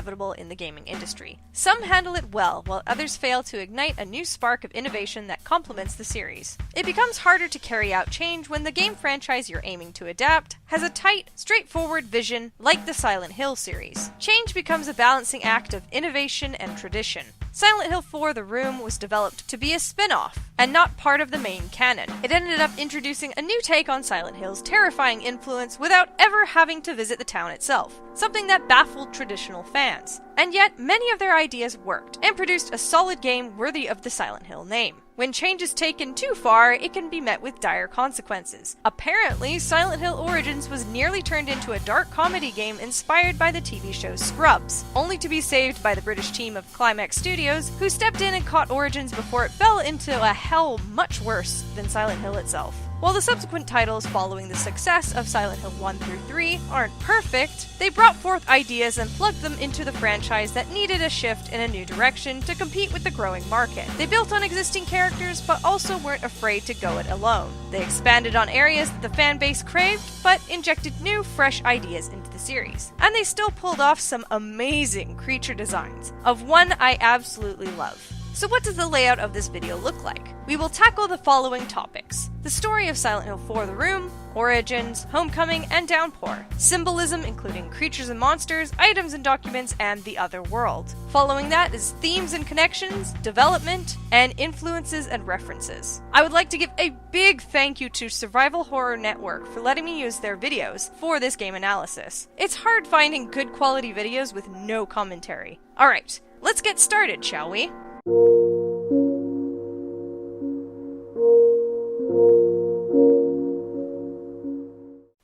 inevitable in the gaming industry. Some handle it well, while others fail to ignite a new spark of innovation that complements the series. It becomes harder to carry out change when the game franchise you're aiming to adapt has a tight, straightforward vision like the Silent Hill series. Change becomes a balancing act of innovation and tradition. Silent Hill 4: The Room was developed to be a spin-off, and not part of the main canon. It ended up introducing a new take on Silent Hill's terrifying influence without ever having to visit the town itself, something that baffled traditional fans. And yet, many of their ideas worked, and produced a solid game worthy of the Silent Hill name. When change is taken too far, it can be met with dire consequences. Apparently, Silent Hill Origins was nearly turned into a dark comedy game inspired by the TV show Scrubs, only to be saved by the British team of Climax Studios, who stepped in and caught Origins before it fell into a hell much worse than Silent Hill itself. While the subsequent titles following the success of Silent Hill 1 through 3 aren't perfect, they brought forth ideas and plugged them into the franchise that needed a shift in a new direction to compete with the growing market. They built on existing characters, but also weren't afraid to go it alone. They expanded on areas that the fan base craved, but injected new, fresh ideas into the series. And they still pulled off some amazing creature designs, of one I absolutely love. So what does the layout of this video look like? We will tackle the following topics: the story of Silent Hill 4: The Room, Origins, Homecoming, and Downpour, symbolism including creatures and monsters, items and documents, and the other world. Following that is themes and connections, development, and influences and references. I would like to give a big thank you to Survival Horror Network for letting me use their videos for this game analysis. It's hard finding good quality videos with no commentary. Alright, let's get started, shall we?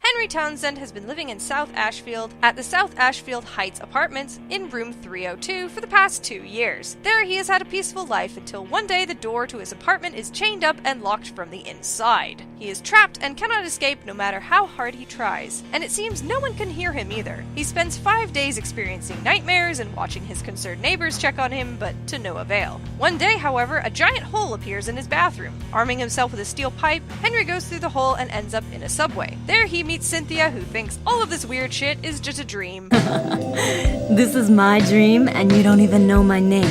Henry Townsend has been living in South Ashfield at the South Ashfield Heights Apartments in room 302 for the past 2 years. There he has had a peaceful life until one day the door to his apartment is chained up and locked from the inside. He is trapped and cannot escape no matter how hard he tries, and it seems no one can hear him either. He spends 5 days experiencing nightmares and watching his concerned neighbors check on him, but to no avail. One day, however, a giant hole appears in his bathroom. Arming himself with a steel pipe, Henry goes through the hole and ends up in a subway. There he meets Cynthia, who thinks all of this weird shit is just a dream. This is my dream, and you don't even know my name.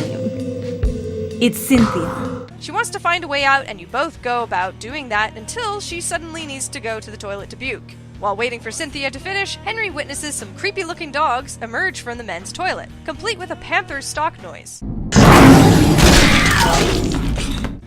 It's Cynthia. She wants to find a way out, and you both go about doing that until she suddenly needs to go to the toilet to puke. While waiting for Cynthia to finish, Henry witnesses some creepy-looking dogs emerge from the men's toilet, complete with a panther's stalk noise.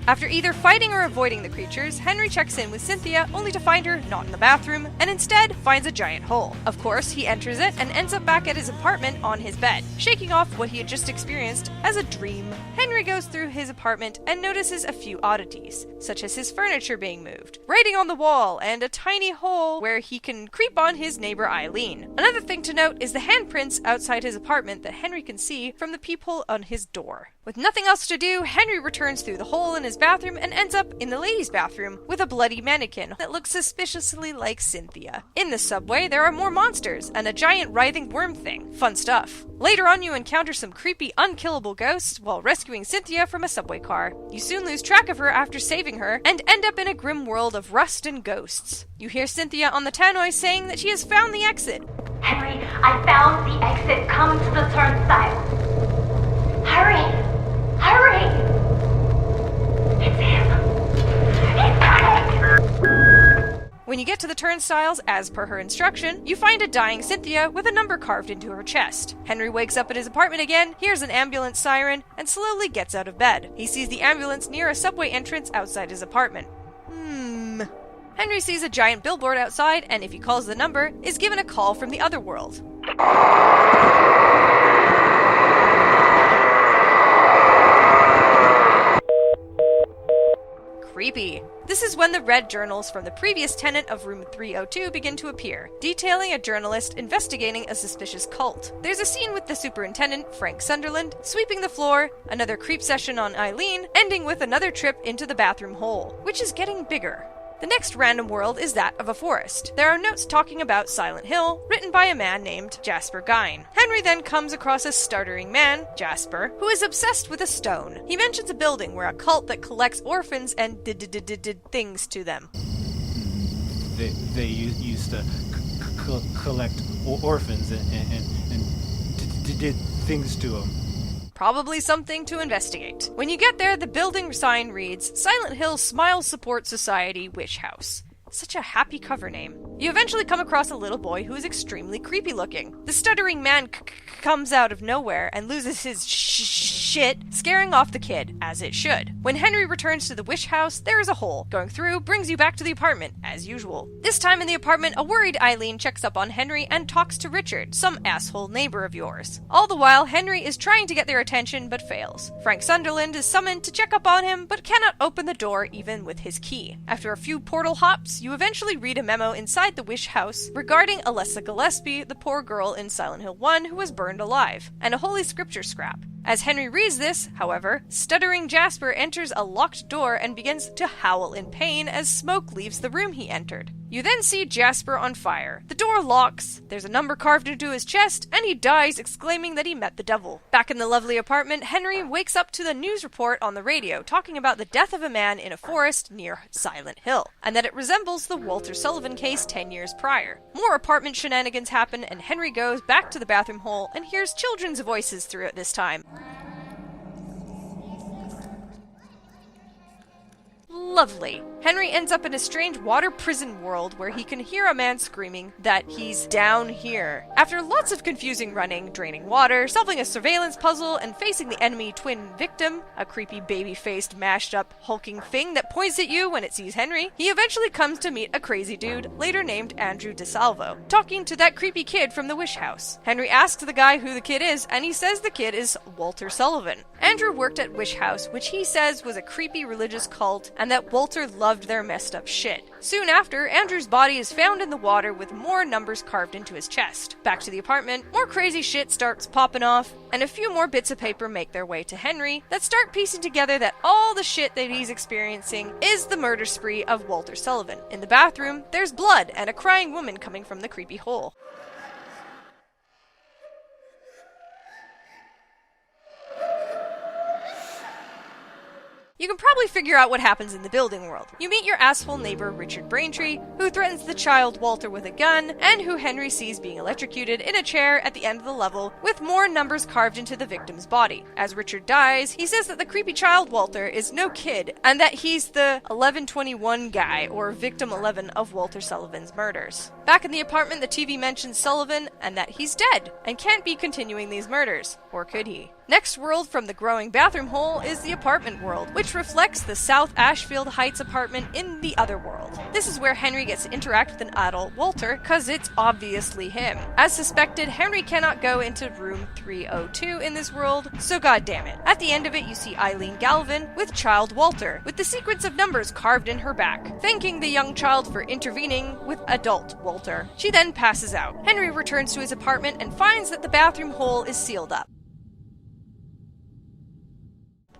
After either fighting or avoiding the creatures, Henry checks in with Cynthia only to find her not in the bathroom, and instead finds a giant hole. Of course, he enters it and ends up back at his apartment on his bed, shaking off what he had just experienced as a dream. Henry goes through his apartment and notices a few oddities, such as his furniture being moved, writing on the wall, and a tiny hole where he can creep on his neighbor Eileen. Another thing to note is the handprints outside his apartment that Henry can see from the peephole on his door. With nothing else to do, Henry returns through the hole in his bathroom and ends up in the ladies' bathroom with a bloody mannequin that looks suspiciously like Cynthia. In the subway, there are more monsters and a giant writhing worm thing. Fun stuff. Later on, you encounter some creepy, unkillable ghosts while rescuing Cynthia from a subway car. You soon lose track of her after saving her and end up in a grim world of rust and ghosts. You hear Cynthia on the tannoy saying that she has found the exit. Henry, I found the exit. Come to the turnstile. Hurry! Hurry! It's him! He's coming! When you get to the turnstiles, as per her instruction, you find a dying Cynthia with a number carved into her chest. Henry wakes up in his apartment again, hears an ambulance siren, and slowly gets out of bed. He sees the ambulance near a subway entrance outside his apartment. Henry sees a giant billboard outside, and if he calls the number, is given a call from the other world. Creepy. This is when the red journals from the previous tenant of room 302 begin to appear, detailing a journalist investigating a suspicious cult. There's a scene with the superintendent, Frank Sunderland, sweeping the floor, another creep session on Eileen, ending with another trip into the bathroom hole, which is getting bigger. The next random world is that of a forest. There are notes talking about Silent Hill, written by a man named Jasper Gine. Henry then comes across a stuttering man, Jasper, who is obsessed with a stone. He mentions a building where a cult that collects orphans and did things to them. They used to collect orphans and did things to him. Probably something to investigate. When you get there, the building sign reads, Silent Hill Smile Support Society Wish House. Such a happy cover name. You eventually come across a little boy who is extremely creepy looking. The stuttering man comes out of nowhere and loses his shit, scaring off the kid, as it should. When Henry returns to the wish house, there is a hole. Going through brings you back to the apartment, as usual. This time in the apartment, a worried Eileen checks up on Henry and talks to Richard, some asshole neighbor of yours. All the while, Henry is trying to get their attention, but fails. Frank Sunderland is summoned to check up on him, but cannot open the door even with his key. After a few portal hops, you eventually read a memo inside the wish house regarding Alessa Gillespie, the poor girl in Silent Hill 1 who was burned alive, and a holy scripture scrap. As Henry reads this, however, stuttering Jasper enters a locked door and begins to howl in pain as smoke leaves the room he entered. You then see Jasper on fire. The door locks, there's a number carved into his chest, and he dies exclaiming that he met the devil. Back in the lovely apartment, Henry wakes up to the news report on the radio talking about the death of a man in a forest near Silent Hill, and that it resembles the Walter Sullivan case 10 years prior. More apartment shenanigans happen, and Henry goes back to the bathroom hole and hears children's voices throughout this time. Lovely. Henry ends up in a strange water prison world where he can hear a man screaming that he's down here. After lots of confusing running, draining water, solving a surveillance puzzle, and facing the enemy twin victim, a creepy baby-faced, mashed-up, hulking thing that points at you when it sees Henry, he eventually comes to meet a crazy dude, later named Andrew DeSalvo, talking to that creepy kid from the wish house. Henry asks the guy who the kid is, and he says the kid is Walter Sullivan. Andrew worked at Wish House, which he says was a creepy religious cult, and that Walter loved their messed up shit. Soon after, Andrew's body is found in the water with more numbers carved into his chest. Back to the apartment, more crazy shit starts popping off, and a few more bits of paper make their way to Henry that start piecing together that all the shit that he's experiencing is the murder spree of Walter Sullivan. In the bathroom, there's blood and a crying woman coming from the creepy hole. You can probably figure out what happens in the building world. You meet your asshole neighbor, Richard Braintree, who threatens the child Walter with a gun, and who Henry sees being electrocuted in a chair at the end of the level, with more numbers carved into the victim's body. As Richard dies, he says that the creepy child Walter is no kid, and that he's the 1121 guy, or victim 11 of Walter Sullivan's murders. Back in the apartment, the TV mentions Sullivan, and that he's dead, and can't be continuing these murders. Or could he? Next world from the growing bathroom hole is the apartment world, which reflects the South Ashfield Heights apartment in the other world. This is where Henry gets to interact with an adult Walter, cause it's obviously him. As suspected, Henry cannot go into room 302 in this world, so goddammit. At the end of it, you see Eileen Galvin with child Walter, with the sequence of numbers carved in her back, thanking the young child for intervening with adult Walter. She then passes out. Henry returns to his apartment and finds that the bathroom hole is sealed up.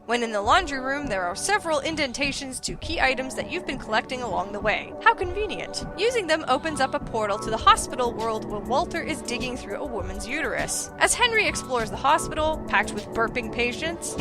When in the laundry room, there are several indentations to key items that you've been collecting along the way. How convenient. Using them opens up a portal to the hospital world where Walter is digging through a woman's uterus. As Henry explores the hospital, packed with burping patients,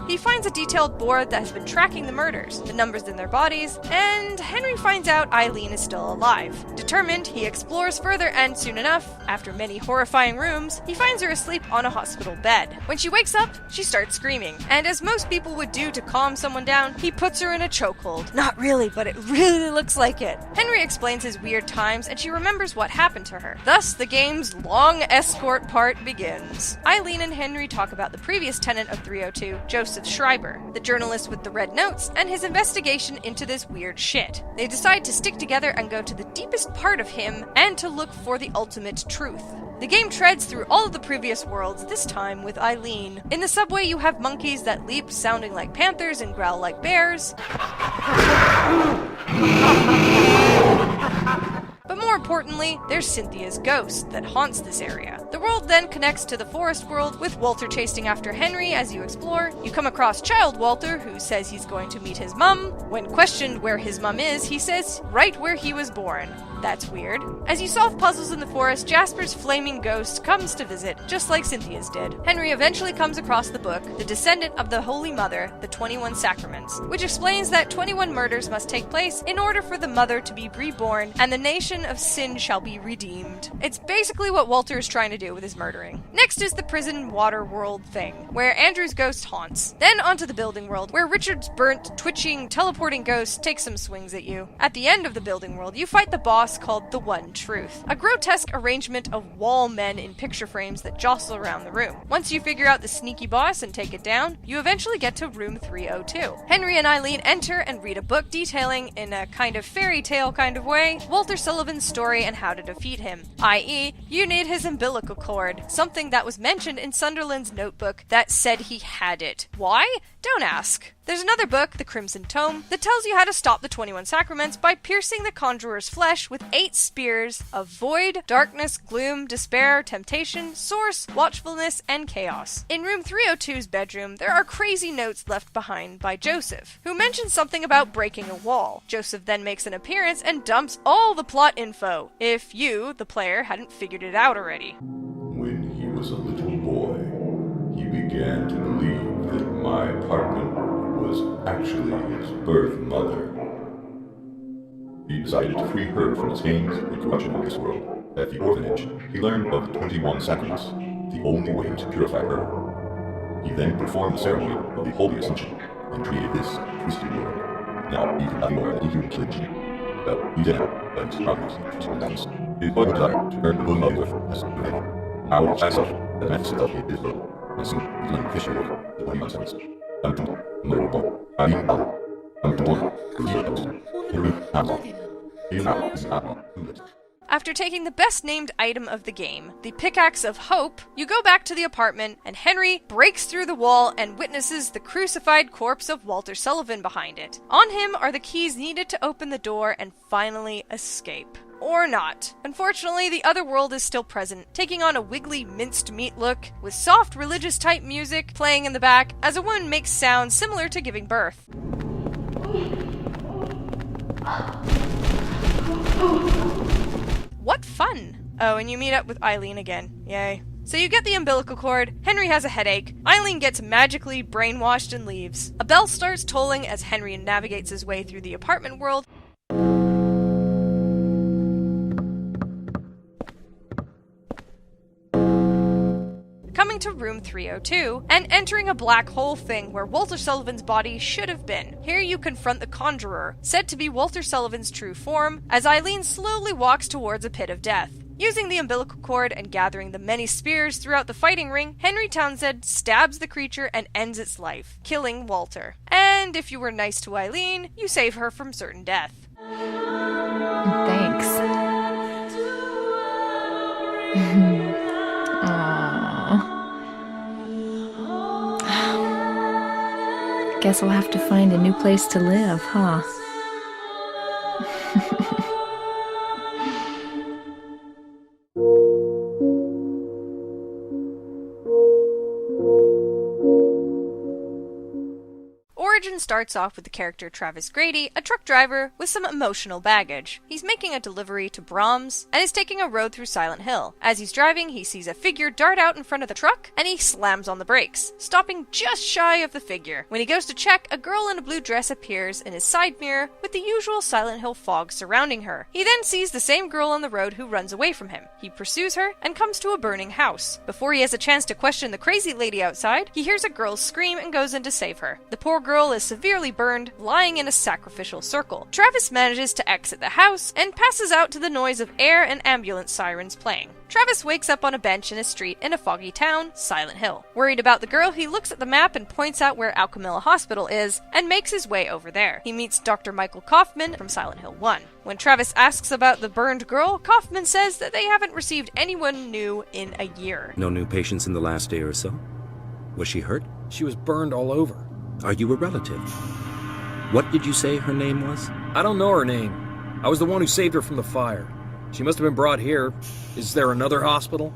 he finds a detailed board that has been tracking the murders, the numbers in their bodies, and Henry finds out Eileen is still alive. Determined, he explores further and soon enough, after many horrifying rooms, he finds her asleep on a hospital bed. When she wakes up, she starts screaming, and as most people would do to calm someone down, he puts her in a chokehold. Not really, but it really looks like it. Henry explains his weird times, and she remembers what happened to her. Thus, the game's long escort part begins. Eileen and Henry talk about the previous tenant of 302, Joseph Schreiber, the journalist with the red notes, and his investigation into this weird shit. They decide to stick together and go to the deepest part of him, and to look for the ultimate truth. The game treads through all of the previous worlds, this time with Eileen. In the subway, you have monkeys that leap, sounding like panthers and growl like bears. But more importantly, there's Cynthia's ghost that haunts this area. The world then connects to the forest world, with Walter chasing after Henry as you explore. You come across child Walter, who says he's going to meet his mum. When questioned where his mum is, he says right where he was born. That's weird. As you solve puzzles in the forest, Jasper's flaming ghost comes to visit, just like Cynthia's did. Henry eventually comes across the book, The Descendant of the Holy Mother, The 21 Sacraments, which explains that 21 murders must take place in order for the mother to be reborn and the nation of sin shall be redeemed. It's basically what Walter is trying to do with his murdering. Next is the prison water world thing, where Andrew's ghost haunts. Then onto the building world, where Richard's burnt, twitching, teleporting ghost takes some swings at you. At the end of the building world, you fight the boss called the One Truth, a grotesque arrangement of wall men in picture frames that jostle around the room. Once you figure out the sneaky boss and take it down, you eventually get to room 302. Henry and Eileen enter and read a book detailing, in a kind of fairy tale kind of way, Walter Sullivan's story and how to defeat him, i.e., you need his umbilical cord, something that was mentioned in Sunderland's notebook that said he had it. Why? Don't ask. There's another book, The Crimson Tome, that tells you how to stop the 21 Sacraments by piercing the conjurer's flesh with 8 spears of void, darkness, gloom, despair, temptation, source, watchfulness, and chaos. In room 302's bedroom, there are crazy notes left behind by Joseph, who mentions something about breaking a wall. Joseph then makes an appearance and dumps all the plot info, if you, the player, hadn't figured it out already. When he was a little boy, he began to believe that my apartment was actually his birth mother. He decided to free her from the stains and corruption of this world. At the orphanage, he learned of the 21 Sacraments, the only way to purify her. He then performed the ceremony of the Holy Ascension and created this twisted world. Now, he could not be more than a human religion. But he did have but his progress was one dance. His boy desire to earn the good mother as a man. Now, I saw the manifest of his will, and soon he learned official work, the 21 Sacraments. After taking the best named item of the game, the Pickaxe of Hope, you go back to the apartment and Henry breaks through the wall and witnesses the crucified corpse of Walter Sullivan behind it. On him are the keys needed to open the door and finally escape. Or not. Unfortunately, the other world is still present, taking on a wiggly minced meat look, with soft religious type music playing in the back as a woman makes sounds similar to giving birth. What fun! Oh, and you meet up with Eileen again. Yay. So you get the umbilical cord, Henry has a headache, Eileen gets magically brainwashed and leaves. A bell starts tolling as Henry navigates his way through the apartment world. Coming to room 302, and entering a black hole thing where Walter Sullivan's body should have been. Here you confront the Conjurer, said to be Walter Sullivan's true form, as Eileen slowly walks towards a pit of death. Using the umbilical cord and gathering the many spears throughout the fighting ring, Henry Townsend stabs the creature and ends its life, killing Walter. And if you were nice to Eileen, you save her from certain death. Thanks. Guess I'll have to find a new place to live, huh? Origin starts off with the character Travis Grady, a truck driver with some emotional baggage. He's making a delivery to Brahms and is taking a road through Silent Hill. As he's driving, he sees a figure dart out in front of the truck and he slams on the brakes, stopping just shy of the figure. When he goes to check, a girl in a blue dress appears in his side mirror with the usual Silent Hill fog surrounding her. He then sees the same girl on the road who runs away from him. He pursues her and comes to a burning house. Before he has a chance to question the crazy lady outside, he hears a girl scream and goes in to save her. The poor girl is severely burned, lying in a sacrificial circle. Travis manages to exit the house and passes out to the noise of air and ambulance sirens playing. Travis wakes up on a bench in a street in a foggy town, Silent Hill. Worried about the girl, he looks at the map and points out where Alchemilla Hospital is, and makes his way over there. He meets Dr. Michael Kaufman from Silent Hill 1. When Travis asks about the burned girl, Kaufman says that they haven't received anyone new in a year. No new patients in the last day or so? Was she hurt? She was burned all over. Are you a relative? What did you say her name was? I don't know her name. I was the one who saved her from the fire. She must have been brought here. Is there another hospital?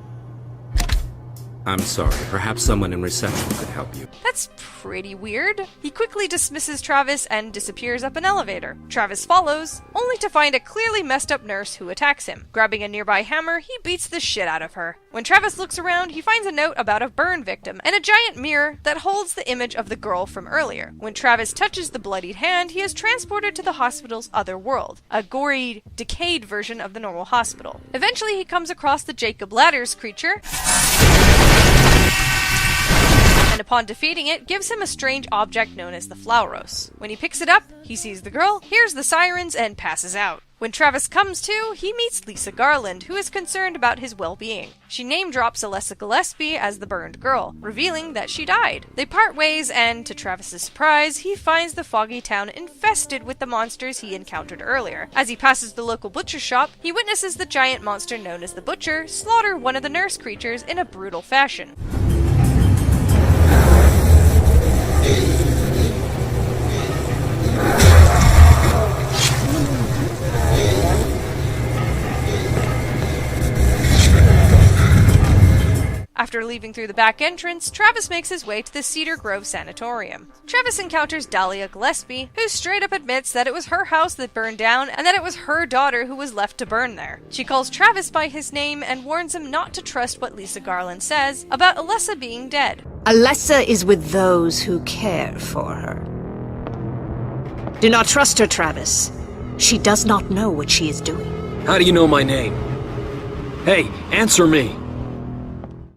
I'm sorry. Perhaps someone in reception could help you. That's pretty weird. He quickly dismisses Travis and disappears up an elevator. Travis follows, only to find a clearly messed up nurse who attacks him. Grabbing a nearby hammer, he beats the shit out of her. When Travis looks around, he finds a note about a burn victim and a giant mirror that holds the image of the girl from earlier. When Travis touches the bloodied hand, he is transported to the hospital's other world, a gory, decayed version of the normal hospital. Eventually, he comes across the Jacob Ladders creature, and upon defeating it, gives him a strange object known as the Flauros. When he picks it up, he sees the girl, hears the sirens, and passes out. When Travis comes to, he meets Lisa Garland, who is concerned about his well-being. She name-drops Alessa Gillespie as the burned girl, revealing that she died. They part ways, and to Travis's surprise, he finds the foggy town infested with the monsters he encountered earlier. As he passes the local butcher shop, he witnesses the giant monster known as the Butcher slaughter one of the nurse creatures in a brutal fashion. After leaving through the back entrance, Travis makes his way to the Cedar Grove Sanatorium. Travis encounters Dahlia Gillespie, who straight up admits that it was her house that burned down and that it was her daughter who was left to burn there. She calls Travis by his name and warns him not to trust what Lisa Garland says about Alessa being dead. Alessa is with those who care for her. Do not trust her, Travis. She does not know what she is doing. How do you know my name? Hey, answer me!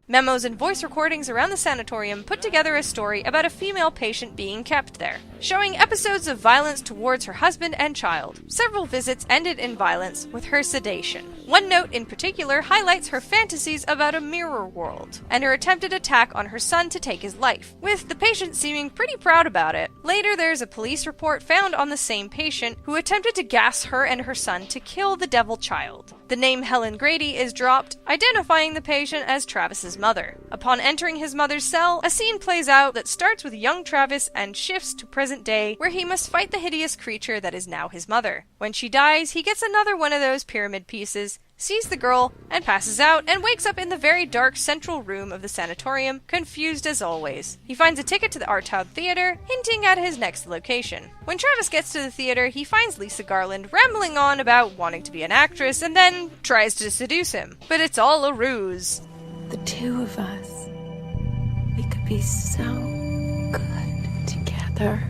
Memos and voice recordings around the sanatorium put together a story about a female patient being kept there, showing episodes of violence towards her husband and child. Several visits ended in violence, with her sedation. One note in particular highlights her fantasies about a mirror world, and her attempted attack on her son to take his life, with the patient seeming pretty proud about it. Later, there's a police report found on the same patient who attempted to gas her and her son to kill the devil child. The name Helen Grady is dropped, identifying the patient as Travis's mother. Upon entering his mother's cell, a scene plays out that starts with young Travis and shifts to present day, where he must fight the hideous creature that is now his mother. When she dies, he gets another one of those pyramid pieces, sees the girl, and passes out, and wakes up in the very dark central room of the sanatorium, confused as always. He finds a ticket to the Artaud Theater, hinting at his next location. When Travis gets to the theater, he finds Lisa Garland rambling on about wanting to be an actress, and then tries to seduce him. But it's all a ruse. The two of us, we could be so good together.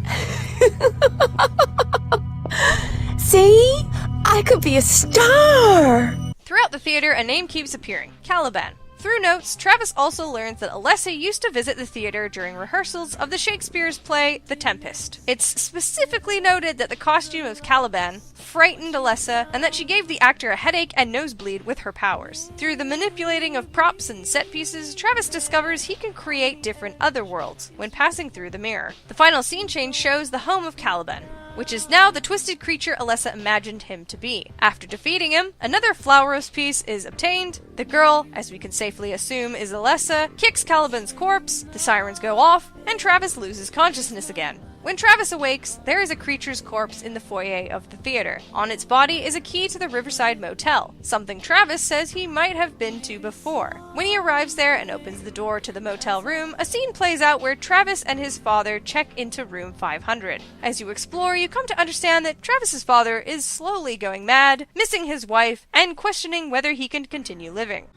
See? I could be a star! Throughout the theater, a name keeps appearing: Caliban. Through notes, Travis also learns that Alessa used to visit the theater during rehearsals of the Shakespeare's play, The Tempest. It's specifically noted that the costume of Caliban frightened Alessa, and that she gave the actor a headache and nosebleed with her powers. Through the manipulating of props and set pieces, Travis discovers he can create different otherworlds when passing through the mirror. The final scene change shows the home of Caliban, which is now the twisted creature Alessa imagined him to be. After defeating him, another Flauros piece is obtained. The girl, as we can safely assume is Alessa, kicks Caliban's corpse, the sirens go off, and Travis loses consciousness again. When Travis awakes, there is a creature's corpse in the foyer of the theater. On its body is a key to the Riverside Motel, something Travis says he might have been to before. When he arrives there and opens the door to the motel room, a scene plays out where Travis and his father check into room 500. As you explore, you come to understand that Travis's father is slowly going mad, missing his wife, and questioning whether he can continue living.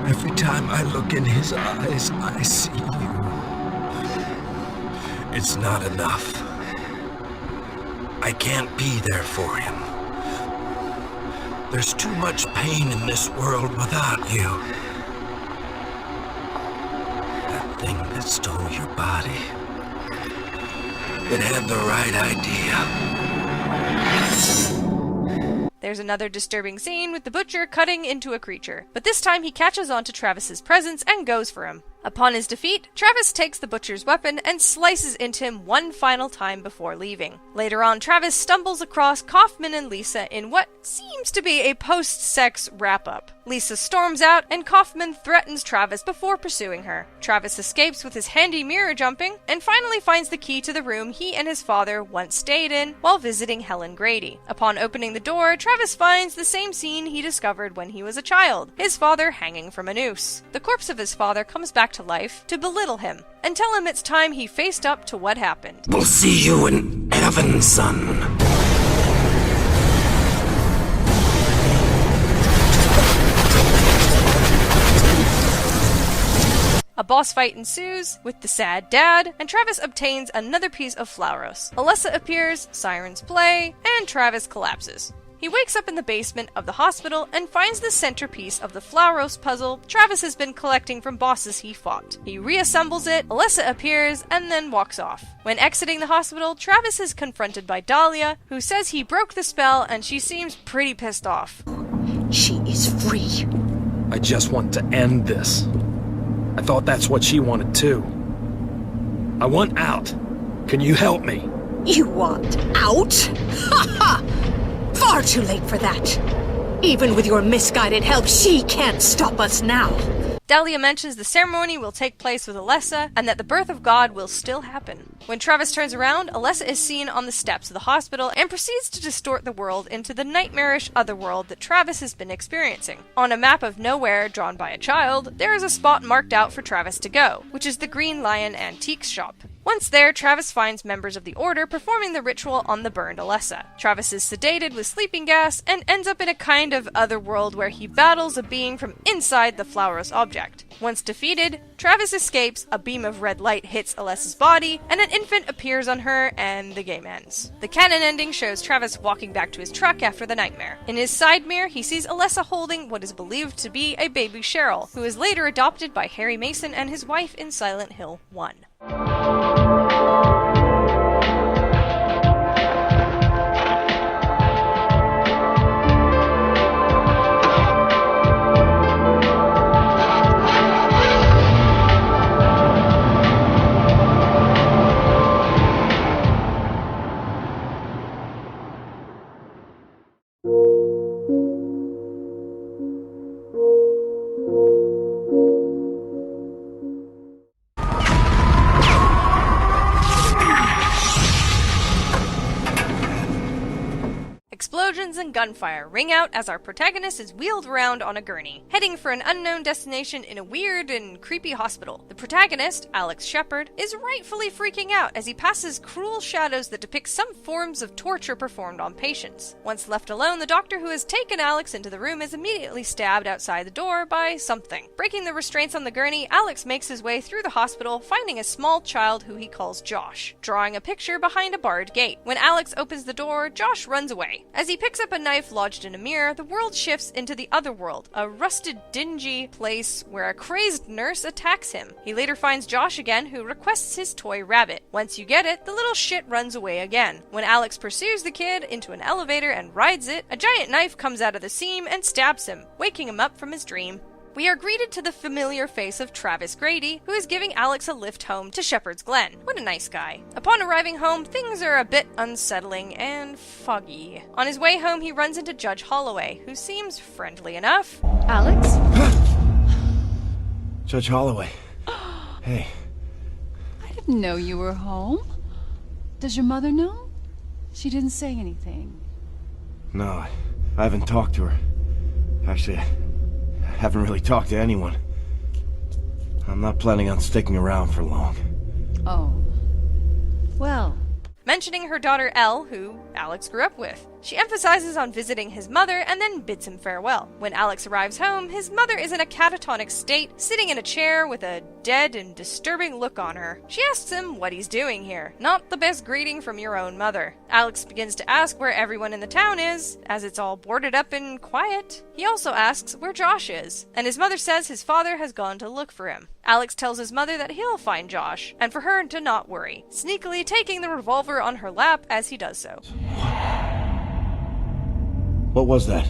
Every time I look in his eyes, I see you. It's not enough. I can't be there for him. There's too much pain in this world without you. That thing that stole your body, it had the right idea. There's another disturbing scene with the butcher cutting into a creature, but this time he catches on to Travis's presence and goes for him. Upon his defeat, Travis takes the butcher's weapon and slices into him one final time before leaving. Later on, Travis stumbles across Kaufman and Lisa in what seems to be a post-sex wrap-up. Lisa storms out, and Kaufman threatens Travis before pursuing her. Travis escapes with his handy mirror jumping, and finally finds the key to the room he and his father once stayed in while visiting Helen Grady. Upon opening the door, Travis finds the same scene he discovered when he was a child, his father hanging from a noose. The corpse of his father comes back to life to belittle him, and tell him it's time he faced up to what happened. We'll see you in heaven, son. A boss fight ensues with the sad dad, and Travis obtains another piece of Flauros. Alessa appears, sirens play, and Travis collapses. He wakes up in the basement of the hospital and finds the centerpiece of the Flauros puzzle Travis has been collecting from bosses he fought. He reassembles it, Alessa appears, and then walks off. When exiting the hospital, Travis is confronted by Dahlia, who says he broke the spell, and she seems pretty pissed off. She is free. I just want to end this. I thought that's what she wanted too. I want out. Can you help me? You want out? Ha ha! Far too late for that. Even with your misguided help, she can't stop us now. Dahlia mentions the ceremony will take place with Alessa, and that the birth of God will still happen. When Travis turns around, Alessa is seen on the steps of the hospital and proceeds to distort the world into the nightmarish otherworld that Travis has been experiencing. On a map of nowhere drawn by a child, there is a spot marked out for Travis to go, which is the Green Lion Antiques shop. Once there, Travis finds members of the Order performing the ritual on the burned Alessa. Travis is sedated with sleeping gas and ends up in a kind of otherworld where he battles a being from inside the Flauros object. Once defeated, Travis escapes, a beam of red light hits Alessa's body, and an infant appears on her, and the game ends. The canon ending shows Travis walking back to his truck after the nightmare. In his side mirror, he sees Alessa holding what is believed to be a baby Cheryl, who is later adopted by Harry Mason and his wife in Silent Hill 1. Explosions and gunfire ring out as our protagonist is wheeled around on a gurney, heading for an unknown destination in a weird and creepy hospital. The protagonist, Alex Shepard, is rightfully freaking out as he passes cruel shadows that depict some forms of torture performed on patients. Once left alone, the doctor who has taken Alex into the room is immediately stabbed outside the door by something. Breaking the restraints on the gurney, Alex makes his way through the hospital, finding a small child who he calls Josh, drawing a picture behind a barred gate. When Alex opens the door, Josh runs away. As he picks up a knife lodged in a mirror, the world shifts into the other world, a rusted, dingy place where a crazed nurse attacks him. He later finds Josh again, who requests his toy rabbit. Once you get it, the little shit runs away again. When Alex pursues the kid into an elevator and rides it, a giant knife comes out of the seam and stabs him, waking him up from his dream. We are greeted to the familiar face of Travis Grady, who is giving Alex a lift home to Shepherd's Glen. What a nice guy. Upon arriving home, things are a bit unsettling and foggy. On his way home, he runs into Judge Holloway, who seems friendly enough. Alex? Judge Holloway. Hey. I didn't know you were home. Does your mother know? She didn't say anything. No, I haven't talked to her. Actually, I haven't really talked to anyone. I'm not planning on sticking around for long. Oh. Well. Mentioning her daughter Elle, who Alex grew up with. She emphasizes on visiting his mother and then bids him farewell. When Alex arrives home, his mother is in a catatonic state, sitting in a chair with a dead and disturbing look on her. She asks him what he's doing here. Not the best greeting from your own mother. Alex begins to ask where everyone in the town is, as it's all boarded up and quiet. He also asks where Josh is, and his mother says his father has gone to look for him. Alex tells his mother that he'll find Josh, and for her to not worry, sneakily taking the revolver on her lap as he does so. What was that?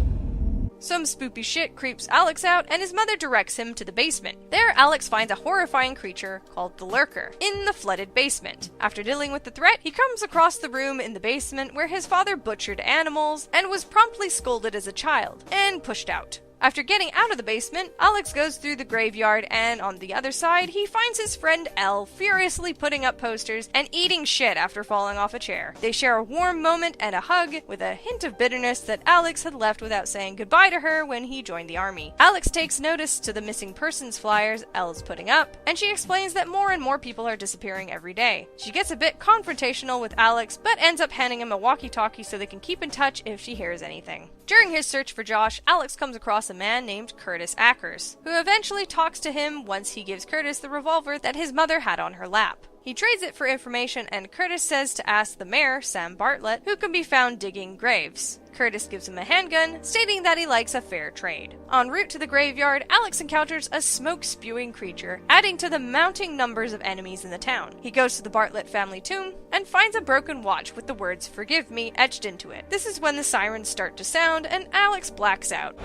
Some spoopy shit creeps Alex out, and his mother directs him to the basement. There, Alex finds a horrifying creature called the Lurker in the flooded basement. After dealing with the threat, he comes across the room in the basement where his father butchered animals and was promptly scolded as a child, and pushed out. After getting out of the basement, Alex goes through the graveyard, and on the other side, he finds his friend Elle furiously putting up posters and eating shit after falling off a chair. They share a warm moment and a hug, with a hint of bitterness that Alex had left without saying goodbye to her when he joined the army. Alex takes notice to the missing persons flyers Elle's putting up, and she explains that more and more people are disappearing every day. She gets a bit confrontational with Alex, but ends up handing him a walkie-talkie so they can keep in touch if she hears anything. During his search for Josh, Alex comes across a man named Curtis Ackers, who eventually talks to him once he gives Curtis the revolver that his mother had on her lap. He trades it for information, and Curtis says to ask the mayor, Sam Bartlett, who can be found digging graves. Curtis gives him a handgun, stating that he likes a fair trade. En route to the graveyard, Alex encounters a smoke-spewing creature, adding to the mounting numbers of enemies in the town. He goes to the Bartlett family tomb and finds a broken watch with the words "Forgive me" etched into it. This is when the sirens start to sound, and Alex blacks out.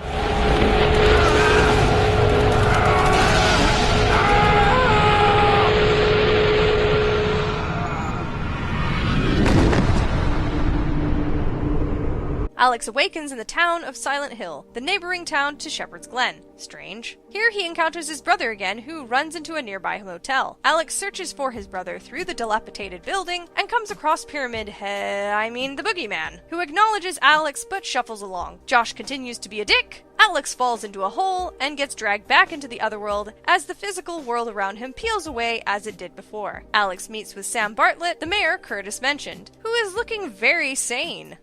Alex awakens in the town of Silent Hill, the neighboring town to Shepherd's Glen. Strange. Here he encounters his brother again, who runs into a nearby motel. Alex searches for his brother through the dilapidated building and comes across the boogeyman, who acknowledges Alex but shuffles along. Josh continues to be a dick. Alex falls into a hole and gets dragged back into the other world as the physical world around him peels away as it did before. Alex meets with Sam Bartlett, the mayor Curtis mentioned, who is looking very sane.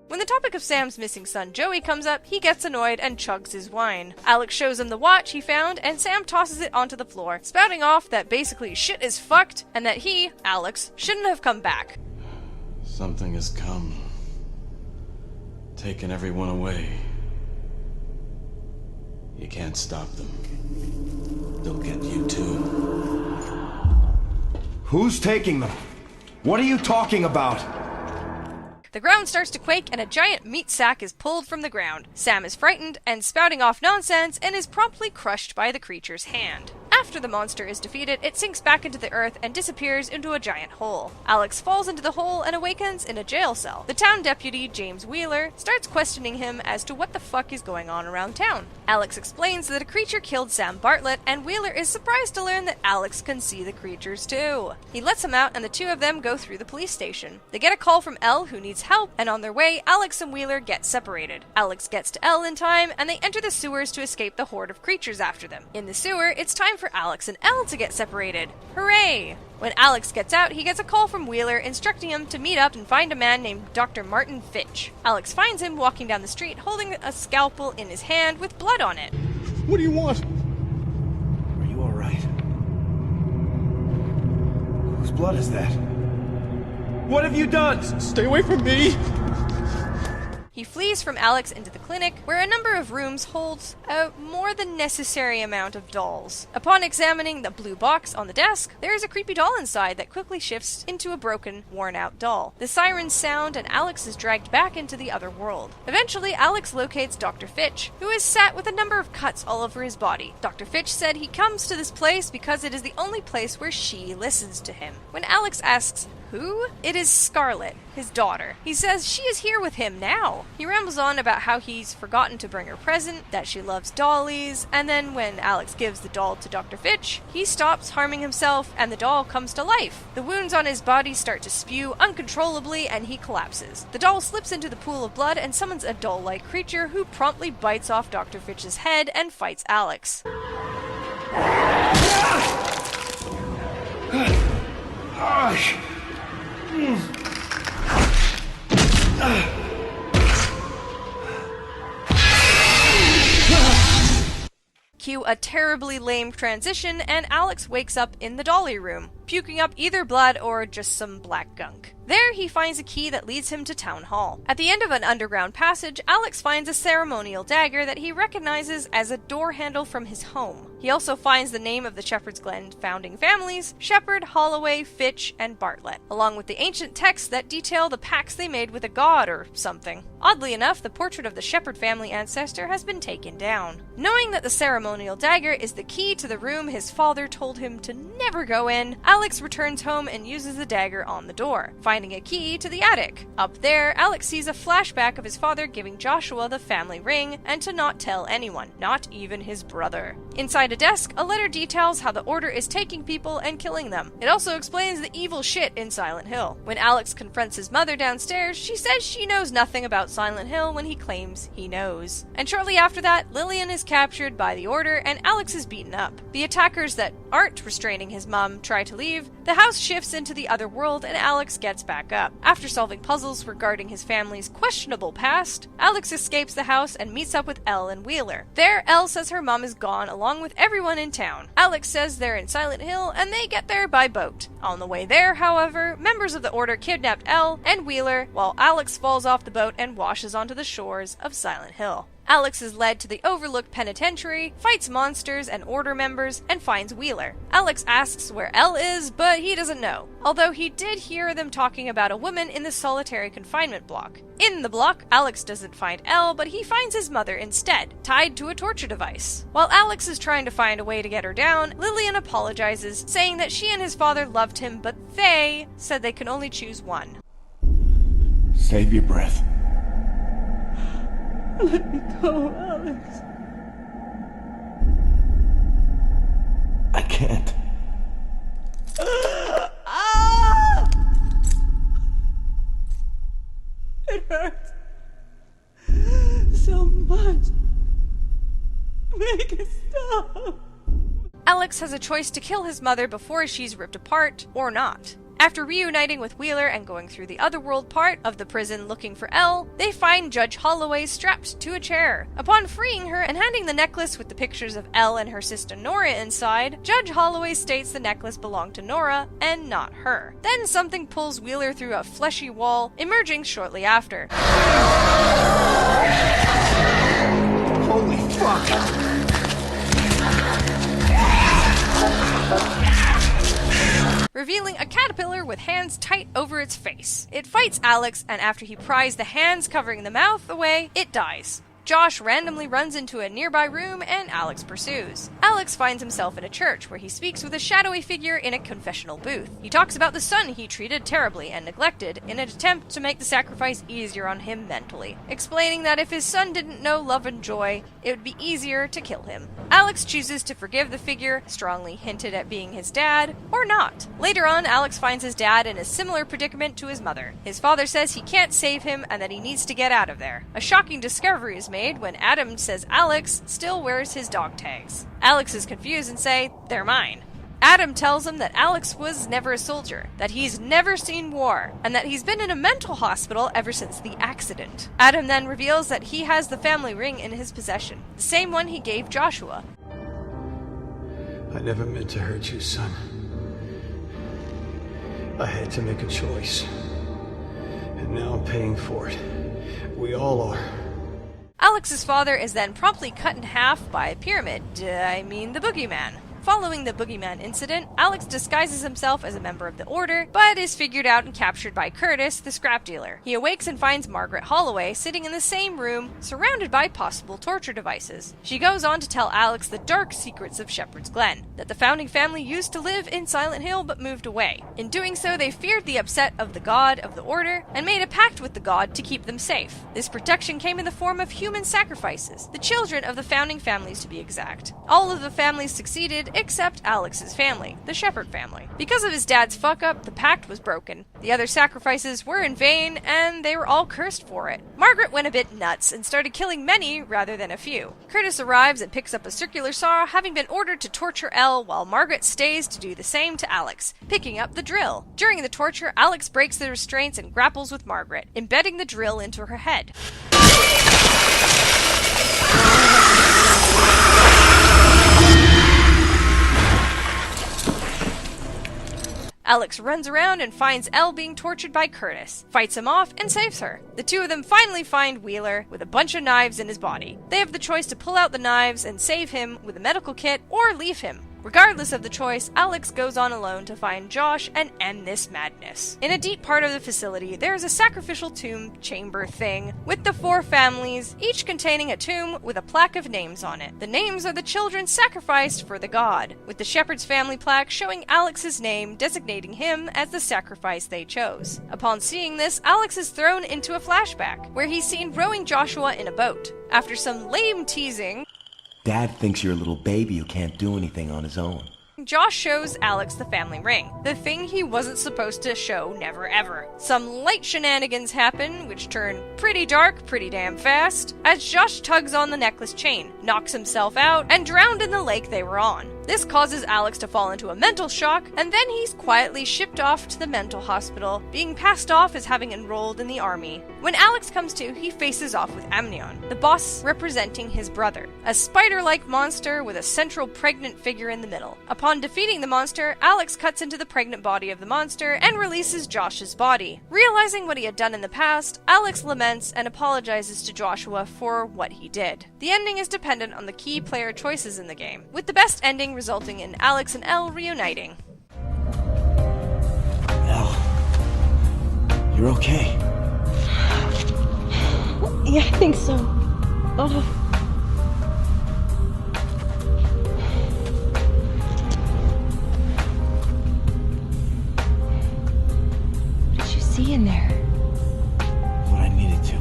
When the topic of Sam's missing son Joey comes up, he gets annoyed and chugs his wine. Alex shows him the watch he found, and Sam tosses it onto the floor, spouting off that basically shit is fucked, and that he, Alex, shouldn't have come back. Something has come. Taken everyone away. You can't stop them. They'll get you too. Who's taking them? What are you talking about? The ground starts to quake and a giant meat sack is pulled from the ground. Sam is frightened and spouting off nonsense and is promptly crushed by the creature's hand. After the monster is defeated, it sinks back into the earth and disappears into a giant hole. Alex falls into the hole and awakens in a jail cell. The town deputy, James Wheeler, starts questioning him as to what the fuck is going on around town. Alex explains that a creature killed Sam Bartlett, and Wheeler is surprised to learn that Alex can see the creatures too. He lets him out and the two of them go through the police station. They get a call from Elle, who needs help, and on their way, Alex and Wheeler get separated. Alex gets to Elle in time, and they enter the sewers to escape the horde of creatures after them. In the sewer, it's time for Alex and Elle to get separated. Hooray! When Alex gets out, he gets a call from Wheeler instructing him to meet up and find a man named Dr. Martin Fitch. Alex finds him walking down the street holding a scalpel in his hand with blood on it. What do you want? Are you alright? Whose blood is that? What have you done? Stay away from me! He flees from Alex into the clinic, where a number of rooms holds a more than necessary amount of dolls. Upon examining the blue box on the desk, there is a creepy doll inside that quickly shifts into a broken, worn-out doll. The sirens sound and Alex is dragged back into the other world. Eventually, Alex locates Dr. Fitch, who is sat with a number of cuts all over his body. Dr. Fitch said he comes to this place because it is the only place where she listens to him. When Alex asks, "Who?" It is Scarlet, his daughter. He says she is here with him now. He rambles on about how he's forgotten to bring her present, that she loves dollies, and then when Alex gives the doll to Dr. Fitch, he stops harming himself and the doll comes to life. The wounds on his body start to spew uncontrollably and he collapses. The doll slips into the pool of blood and summons a doll-like creature who promptly bites off Dr. Fitch's head and fights Alex. Cue a terribly lame transition, and Alex wakes up in the dolly room, puking up either blood or just some black gunk. There, he finds a key that leads him to Town Hall. At the end of an underground passage, Alex finds a ceremonial dagger that he recognizes as a door handle from his home. He also finds the name of the Shepherd's Glen founding families, Shepherd, Holloway, Fitch, and Bartlett, along with the ancient texts that detail the pacts they made with a god or something. Oddly enough, the portrait of the Shepherd family ancestor has been taken down. Knowing that the ceremonial dagger is the key to the room his father told him to never go in, Alex returns home and uses the dagger on the door, finding a key to the attic. Up there, Alex sees a flashback of his father giving Joshua the family ring and to not tell anyone, not even his brother. Inside a desk, a letter details how the Order is taking people and killing them. It also explains the evil shit in Silent Hill. When Alex confronts his mother downstairs, she says she knows nothing about Silent Hill when he claims he knows. And shortly after that, Lillian is captured by the Order and Alex is beaten up. The attackers that aren't restraining his mom try to leave, the house shifts into the other world and Alex gets back up. After solving puzzles regarding his family's questionable past, Alex escapes the house and meets up with Elle and Wheeler. There, Elle says her mom is gone along with everyone in town. Alex says they're in Silent Hill and they get there by boat. On the way there, however, members of the Order kidnapped Elle and Wheeler while Alex falls off the boat and washes onto the shores of Silent Hill. Alex is led to the Overlook Penitentiary, fights monsters and Order members, and finds Wheeler. Alex asks where Elle is, but he doesn't know, although he did hear them talking about a woman in the solitary confinement block. In the block, Alex doesn't find Elle, but he finds his mother instead, tied to a torture device. While Alex is trying to find a way to get her down, Lillian apologizes, saying that she and his father loved him, but they said they could only choose one. Save your breath. Let me go, Alex. I can't. It hurts so much. Make it stop. Alex has a choice to kill his mother before she's ripped apart, or not. After reuniting with Wheeler and going through the otherworld part of the prison looking for Elle, they find Judge Holloway strapped to a chair. Upon freeing her and handing the necklace with the pictures of Elle and her sister Nora inside, Judge Holloway states the necklace belonged to Nora and not her. Then something pulls Wheeler through a fleshy wall, emerging shortly after. Holy fuck! Revealing a caterpillar with hands tight over its face. It fights Alex, and after he pries the hands covering the mouth away, it dies. Josh randomly runs into a nearby room and Alex pursues. Alex finds himself in a church where he speaks with a shadowy figure in a confessional booth. He talks about the son he treated terribly and neglected in an attempt to make the sacrifice easier on him mentally, explaining that if his son didn't know love and joy, it would be easier to kill him. Alex chooses to forgive the figure, strongly hinted at being his dad, or not. Later on, Alex finds his dad in a similar predicament to his mother. His father says he can't save him and that he needs to get out of there. A shocking discovery is made when Adam says Alex still wears his dog tags. Alex is confused and say, "They're mine." Adam tells him that Alex was never a soldier, that he's never seen war, and that he's been in a mental hospital ever since the accident. Adam then reveals that he has the family ring in his possession, the same one he gave Joshua. I never meant to hurt you, son. I had to make a choice. And now I'm paying for it. We all are. Alex's father is then promptly cut in half by a pyramid, the boogeyman. Following the boogeyman incident, Alex disguises himself as a member of the Order, but is figured out and captured by Curtis, the scrap dealer. He awakes and finds Margaret Holloway sitting in the same room, surrounded by possible torture devices. She goes on to tell Alex the dark secrets of Shepherd's Glen, that the founding family used to live in Silent Hill but moved away. In doing so, they feared the upset of the god of the Order and made a pact with the god to keep them safe. This protection came in the form of human sacrifices, the children of the founding families to be exact. All of the families succeeded except Alex's family, the Shepherd family. Because of his dad's fuck-up, the pact was broken. The other sacrifices were in vain, and they were all cursed for it. Margaret went a bit nuts and started killing many rather than a few. Curtis arrives and picks up a circular saw, having been ordered to torture Elle, while Margaret stays to do the same to Alex, picking up the drill. During the torture, Alex breaks the restraints and grapples with Margaret, embedding the drill into her head. Alex runs around and finds Elle being tortured by Curtis, fights him off, and saves her. The two of them finally find Wheeler with a bunch of knives in his body. They have the choice to pull out the knives and save him with a medical kit, or leave him. Regardless of the choice, Alex goes on alone to find Josh and end this madness. In a deep part of the facility, there is a sacrificial tomb chamber thing with the 4 families, each containing a tomb with a plaque of names on it. The names are the children sacrificed for the god, with the shepherd's family plaque showing Alex's name, designating him as the sacrifice they chose. Upon seeing this, Alex is thrown into a flashback, where he's seen rowing Joshua in a boat. After some lame teasing, Dad thinks you're a little baby who can't do anything on his own. Josh shows Alex the family ring, the thing he wasn't supposed to show never ever. Some light shenanigans happen, which turn pretty dark pretty damn fast, as Josh tugs on the necklace chain, knocks himself out, and drowned in the lake they were on. This causes Alex to fall into a mental shock, and then he's quietly shipped off to the mental hospital, being passed off as having enrolled in the army. When Alex comes to, he faces off with Amnion, the boss representing his brother, a spider-like monster with a central pregnant figure in the middle. Upon defeating the monster, Alex cuts into the pregnant body of the monster and releases Josh's body. Realizing what he had done in the past, Alex laments and apologizes to Joshua for what he did. The ending is dependent on the key player choices in the game, with the best ending resulting in Alex and Elle reuniting. Elle, you're okay. Yeah, I think so. Oh. What did you see in there? What I needed to.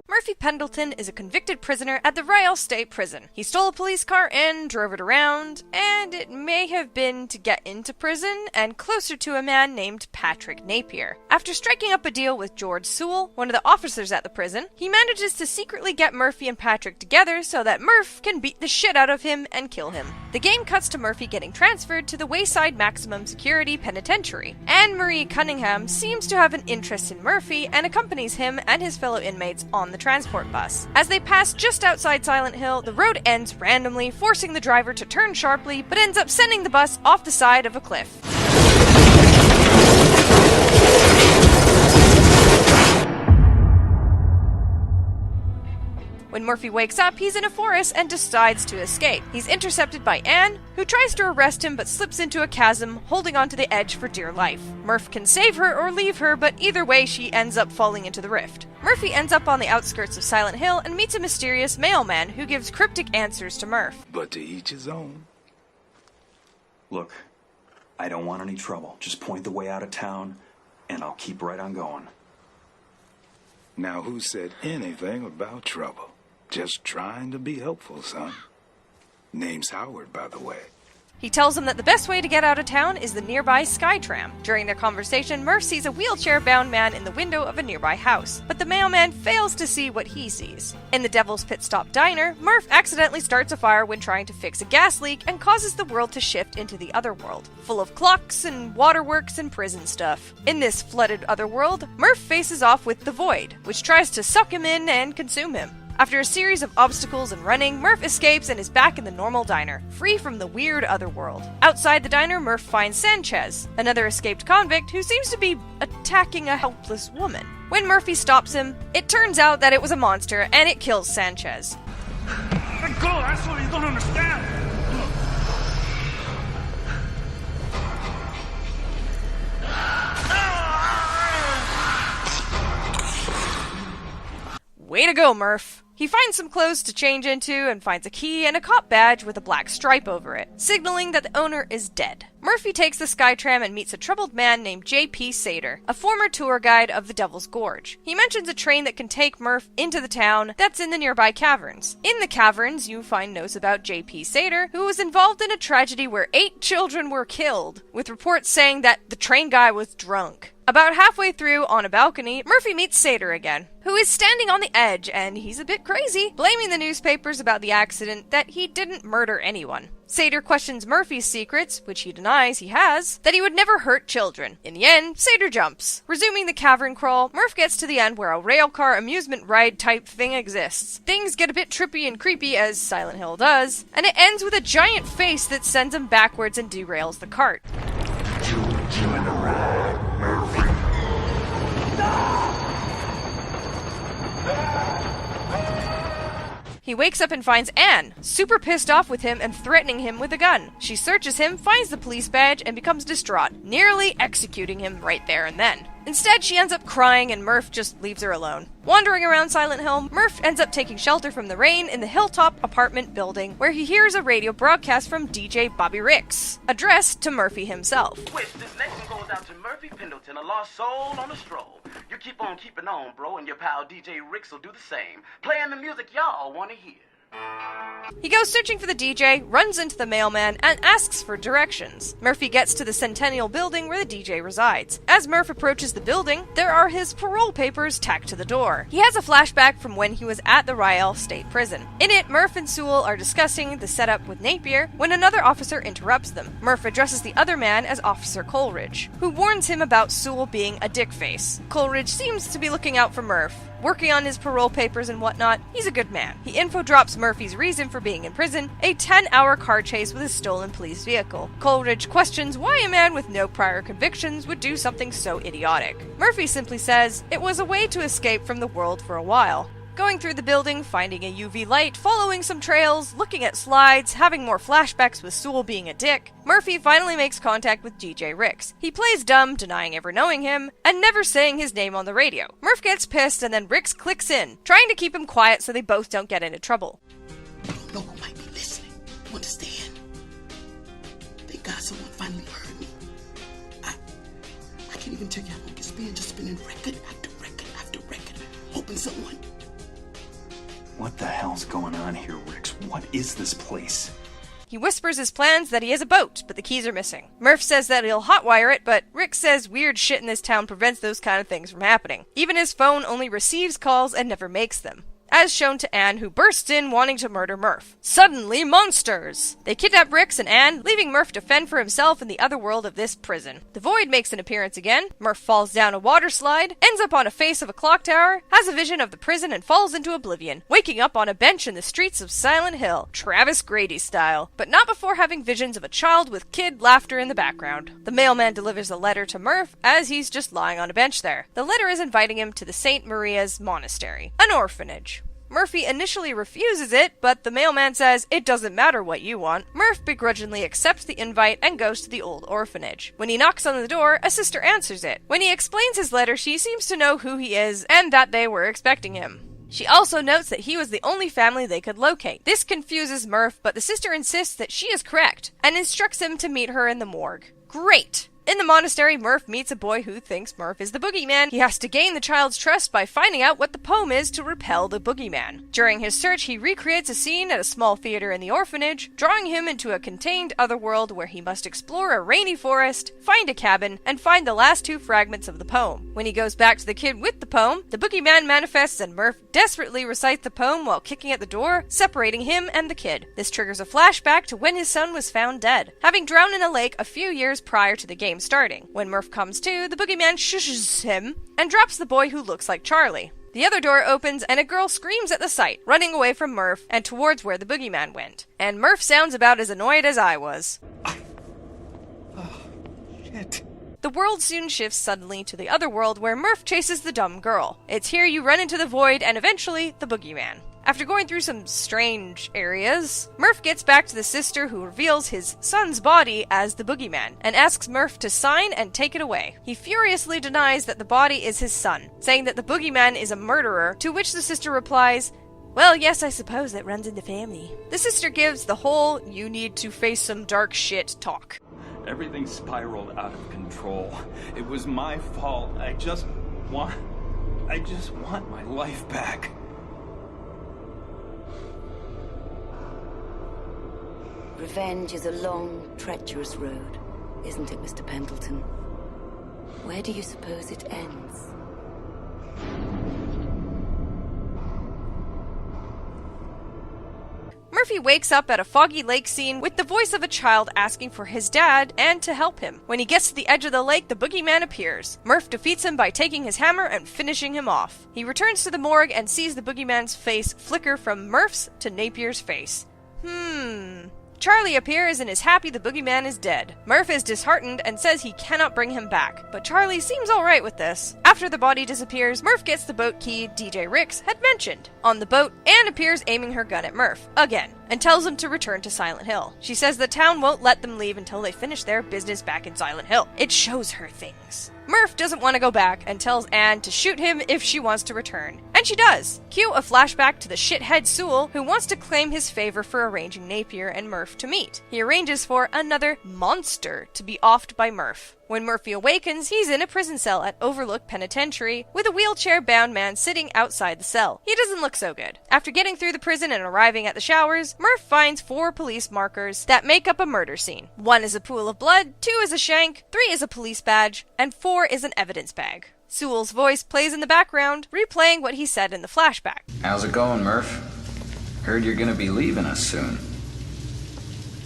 Murphy Pendleton is a convicted prisoner at the Royal State Prison. He stole a police car and drove it around, and it may have been to get into prison and closer to a man named Patrick Napier. After striking up a deal with George Sewell, one of the officers at the prison, he manages to secretly get Murphy and Patrick together so that Murph can beat the shit out of him and kill him. The game cuts to Murphy getting transferred to the Wayside Maximum Security Penitentiary. Anne-Marie Cunningham seems to have an interest in Murphy and accompanies him and his fellow inmates on the transport bus. As they pass just outside Silent Hill, the road ends randomly, forcing the driver to turn sharply, but ends up sending the bus off the side of a cliff. When Murphy wakes up, he's in a forest and decides to escape. He's intercepted by Anne, who tries to arrest him but slips into a chasm, holding onto the edge for dear life. Murph can save her or leave her, but either way she ends up falling into the rift. Murphy ends up on the outskirts of Silent Hill and meets a mysterious mailman who gives cryptic answers to Murph. But to each his own. Look, I don't want any trouble. Just point the way out of town, and I'll keep right on going. Now, who said anything about trouble? Just trying to be helpful, son. Name's Howard, by the way. He tells him that the best way to get out of town is the nearby Skytram. During their conversation, Murph sees a wheelchair-bound man in the window of a nearby house, but the mailman fails to see what he sees. In the Devil's Pit Stop diner, Murph accidentally starts a fire when trying to fix a gas leak and causes the world to shift into the otherworld, full of clocks and waterworks and prison stuff. In this flooded otherworld, Murph faces off with the Void, which tries to suck him in and consume him. After a series of obstacles and running, Murph escapes and is back in the normal diner, free from the weird otherworld. Outside the diner, Murph finds Sanchez, another escaped convict who seems to be attacking a helpless woman. When Murphy stops him, it turns out that it was a monster and it kills Sanchez. Let go, asshole, you don't understand! Way to go, Murph! He finds some clothes to change into and finds a key and a cop badge with a black stripe over it, signaling that the owner is dead. Murphy takes the Skytram and meets a troubled man named J.P. Sater, a former tour guide of the Devil's Gorge. He mentions a train that can take Murph into the town that's in the nearby caverns. In the caverns, you find notes about J.P. Sater, who was involved in a tragedy where 8 children were killed, with reports saying that the train guy was drunk. About halfway through, on a balcony, Murphy meets Sator again, who is standing on the edge, and he's a bit crazy, blaming the newspapers about the accident that he didn't murder anyone. Sator questions Murphy's secrets, which he denies he has, that he would never hurt children. In the end, Sator jumps. Resuming the cavern crawl, Murph gets to the end where a railcar amusement ride type thing exists. Things get a bit trippy and creepy, as Silent Hill does, and it ends with a giant face that sends him backwards and derails the cart. Join the ride, Murphy. He wakes up and finds Anne, super pissed off with him and threatening him with a gun. She searches him, finds the police badge, and becomes distraught, nearly executing him right there and then. Instead, she ends up crying and Murph just leaves her alone. Wandering around Silent Hill, Murph ends up taking shelter from the rain in the Hilltop apartment building, where he hears a radio broadcast from DJ Bobby Ricks, addressed to Murphy himself. Which this next one goes out to Murphy Pendleton, a lost soul on a stroll. You keep on keeping on, bro, and your pal DJ Ricks will do the same, playing the music y'all want to hear. He goes searching for the DJ, runs into the mailman, and asks for directions. Murphy gets to the Centennial building where the DJ resides. As Murph approaches the building, there are his parole papers tacked to the door. He has a flashback from when he was at the Riel State Prison. In it, Murph and Sewell are discussing the setup with Napier when another officer interrupts them. Murph addresses the other man as Officer Coleridge, who warns him about Sewell being a dickface. Coleridge seems to be looking out for Murph, working on his parole papers and whatnot. He's a good man. He info drops Murphy's reason for being in prison, a 10-hour car chase with a stolen police vehicle. Coleridge questions why a man with no prior convictions would do something so idiotic. Murphy simply says it was a way to escape from the world for a while. Going through the building, finding a UV light, following some trails, looking at slides, having more flashbacks with Sewell being a dick, Murphy finally makes contact with DJ Ricks. He plays dumb, denying ever knowing him, and never saying his name on the radio. Murph gets pissed and then Ricks clicks in, trying to keep him quiet so they both don't get into trouble. No one might be listening. You understand? Thank God someone finally heard me. I can't even tell you how long it's been, just spinning record after record after record, hoping someone... What the hell's going on here, Ricks? What is this place? He whispers his plans that he has a boat, but the keys are missing. Murph says that he'll hotwire it, but Rick says weird shit in this town prevents those kind of things from happening. Even his phone only receives calls and never makes them. As shown to Anne, who bursts in wanting to murder Murph. Suddenly, monsters! They kidnap Ricks and Anne, leaving Murph to fend for himself in the other world of this prison. The Void makes an appearance again. Murph falls down a water slide, ends up on a face of a clock tower, has a vision of the prison and falls into oblivion, waking up on a bench in the streets of Silent Hill, Travis Grady style, but not before having visions of a child with kid laughter in the background. The mailman delivers a letter to Murph as he's just lying on a bench there. The letter is inviting him to the St. Maria's Monastery, an orphanage. Murphy initially refuses it, but the mailman says, it doesn't matter what you want. Murph begrudgingly accepts the invite and goes to the old orphanage. When he knocks on the door, a sister answers it. When he explains his letter, she seems to know who he is and that they were expecting him. She also notes that he was the only family they could locate. This confuses Murph, but the sister insists that she is correct and instructs him to meet her in the morgue. Great! In the monastery, Murph meets a boy who thinks Murph is the boogeyman. He has to gain the child's trust by finding out what the poem is to repel the boogeyman. During his search, he recreates a scene at a small theater in the orphanage, drawing him into a contained otherworld where he must explore a rainy forest, find a cabin, and find the last two fragments of the poem. When he goes back to the kid with the poem, the boogeyman manifests and Murph desperately recites the poem while kicking at the door, separating him and the kid. This triggers a flashback to when his son was found dead, having drowned in a lake a few years prior to the game starting. When Murph comes to, the boogeyman shushes him and drops the boy who looks like Charlie. The other door opens and a girl screams at the sight, running away from Murph and towards where the boogeyman went. And Murph sounds about as annoyed as I was. Oh, shit. The world soon shifts suddenly to the other world where Murph chases the dumb girl. It's here you run into the Void and eventually the boogeyman. After going through some strange areas, Murph gets back to the sister who reveals his son's body as the boogeyman and asks Murph to sign and take it away. He furiously denies that the body is his son, saying that the boogeyman is a murderer, to which the sister replies, well, yes, I suppose that runs in the family. The sister gives the whole you need to face some dark shit talk. Everything spiraled out of control. It was my fault. I just want my life back. Revenge is a long, treacherous road, isn't it, Mr. Pendleton? Where do you suppose it ends? Murphy wakes up at a foggy lake scene with the voice of a child asking for his dad and to help him. When he gets to the edge of the lake, the boogeyman appears. Murph defeats him by taking his hammer and finishing him off. He returns to the morgue and sees the boogeyman's face flicker from Murph's to Napier's face. Charlie appears and is happy the boogeyman is dead. Murph is disheartened and says he cannot bring him back, but Charlie seems alright with this. After the body disappears, Murph gets the boat key DJ Ricks had mentioned. On the boat, Anne appears aiming her gun at Murph, again, and tells him to return to Silent Hill. She says the town won't let them leave until they finish their business back in Silent Hill. It shows her things. Murph doesn't want to go back and tells Anne to shoot him if she wants to return. And she does. Cue a flashback to the shithead Sewell, who wants to claim his favor for arranging Napier and Murph to meet. He arranges for another monster to be offed by Murph. When Murphy awakens, he's in a prison cell at Overlook Penitentiary, with a wheelchair-bound man sitting outside the cell. He doesn't look so good. After getting through the prison and arriving at the showers, Murph finds 4 police markers that make up a murder scene. 1 is a pool of blood, 2 is a shank, 3 is a police badge, and 4 is an evidence bag. Sewell's voice plays in the background, replaying what he said in the flashback. How's it going, Murph? Heard you're gonna be leaving us soon.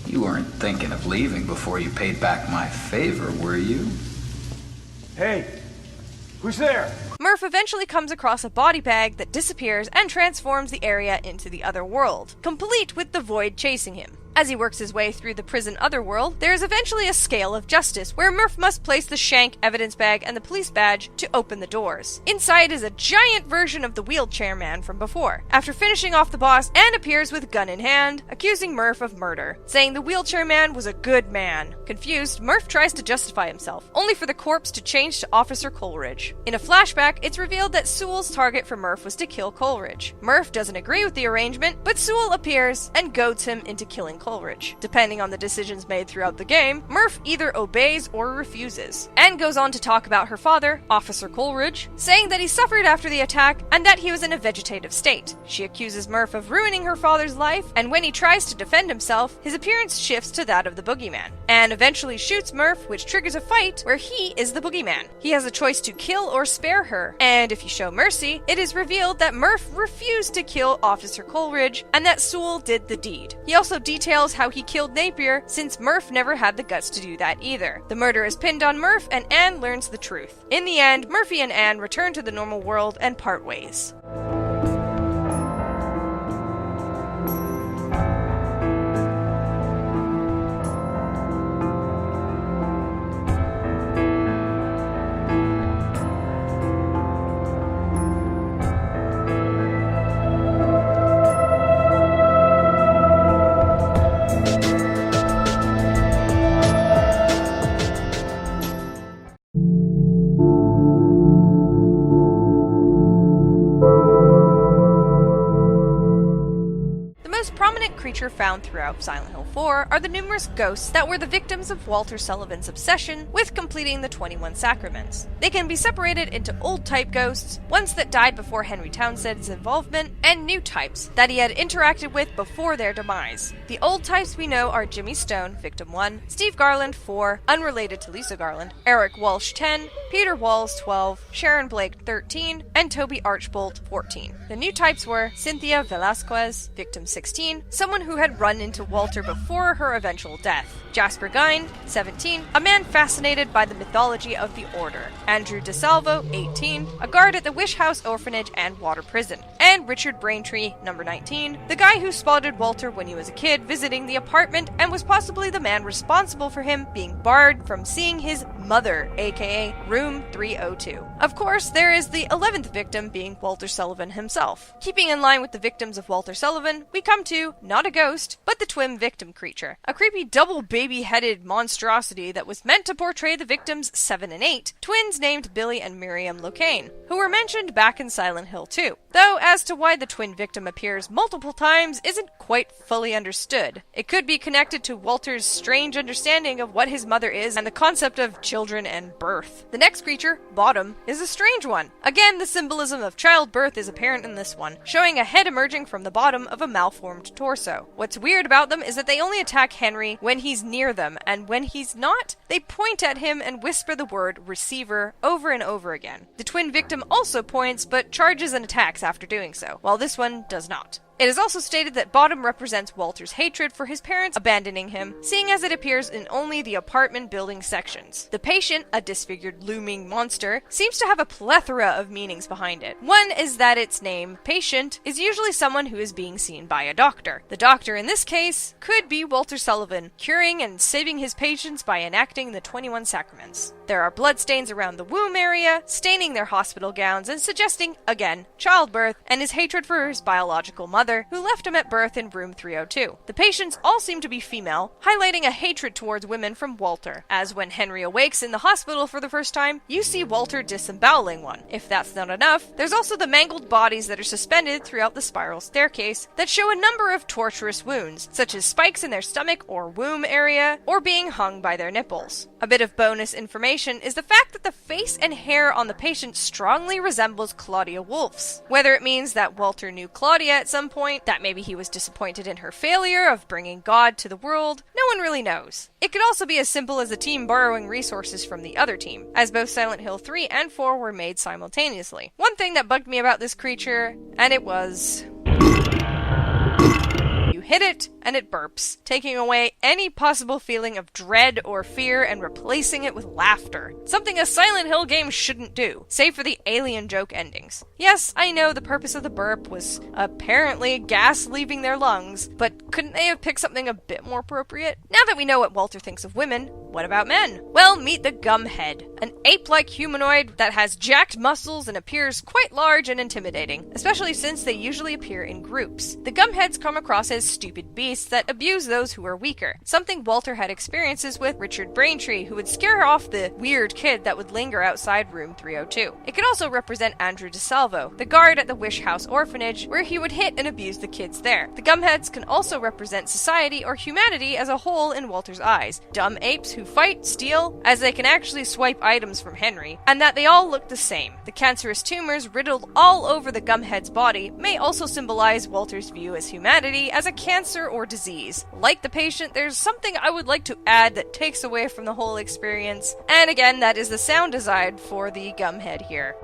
You weren't thinking of leaving before you paid back my favor, were you? Hey, who's there? Murph eventually comes across a body bag that disappears and transforms the area into the other world, complete with the void chasing him. As he works his way through the prison otherworld, there is eventually a scale of justice where Murph must place the shank, evidence bag, and the police badge to open the doors. Inside is a giant version of the wheelchair man from before. After finishing off the boss, Anne appears with gun in hand, accusing Murph of murder, saying the wheelchair man was a good man. Confused, Murph tries to justify himself, only for the corpse to change to Officer Coleridge. In a flashback, it's revealed that Sewell's target for Murph was to kill Coleridge. Murph doesn't agree with the arrangement, but Sewell appears and goads him into killing Coleridge. Depending on the decisions made throughout the game, Murph either obeys or refuses. Anne goes on to talk about her father, Officer Coleridge, saying that he suffered after the attack and that he was in a vegetative state. She accuses Murph of ruining her father's life, and when he tries to defend himself, his appearance shifts to that of the boogeyman. Anne eventually shoots Murph, which triggers a fight where he is the boogeyman. He has a choice to kill or spare her, and if you show mercy, it is revealed that Murph refused to kill Officer Coleridge and that Sewell did the deed. He also details how he killed Napier, since Murph never had the guts to do that either. The murder is pinned on Murph, and Anne learns the truth. In the end, Murphy and Anne return to the normal world and part ways. Creature found throughout Silent Hill 4 are the numerous ghosts that were the victims of Walter Sullivan's obsession with completing the 21 Sacraments. They can be separated into old type ghosts, ones that died before Henry Townsend's involvement, and new types that he had interacted with before their demise. The old types we know are Jimmy Stone, Victim 1, Steve Garland 4, unrelated to Lisa Garland, Eric Walsh 10, Peter Walls 12, Sharon Blake 13, and Toby Archbold 14. The new types were Cynthia Velasquez, Victim 16, someone who had run into Walter before her eventual death. Jasper Gine, 17, a man fascinated by the mythology of the Order. Andrew DeSalvo, 18, a guard at the Wish House Orphanage and Water Prison. And Richard Braintree, number 19, the guy who spotted Walter when he was a kid visiting the apartment and was possibly the man responsible for him being barred from seeing his mother, aka Room 302. Of course, there is the 11th victim being Walter Sullivan himself. Keeping in line with the victims of Walter Sullivan, we come to, not a ghost, but the twin victim creature. A creepy double baby-headed monstrosity that was meant to portray the victims 7 and 8, twins named Billy and Miriam Locane, who were mentioned back in Silent Hill 2. Though, as to why the twin victim appears multiple times isn't quite fully understood. It could be connected to Walter's strange understanding of what his mother is and the concept of children and birth. The next next creature, Bottom, is a strange one. Again, the symbolism of childbirth is apparent in this one, showing a head emerging from the bottom of a malformed torso. What's weird about them is that they only attack Henry when he's near them, and when he's not, they point at him and whisper the word receiver over and over again. The twin victim also points, but charges and attacks after doing so, while this one does not. It is also stated that Bottom represents Walter's hatred for his parents abandoning him, seeing as it appears in only the apartment building sections. The patient, a disfigured looming monster, seems to have a plethora of meanings behind it. One is that its name, Patient, is usually someone who is being seen by a doctor. The doctor in this case could be Walter Sullivan, curing and saving his patients by enacting the 21 sacraments. There are bloodstains around the womb area, staining their hospital gowns and suggesting, again, childbirth and his hatred for his biological mother, who left him at birth in room 302. The patients all seem to be female, highlighting a hatred towards women from Walter, as when Henry awakes in the hospital for the first time, you see Walter disemboweling one. If that's not enough, there's also the mangled bodies that are suspended throughout the spiral staircase that show a number of torturous wounds, such as spikes in their stomach or womb area, or being hung by their nipples. A bit of bonus information is the fact that the face and hair on the patient strongly resembles Claudia Wolf's. Whether it means that Walter knew Claudia at some point, that maybe he was disappointed in her failure of bringing God to the world, no one really knows. It could also be as simple as a team borrowing resources from the other team, as both Silent Hill 3 and 4 were made simultaneously. One thing that bugged me about this creature, and it was... you hit it, and it burps, taking away any possible feeling of dread or fear and replacing it with laughter. Something a Silent Hill game shouldn't do, save for the alien joke endings. Yes, I know the purpose of the burp was apparently gas leaving their lungs, but couldn't they have picked something a bit more appropriate? Now that we know what Walter thinks of women, what about men? Well, meet the Gumhead, an ape-like humanoid that has jacked muscles and appears quite large and intimidating, especially since they usually appear in groups. The Gumheads come across as stupid beasts that abuse those who are weaker, something Walter had experiences with Richard Braintree, who would scare off the weird kid that would linger outside room 302. It could also represent Andrew DeSalvo, the guard at the Wish House orphanage, where he would hit and abuse the kids there. The Gumheads can also represent society or humanity as a whole in Walter's eyes, dumb apes who fight, steal, as they can actually swipe items from Henry, and that they all look the same. The cancerous tumors riddled all over the Gumhead's body may also symbolize Walter's view as humanity as a cancer or disease. Like the patient, there's something I would like to add that takes away from the whole experience, and again, that is the sound design for the Gumhead here.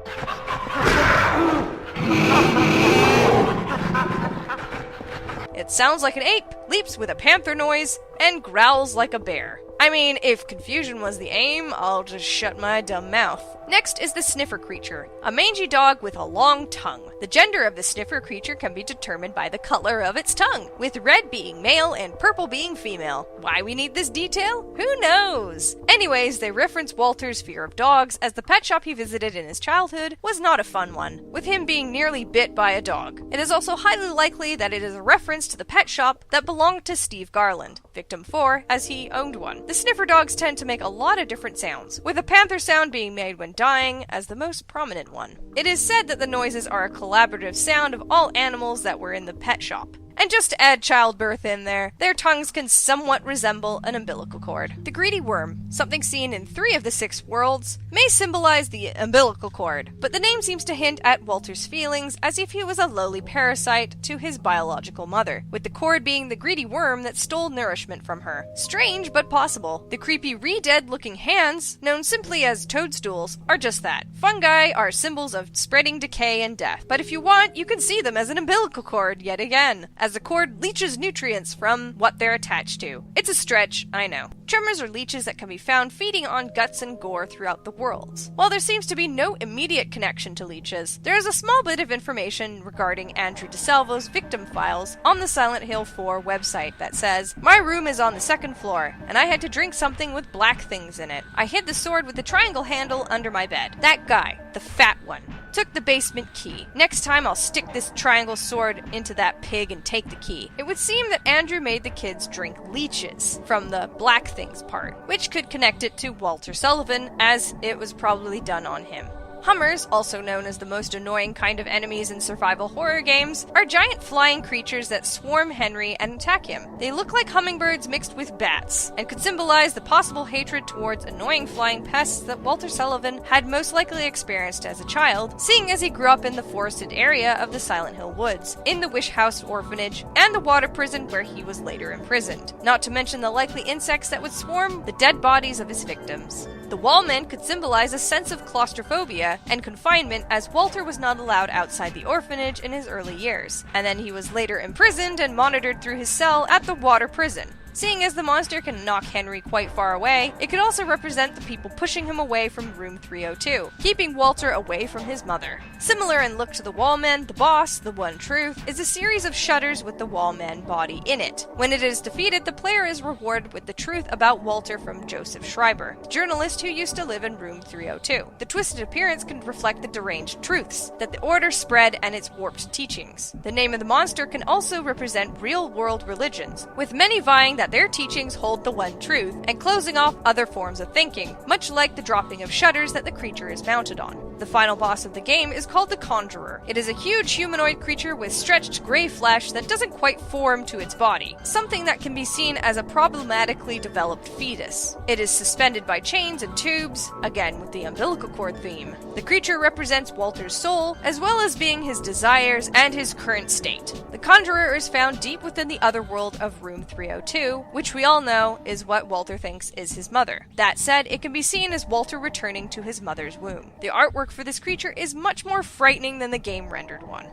It sounds like an ape, leaps with a panther noise, and growls like a bear. I mean, if confusion was the aim, I'll just shut my dumb mouth. Next is the sniffer creature, a mangy dog with a long tongue. The gender of the sniffer creature can be determined by the color of its tongue, with red being male and purple being female. Why we need this detail? Who knows? Anyways, they reference Walter's fear of dogs, as the pet shop he visited in his childhood was not a fun one, with him being nearly bit by a dog. It is also highly likely that it is a reference to the pet shop that belonged to Steve Garland, victim 4, as he owned one. The sniffer dogs tend to make a lot of different sounds, with a panther sound being made when dying as the most prominent one. It is said that the noises are a collaborative sound of all animals that were in the pet shop. And just to add childbirth in there, their tongues can somewhat resemble an umbilical cord. The greedy worm, something seen in 3 of the 6 worlds, may symbolize the umbilical cord, but the name seems to hint at Walter's feelings as if he was a lowly parasite to his biological mother, with the cord being the greedy worm that stole nourishment from her. Strange, but possible. The creepy re-dead looking hands, known simply as toadstools, are just that. Fungi are symbols of spreading decay and death, but if you want, you can see them as an umbilical cord yet again, as the cord leaches nutrients from what they're attached to. It's a stretch, I know. Tremors are leeches that can be found feeding on guts and gore throughout the worlds. While there seems to be no immediate connection to leeches, there is a small bit of information regarding Andrew DeSalvo's victim files on the Silent Hill 4 website that says, "My room is on the 2nd floor, and I had to drink something with black things in it. I hid the sword with the triangle handle under my bed. That guy, the fat one, took the basement key. Next time I'll stick this triangle sword into that pig and take the key." It would seem that Andrew made the kids drink leeches from the black things part, which could connect it to Walter Sullivan, as it was probably done on him. Hummers, also known as the most annoying kind of enemies in survival horror games, are giant flying creatures that swarm Henry and attack him. They look like hummingbirds mixed with bats, and could symbolize the possible hatred towards annoying flying pests that Walter Sullivan had most likely experienced as a child, seeing as he grew up in the forested area of the Silent Hill Woods, in the Wish House orphanage, and the water prison where he was later imprisoned. Not to mention the likely insects that would swarm the dead bodies of his victims. The Wallman could symbolize a sense of claustrophobia and confinement, as Walter was not allowed outside the orphanage in his early years, and then he was later imprisoned and monitored through his cell at the water prison. Seeing as the monster can knock Henry quite far away, it could also represent the people pushing him away from room 302, keeping Walter away from his mother. Similar in look to the Wallman, the boss, the One Truth, is a series of shutters with the Wallman body in it. When it is defeated, the player is rewarded with the truth about Walter from Joseph Schreiber, the journalist who used to live in room 302. The twisted appearance can reflect the deranged truths that the Order spread and its warped teachings. The name of the monster can also represent real-world religions, with many vying that their teachings hold the one truth, and closing off other forms of thinking, much like the dropping of shutters that the creature is mounted on. The final boss of the game is called the Conjurer. It is a huge humanoid creature with stretched gray flesh that doesn't quite form to its body, something that can be seen as a problematically developed fetus. It is suspended by chains and tubes, again with the umbilical cord theme. The creature represents Walter's soul, as well as being his desires and his current state. The Conjurer is found deep within the otherworld of room 302, which we all know is what Walter thinks is his mother. That said, it can be seen as Walter returning to his mother's womb. The artwork for this creature is much more frightening than the game rendered one.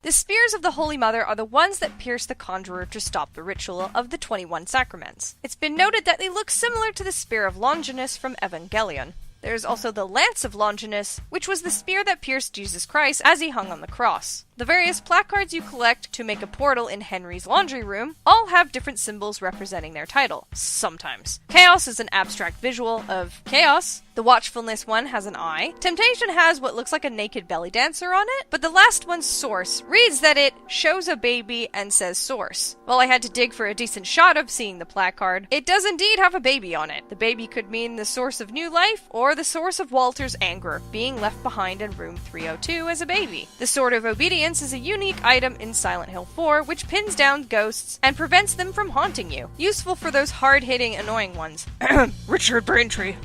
The spears of the Holy Mother are the ones that pierce the Conjurer to stop the ritual of the 21 Sacraments. It's been noted that they look similar to the Spear of Longinus from Evangelion. There is also the Lance of Longinus, which was the spear that pierced Jesus Christ as he hung on the cross. The various placards you collect to make a portal in Henry's laundry room all have different symbols representing their title, sometimes. Chaos is an abstract visual of chaos. The Watchfulness one has an eye. Temptation has what looks like a naked belly dancer on it, but the last one's Source reads that it shows a baby and says Source. While I had to dig for a decent shot of seeing the placard, it does indeed have a baby on it. The baby could mean the source of new life, or the source of Walter's anger, being left behind in room 302 as a baby. The Sword of Obedience is a unique item in Silent Hill 4, which pins down ghosts and prevents them from haunting you. Useful for those hard-hitting, annoying ones. Richard Braintree.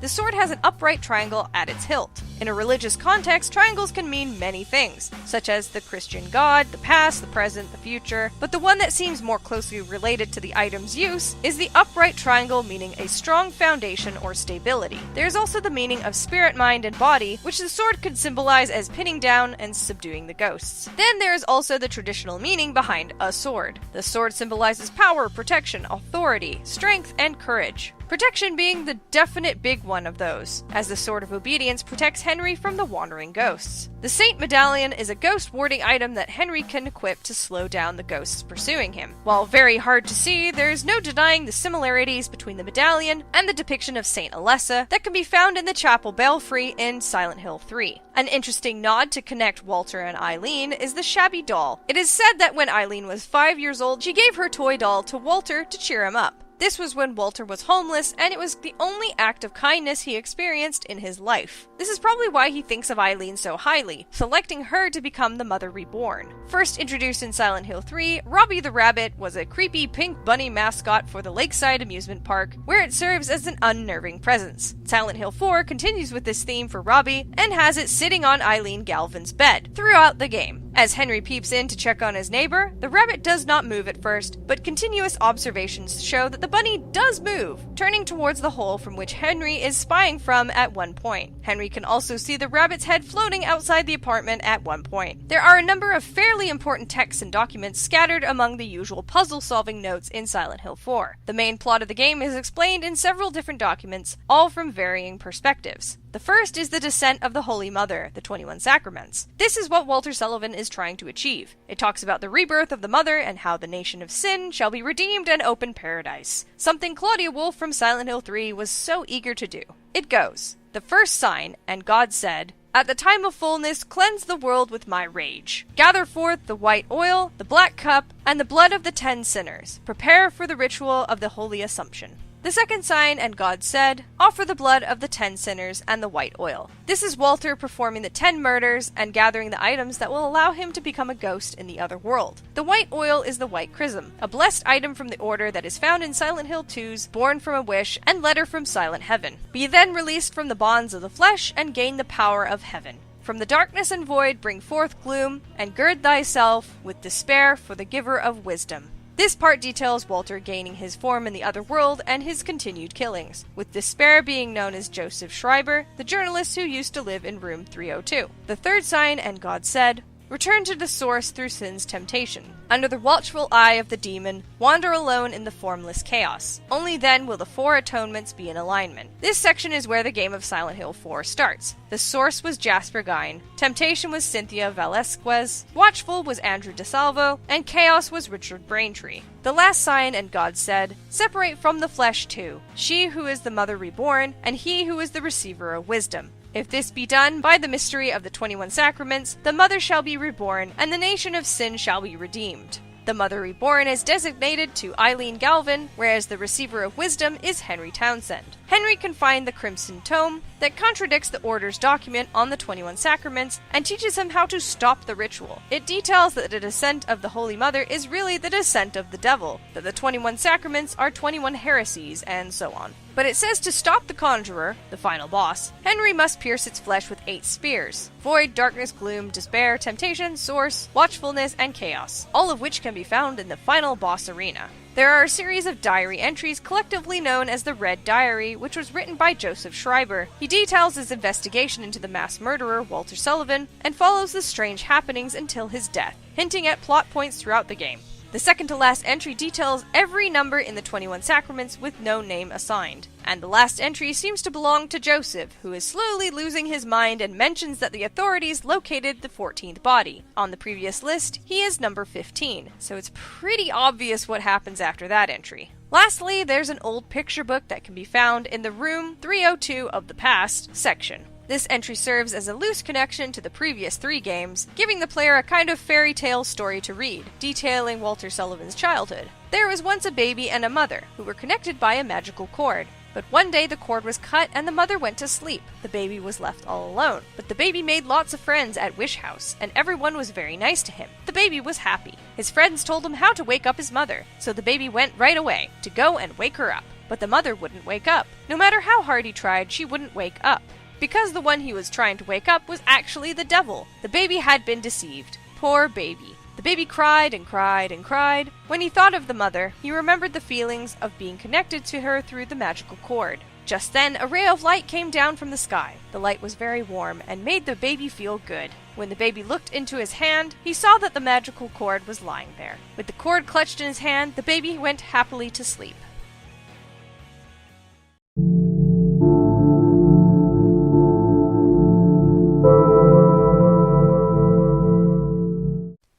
The sword has an upright triangle at its hilt. In a religious context, triangles can mean many things, such as the Christian God, the past, the present, the future, but the one that seems more closely related to the item's use is the upright triangle, meaning a strong foundation or stability. There's also the meaning of spirit, mind, and body, which the sword could symbolize as pinning down and subduing the ghosts. Then there is also the traditional meaning behind a sword. The sword symbolizes power, protection, authority, strength, and courage. Protection being the definite big one of those, as the Sword of Obedience protects Henry from the wandering ghosts. The Saint Medallion is a ghost warding item that Henry can equip to slow down the ghosts pursuing him. While very hard to see, there is no denying the similarities between the medallion and the depiction of Saint Alessa that can be found in the chapel belfry in Silent Hill 3. An interesting nod to connect Walter and Eileen is the shabby doll. It is said that when Eileen was 5 years old, she gave her toy doll to Walter to cheer him up. This was when Walter was homeless, and it was the only act of kindness he experienced in his life. This is probably why he thinks of Eileen so highly, selecting her to become the Mother Reborn. First introduced in Silent Hill 3, Robbie the Rabbit was a creepy pink bunny mascot for the Lakeside Amusement Park, where it serves as an unnerving presence. Silent Hill 4 continues with this theme for Robbie, and has it sitting on Eileen Galvin's bed throughout the game. As Henry peeps in to check on his neighbor, the rabbit does not move at first, but continuous observations show that the bunny does move, turning towards the hole from which Henry is spying from at one point. Henry can also see the rabbit's head floating outside the apartment at one point. There are a number of fairly important texts and documents scattered among the usual puzzle-solving notes in Silent Hill 4. The main plot of the game is explained in several different documents, all from varying perspectives. The first is the descent of the Holy Mother, the 21 Sacraments. This is what Walter Sullivan is trying to achieve. It talks about the rebirth of the Mother and how the nation of sin shall be redeemed and open paradise. Something Claudia Wolf from Silent Hill 3 was so eager to do. It goes, "The first sign, and God said, At the time of fullness, cleanse the world with my rage. Gather forth the white oil, the black cup, and the blood of the 10 sinners. Prepare for the ritual of the Holy Assumption. The second sign, and God said, offer the blood of the 10 sinners and the white oil. This is Walter performing the 10 murders and gathering the items that will allow him to become a ghost in the other world. The white oil is the white chrism, a blessed item from the order that is found in Silent Hill 2's Born from a Wish and Letter from Silent Heaven. Be then released from the bonds of the flesh and gain the power of heaven. From the darkness and void bring forth gloom, and gird thyself with despair for the giver of wisdom. This part details Walter gaining his form in the other world and his continued killings, with Despair being known as Joseph Schreiber, the journalist who used to live in room 302. The third sign, and God said, return to the source through sin's temptation. Under the watchful eye of the demon, wander alone in the formless chaos. Only then will the 4 atonements be in alignment. This section is where the game of Silent Hill 4 starts. The source was Jasper Gine, temptation was Cynthia Velasquez, watchful was Andrew DeSalvo, and chaos was Richard Braintree. The last sign, and God said, separate from the flesh two, she who is the mother reborn, and he who is the receiver of wisdom. If this be done by the mystery of the 21 sacraments, the mother shall be reborn, and the nation of sin shall be redeemed. The mother reborn is designated to Eileen Galvin, whereas the receiver of wisdom is Henry Townsend. Henry can find the Crimson Tome that contradicts the Order's document on the 21 Sacraments and teaches him how to stop the ritual. It details that the descent of the Holy Mother is really the descent of the devil, that the 21 Sacraments are 21 heresies, and so on. But it says to stop the Conjurer, the final boss, Henry must pierce its flesh with 8 spears. Void, darkness, gloom, despair, temptation, source, watchfulness, and chaos, all of which can be found in the final boss arena. There are a series of diary entries collectively known as the Red Diary, which was written by Joseph Schreiber. He details his investigation into the mass murderer, Walter Sullivan, and follows the strange happenings until his death, hinting at plot points throughout the game. The second to last entry details every number in the 21 Sacraments with no name assigned. And the last entry seems to belong to Joseph, who is slowly losing his mind and mentions that the authorities located the 14th body. On the previous list, he is number 15, so it's pretty obvious what happens after that entry. Lastly, there's an old picture book that can be found in the Room 302 of the Past section. This entry serves as a loose connection to the previous 3 games, giving the player a kind of fairy tale story to read, detailing Walter Sullivan's childhood. There was once a baby and a mother, who were connected by a magical cord. But one day the cord was cut and the mother went to sleep. The baby was left all alone. But the baby made lots of friends at Wish House, and everyone was very nice to him. The baby was happy. His friends told him how to wake up his mother, so the baby went right away to go and wake her up. But the mother wouldn't wake up. No matter how hard he tried, she wouldn't wake up. Because the one he was trying to wake up was actually the devil. The baby had been deceived. Poor baby. The baby cried and cried and cried. When he thought of the mother, he remembered the feelings of being connected to her through the magical cord. Just then, a ray of light came down from the sky. The light was very warm and made the baby feel good. When the baby looked into his hand, he saw that the magical cord was lying there. With the cord clutched in his hand, the baby went happily to sleep.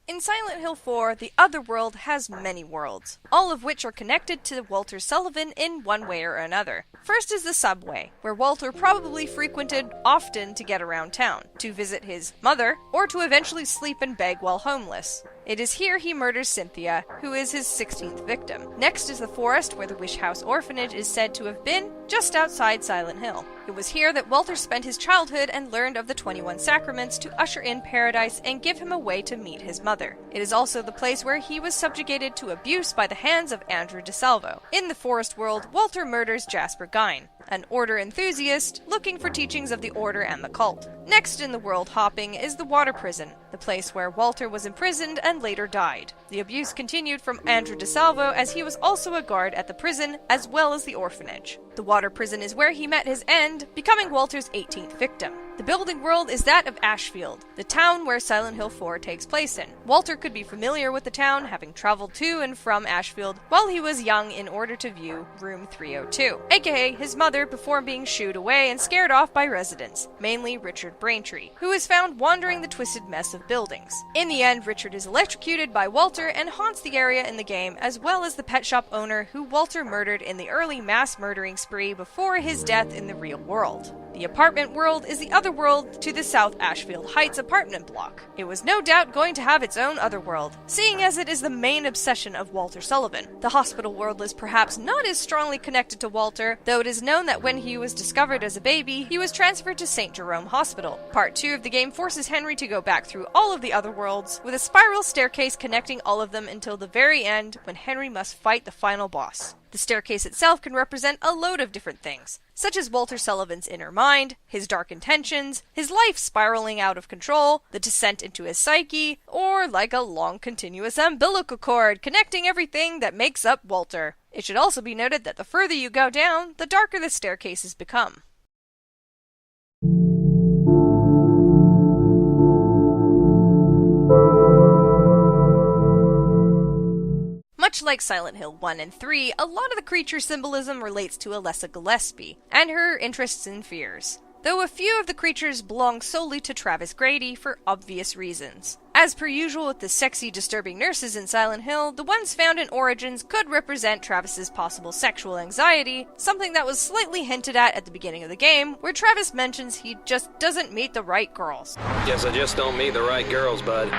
In Silent Hill 4, the other world has many worlds, all of which are connected to Walter Sullivan in one way or another. First is the subway, where Walter probably frequented often to get around town, to visit his mother, or to eventually sleep and beg while homeless. It is here he murders Cynthia, who is his 16th victim. Next is the forest, where the Wish House orphanage is said to have been, just outside Silent Hill. It was here that Walter spent his childhood and learned of the 21 Sacraments to usher in paradise and give him a way to meet his mother. It is also the place where he was subjugated to abuse by the hands of Andrew DeSalvo. In the forest world, Walter murders Jasper Gine, an Order enthusiast looking for teachings of the Order and the cult. Next in the world hopping is the water prison, the place where Walter was imprisoned and later died. The abuse continued from Andrew DeSalvo as he was also a guard at the prison as well as the orphanage. The water prison is where he met his end, becoming Walter's 18th victim. The building world is that of Ashfield, the town where Silent Hill 4 takes place in. Walter could be familiar with the town, having traveled to and from Ashfield while he was young in order to view Room 302, aka his mother, before being shooed away and scared off by residents, mainly Richard Braintree, who is found wandering the twisted mess of buildings. In the end, Richard is electrocuted by Walter and haunts the area in the game, as well as the pet shop owner who Walter murdered in the early mass murdering spree before his death in the real world. The apartment world is the otherworld to the South Ashfield Heights apartment block. It was no doubt going to have its own otherworld, seeing as it is the main obsession of Walter Sullivan. The hospital world is perhaps not as strongly connected to Walter, though it is known that when he was discovered as a baby, he was transferred to St. Jerome Hospital. Part 2 of the game forces Henry to go back through all of the other worlds, with a spiral staircase connecting all of them until the very end, when Henry must fight the final boss. The staircase itself can represent a load of different things, such as Walter Sullivan's inner mind, his dark intentions, his life spiraling out of control, the descent into his psyche, or like a long continuous umbilical cord connecting everything that makes up Walter. It should also be noted that the further you go down, the darker the staircases become. Much like Silent Hill 1 and 3, a lot of the creature symbolism relates to Alessa Gillespie, and her interests and fears, though a few of the creatures belong solely to Travis Grady for obvious reasons. As per usual with the sexy, disturbing nurses in Silent Hill, the ones found in Origins could represent Travis's possible sexual anxiety, something that was slightly hinted at the beginning of the game, where Travis mentions he just doesn't meet the right girls. Guess I just don't meet the right girls, bud.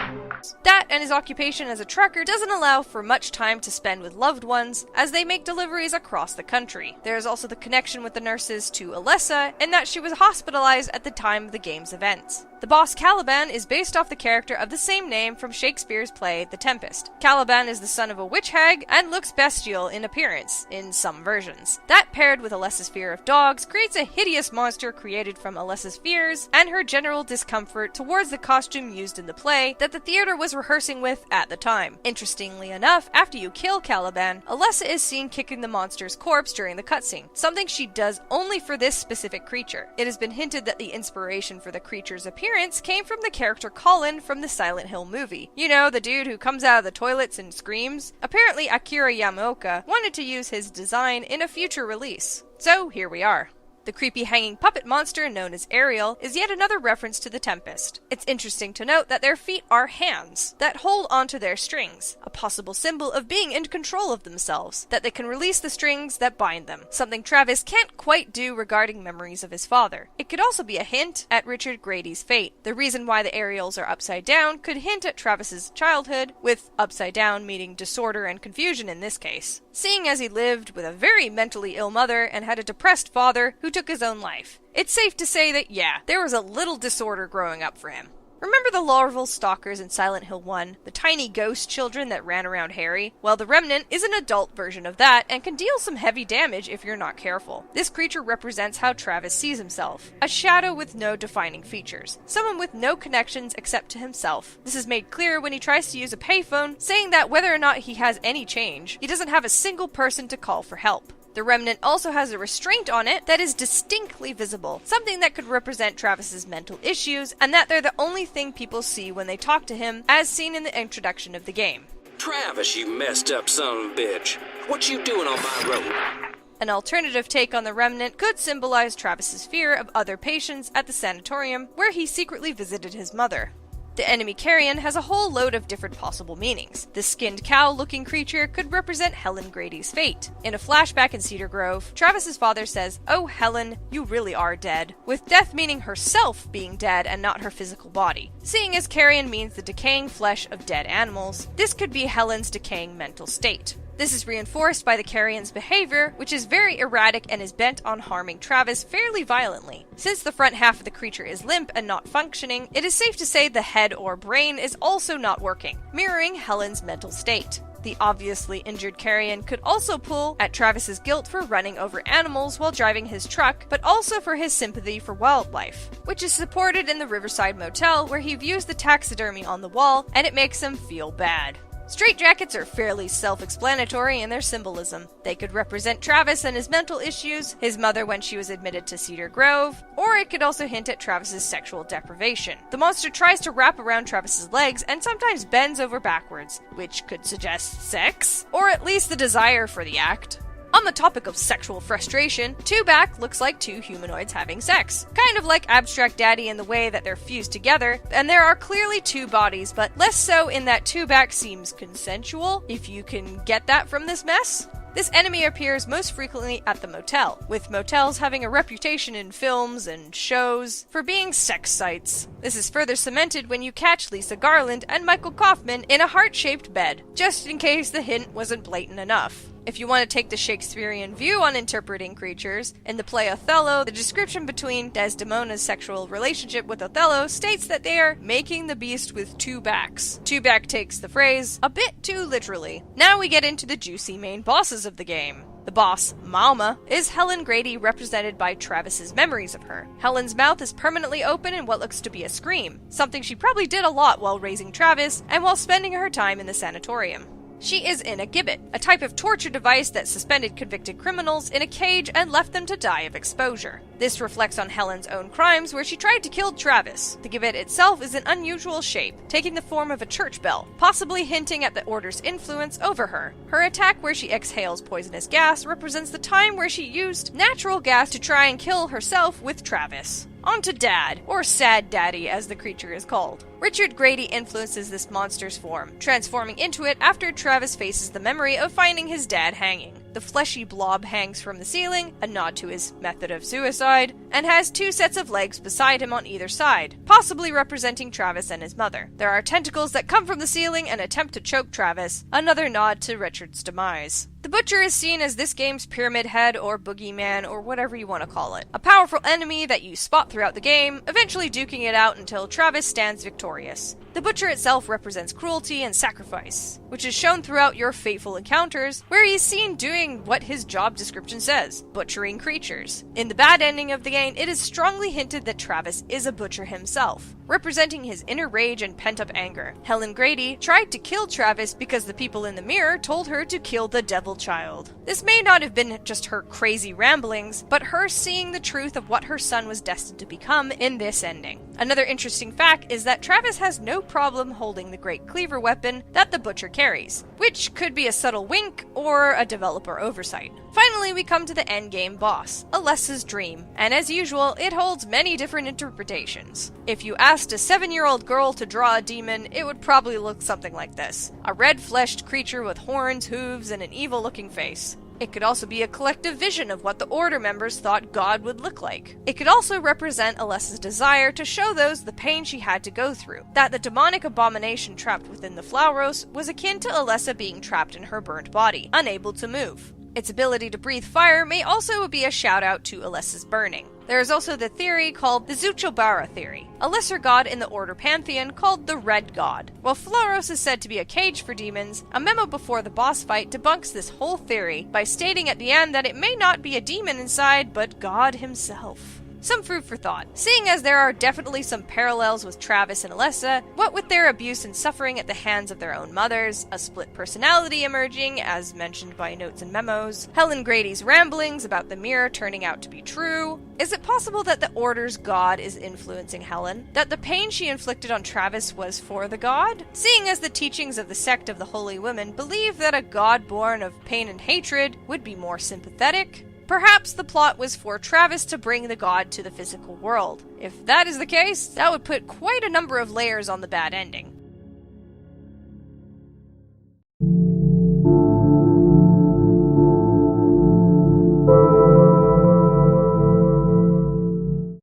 That and his occupation as a trucker doesn't allow for much time to spend with loved ones, as they make deliveries across the country. There is also the connection with the nurses to Alessa, in that she was hospitalized at the time of the game's events. The boss Caliban is based off the character of the same name from Shakespeare's play The Tempest. Caliban is the son of a witch hag and looks bestial in appearance, in some versions. That paired with Alessa's fear of dogs creates a hideous monster created from Alessa's fears and her general discomfort towards the costume used in the play that the theater was rehearsing with at the time. Interestingly enough, after you kill Caliban, Alessa is seen kicking the monster's corpse during the cutscene, something she does only for this specific creature. It has been hinted that the inspiration for the creature's appearance came from the character Colin from the Silent Hill movie. You know, the dude who comes out of the toilets and screams? Apparently Akira Yamaoka wanted to use his design in a future release. So here we are. The creepy hanging puppet monster known as Ariel is yet another reference to the Tempest. It's interesting to note that their feet are hands that hold onto their strings, a possible symbol of being in control of themselves, that they can release the strings that bind them, something Travis can't quite do regarding memories of his father. It could also be a hint at Richard Grady's fate. The reason why the Ariels are upside down could hint at Travis's childhood, with upside down meaning disorder and confusion in this case, seeing as he lived with a very mentally ill mother and had a depressed father who took his own life. It's safe to say that, yeah, there was a little disorder growing up for him. Remember the larval stalkers in Silent Hill 1, the tiny ghost children that ran around Harry? Well, the Remnant is an adult version of that and can deal some heavy damage if you're not careful. This creature represents how Travis sees himself, a shadow with no defining features, someone with no connections except to himself. This is made clear when he tries to use a payphone, saying that whether or not he has any change, he doesn't have a single person to call for help. The Remnant also has a restraint on it that is distinctly visible, something that could represent Travis's mental issues, and that they're the only thing people see when they talk to him, as seen in the introduction of the game. Travis, you messed up son of a bitch. What you doing on my road? An alternative take on the Remnant could symbolize Travis's fear of other patients at the sanatorium, where he secretly visited his mother. The enemy carrion has a whole load of different possible meanings. The skinned cow-looking creature could represent Helen Grady's fate. In a flashback in Cedar Grove, Travis's father says, "Oh Helen, you really are dead," with death meaning herself being dead and not her physical body. Seeing as carrion means the decaying flesh of dead animals, this could be Helen's decaying mental state. This is reinforced by the carrion's behavior, which is very erratic and is bent on harming Travis fairly violently. Since the front half of the creature is limp and not functioning, it is safe to say the head or brain is also not working, mirroring Helen's mental state. The obviously injured carrion could also pull at Travis's guilt for running over animals while driving his truck, but also for his sympathy for wildlife, which is supported in the Riverside Motel, where he views the taxidermy on the wall and it makes him feel bad. Straitjackets are fairly self-explanatory in their symbolism. They could represent Travis and his mental issues, his mother when she was admitted to Cedar Grove, or it could also hint at Travis's sexual deprivation. The monster tries to wrap around Travis's legs and sometimes bends over backwards, which could suggest sex, or at least the desire for the act. On the topic of sexual frustration, two-back looks like two humanoids having sex. Kind of like Abstract Daddy in the way that they're fused together, and there are clearly two bodies, but less so in that two-back seems consensual, if you can get that from this mess. This enemy appears most frequently at the motel, with motels having a reputation in films and shows for being sex sites. This is further cemented when you catch Lisa Garland and Michael Kaufman in a heart-shaped bed, just in case the hint wasn't blatant enough. If you want to take the Shakespearean view on interpreting creatures, in the play Othello, the description between Desdemona's sexual relationship with Othello states that they are making the beast with two backs. Two Back takes the phrase a bit too literally. Now we get into the juicy main bosses of the game. The boss, Malma, is Helen Grady, represented by Travis's memories of her. Helen's mouth is permanently open in what looks to be a scream, something she probably did a lot while raising Travis and while spending her time in the sanatorium. She is in a gibbet, a type of torture device that suspended convicted criminals in a cage and left them to die of exposure. This reflects on Helen's own crimes where she tried to kill Travis. The gibbet itself is an unusual shape, taking the form of a church bell, possibly hinting at the Order's influence over her. Her attack where she exhales poisonous gas represents the time where she used natural gas to try and kill herself with Travis. On to Dad, or Sad Daddy as the creature is called. Richard Grady influences this monster's form, transforming into it after Travis faces the memory of finding his dad hanging. The fleshy blob hangs from the ceiling, a nod to his method of suicide, and has two sets of legs beside him on either side, possibly representing Travis and his mother. There are tentacles that come from the ceiling and attempt to choke Travis, another nod to Richard's demise. The Butcher is seen as this game's Pyramid Head or Boogeyman or whatever you want to call it. A powerful enemy that you spot throughout the game, eventually duking it out until Travis stands victorious. The Butcher itself represents cruelty and sacrifice, which is shown throughout your fateful encounters, where he's seen doing what his job description says, butchering creatures. In the bad ending of the game, it is strongly hinted that Travis is a butcher himself, representing his inner rage and pent-up anger. Helen Grady tried to kill Travis because the people in the mirror told her to kill the devil child. This may not have been just her crazy ramblings, but her seeing the truth of what her son was destined to become in this ending. Another interesting fact is that Travis has no problem holding the Great Cleaver weapon that the Butcher carries, which could be a subtle wink or a developer oversight. Finally, we come to the endgame boss, Alessa's Dream, and as usual, it holds many different interpretations. If you asked a 7-year-old girl to draw a demon, it would probably look something like this: a red-fleshed creature with horns, hooves, and an evil-looking face. It could also be a collective vision of what the Order members thought God would look like. It could also represent Alessa's desire to show those the pain she had to go through, that the demonic abomination trapped within the Flauros was akin to Alessa being trapped in her burnt body, unable to move. Its ability to breathe fire may also be a shout-out to Alessa's burning. There is also the theory called the Zuchobara theory, a lesser god in the Order pantheon called the Red God. While Flauros is said to be a cage for demons, a memo before the boss fight debunks this whole theory by stating at the end that it may not be a demon inside, but God himself. Some food for thought. Seeing as there are definitely some parallels with Travis and Alessa, what with their abuse and suffering at the hands of their own mothers, a split personality emerging, as mentioned by notes and memos, Helen Grady's ramblings about the mirror turning out to be true, is it possible that the Order's god is influencing Helen? That the pain she inflicted on Travis was for the god? Seeing as the teachings of the sect of the Holy Women believe that a god born of pain and hatred would be more sympathetic? Perhaps the plot was for Travis to bring the god to the physical world. If that is the case, that would put quite a number of layers on the bad ending.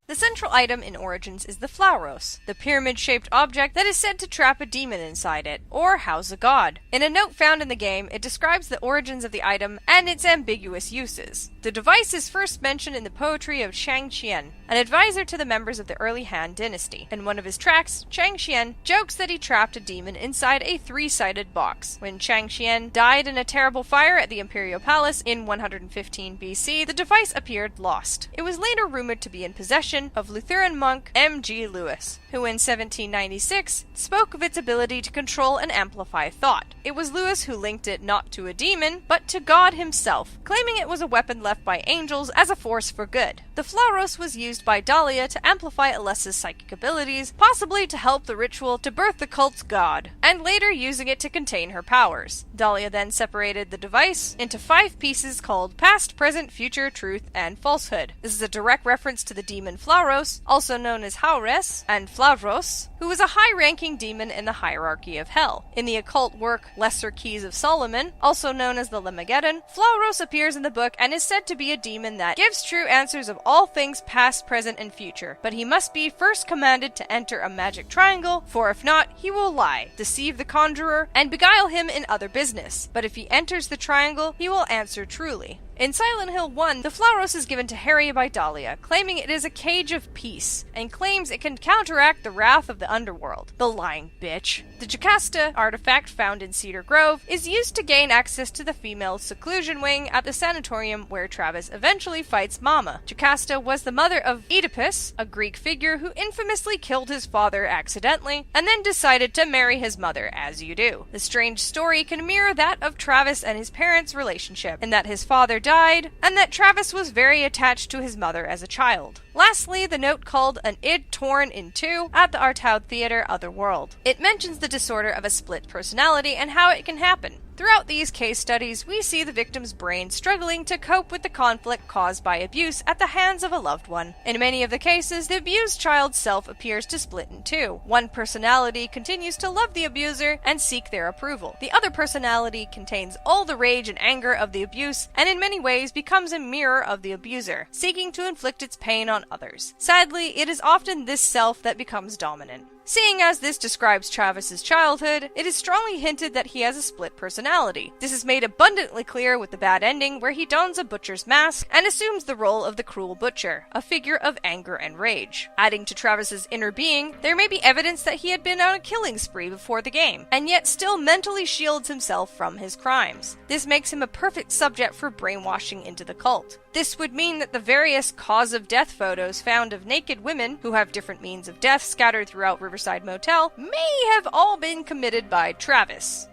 The central item in Origins is the Flauros, the pyramid-shaped object that is said to trap a demon inside it, or house a god. In a note found in the game, it describes the origins of the item and its ambiguous uses. The device is first mentioned in the poetry of Chang Qian, an advisor to the members of the early Han dynasty. In one of his tracts, Chang Qian jokes that he trapped a demon inside a 3-sided box. When Chang Qian died in a terrible fire at the Imperial Palace in 115 BC, the device appeared lost. It was later rumored to be in possession of Lutheran monk M.G. Lewis, who in 1796 spoke of its ability to control and amplify thought. It was Lewis who linked it not to a demon, but to God himself, claiming it was a weapon left by angels as a force for good. The Flauros was used by Dahlia to amplify Alessa's psychic abilities, possibly to help the ritual to birth the cult's god, and later using it to contain her powers. Dahlia then separated the device into 5 pieces called Past, Present, Future, Truth, and Falsehood. This is a direct reference to the demon Flauros, Pharaohs, also known as Haures, and Flavros, who was a high-ranking demon in the hierarchy of Hell. In the occult work Lesser Keys of Solomon, also known as the Lemmageddon, Flavros appears in the book and is said to be a demon that gives true answers of all things past, present, and future, but he must be first commanded to enter a magic triangle, for if not, he will lie, deceive the conjurer, and beguile him in other business. But if he enters the triangle, he will answer truly. In Silent Hill 1, the Flavros is given to Harry by Dahlia, claiming it is a cage of peace, and claims it can counteract the wrath of the underworld. The lying bitch. The Jocasta artifact found in Cedar Grove is used to gain access to the female seclusion wing at the sanatorium where Travis eventually fights Mama. Jocasta was the mother of Oedipus, a Greek figure who infamously killed his father accidentally, and then decided to marry his mother, as you do. The strange story can mirror that of Travis and his parents' relationship, in that his father died, and that Travis was very attached to his mother as a child. Lastly, the note called An Id Torn in Two at the Artaud Theater Otherworld. It mentions the disorder of a split personality and how it can happen. Throughout these case studies, we see the victim's brain struggling to cope with the conflict caused by abuse at the hands of a loved one. In many of the cases, the abused child's self appears to split in two. One personality continues to love the abuser and seek their approval. The other personality contains all the rage and anger of the abuse, and in many ways becomes a mirror of the abuser, seeking to inflict its pain on others. Sadly, it is often this self that becomes dominant. Seeing as this describes Travis's childhood, it is strongly hinted that he has a split personality. This is made abundantly clear with the bad ending, where he dons a butcher's mask and assumes the role of the cruel butcher, a figure of anger and rage. Adding to Travis's inner being, there may be evidence that he had been on a killing spree before the game, and yet still mentally shields himself from his crimes. This makes him a perfect subject for brainwashing into the cult. This would mean that the various cause of death photos found of naked women who have different means of death scattered throughout Riverside Motel may have all been committed by Travis.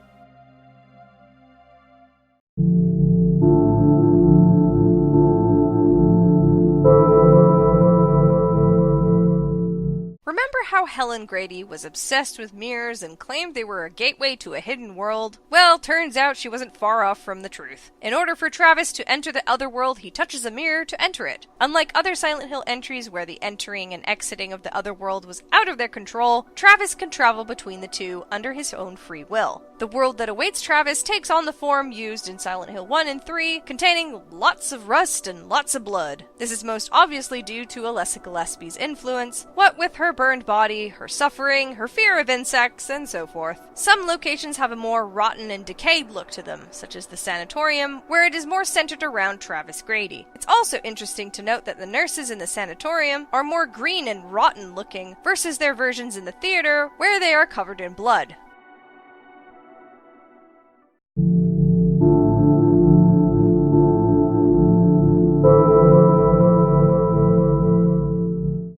Remember how Helen Grady was obsessed with mirrors and claimed they were a gateway to a hidden world? Well, turns out she wasn't far off from the truth. In order for Travis to enter the other world, he touches a mirror to enter it. Unlike other Silent Hill entries where the entering and exiting of the other world was out of their control, Travis can travel between the two under his own free will. The world that awaits Travis takes on the form used in Silent Hill 1 and 3, containing lots of rust and lots of blood. This is most obviously due to Alessia Gillespie's influence, what with her burned body, her suffering, her fear of insects, and so forth. Some locations have a more rotten and decayed look to them, such as the sanatorium, where it is more centered around Travis Grady. It's also interesting to note that the nurses in the sanatorium are more green and rotten looking versus their versions in the theater, where they are covered in blood.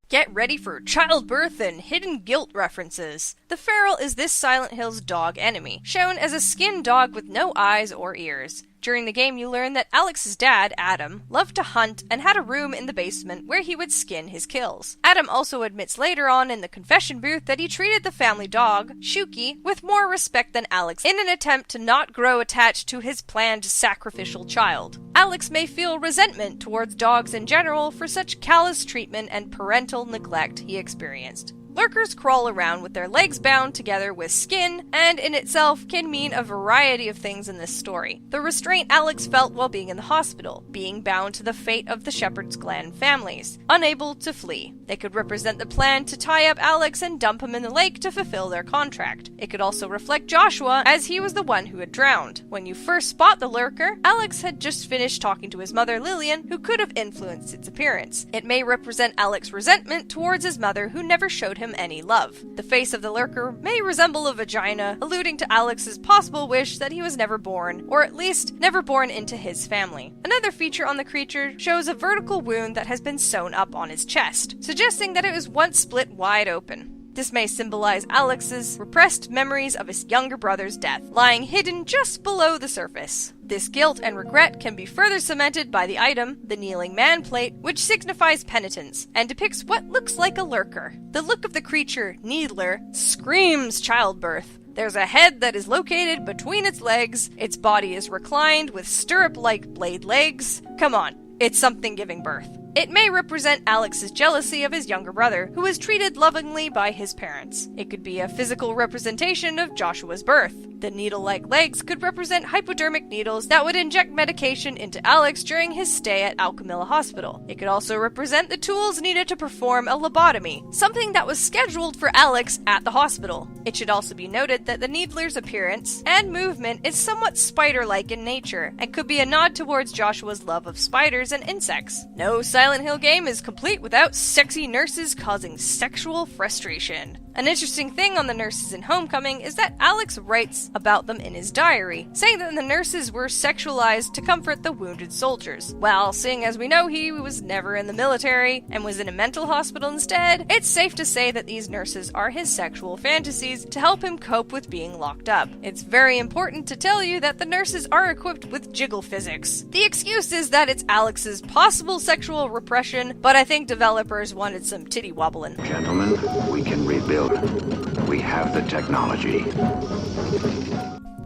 Get ready for childbirth and hidden guilt references. The feral is this Silent Hill's dog enemy, shown as a skinned dog with no eyes or ears. During the game, you learn that Alex's dad, Adam, loved to hunt and had a room in the basement where he would skin his kills. Adam also admits later on in the confession booth that he treated the family dog, Shuki, with more respect than Alex in an attempt to not grow attached to his planned sacrificial child. Alex may feel resentment towards dogs in general for such callous treatment and parental neglect he experienced. Lurkers crawl around with their legs bound together with skin, and in itself can mean a variety of things in this story. The restraint Alex felt while being in the hospital, being bound to the fate of the Shepherd's Glen families, unable to flee. They could represent the plan to tie up Alex and dump him in the lake to fulfill their contract. It could also reflect Joshua, as he was the one who had drowned. When you first spot the lurker, Alex had just finished talking to his mother Lillian, who could have influenced its appearance. It may represent Alex's resentment towards his mother, who never showed him any love. The face of the lurker may resemble a vagina, alluding to Alex's possible wish that he was never born, or at least never born into his family. Another feature on the creature shows a vertical wound that has been sewn up on his chest, suggesting that it was once split wide open. This may symbolize Alex's repressed memories of his younger brother's death, lying hidden just below the surface. This guilt and regret can be further cemented by the item, the Kneeling Man plate, which signifies penitence, and depicts what looks like a lurker. The look of the creature, Needler, screams childbirth. There's a head that is located between its legs, its body is reclined with stirrup-like blade legs. Come on, it's something giving birth. It may represent Alex's jealousy of his younger brother, who was treated lovingly by his parents. It could be a physical representation of Joshua's birth. The needle-like legs could represent hypodermic needles that would inject medication into Alex during his stay at Alchemilla Hospital. It could also represent the tools needed to perform a lobotomy, something that was scheduled for Alex at the hospital. It should also be noted that the Needler's appearance and movement is somewhat spider-like in nature, and could be a nod towards Joshua's love of spiders and insects. No Silent Hill game is complete without sexy nurses causing sexual frustration. An interesting thing on the nurses in Homecoming is that Alex writes about them in his diary, saying that the nurses were sexualized to comfort the wounded soldiers. Well, seeing as we know he was never in the military and was in a mental hospital instead, it's safe to say that these nurses are his sexual fantasies to help him cope with being locked up. It's very important to tell you that the nurses are equipped with jiggle physics. The excuse is that it's Alex's possible sexual repression, but I think developers wanted some titty wobbling. Gentlemen, we can rebuild. We have the technology.